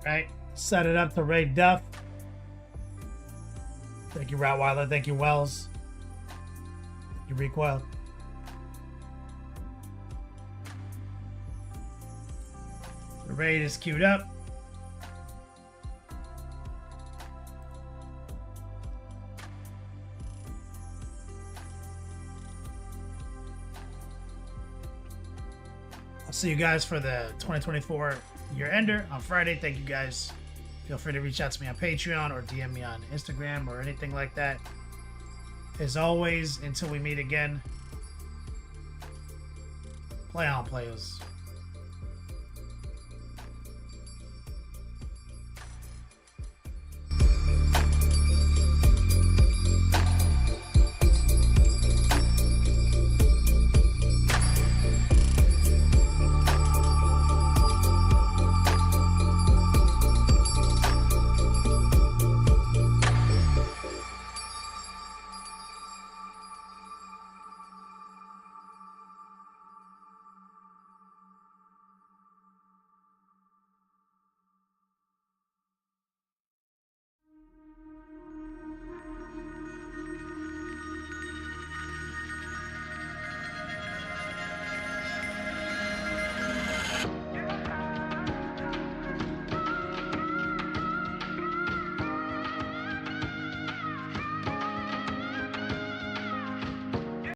Right? Set it up to Ray Duff. Thank you, Rottweiler. Thank you, Wells. Thank you, Recoil. The raid is queued up. I'll see you guys for the 2024 year ender on Friday. Thank you guys. Feel free to reach out to me on Patreon or DM me on Instagram or anything like that. As always, until we meet again, play on, players.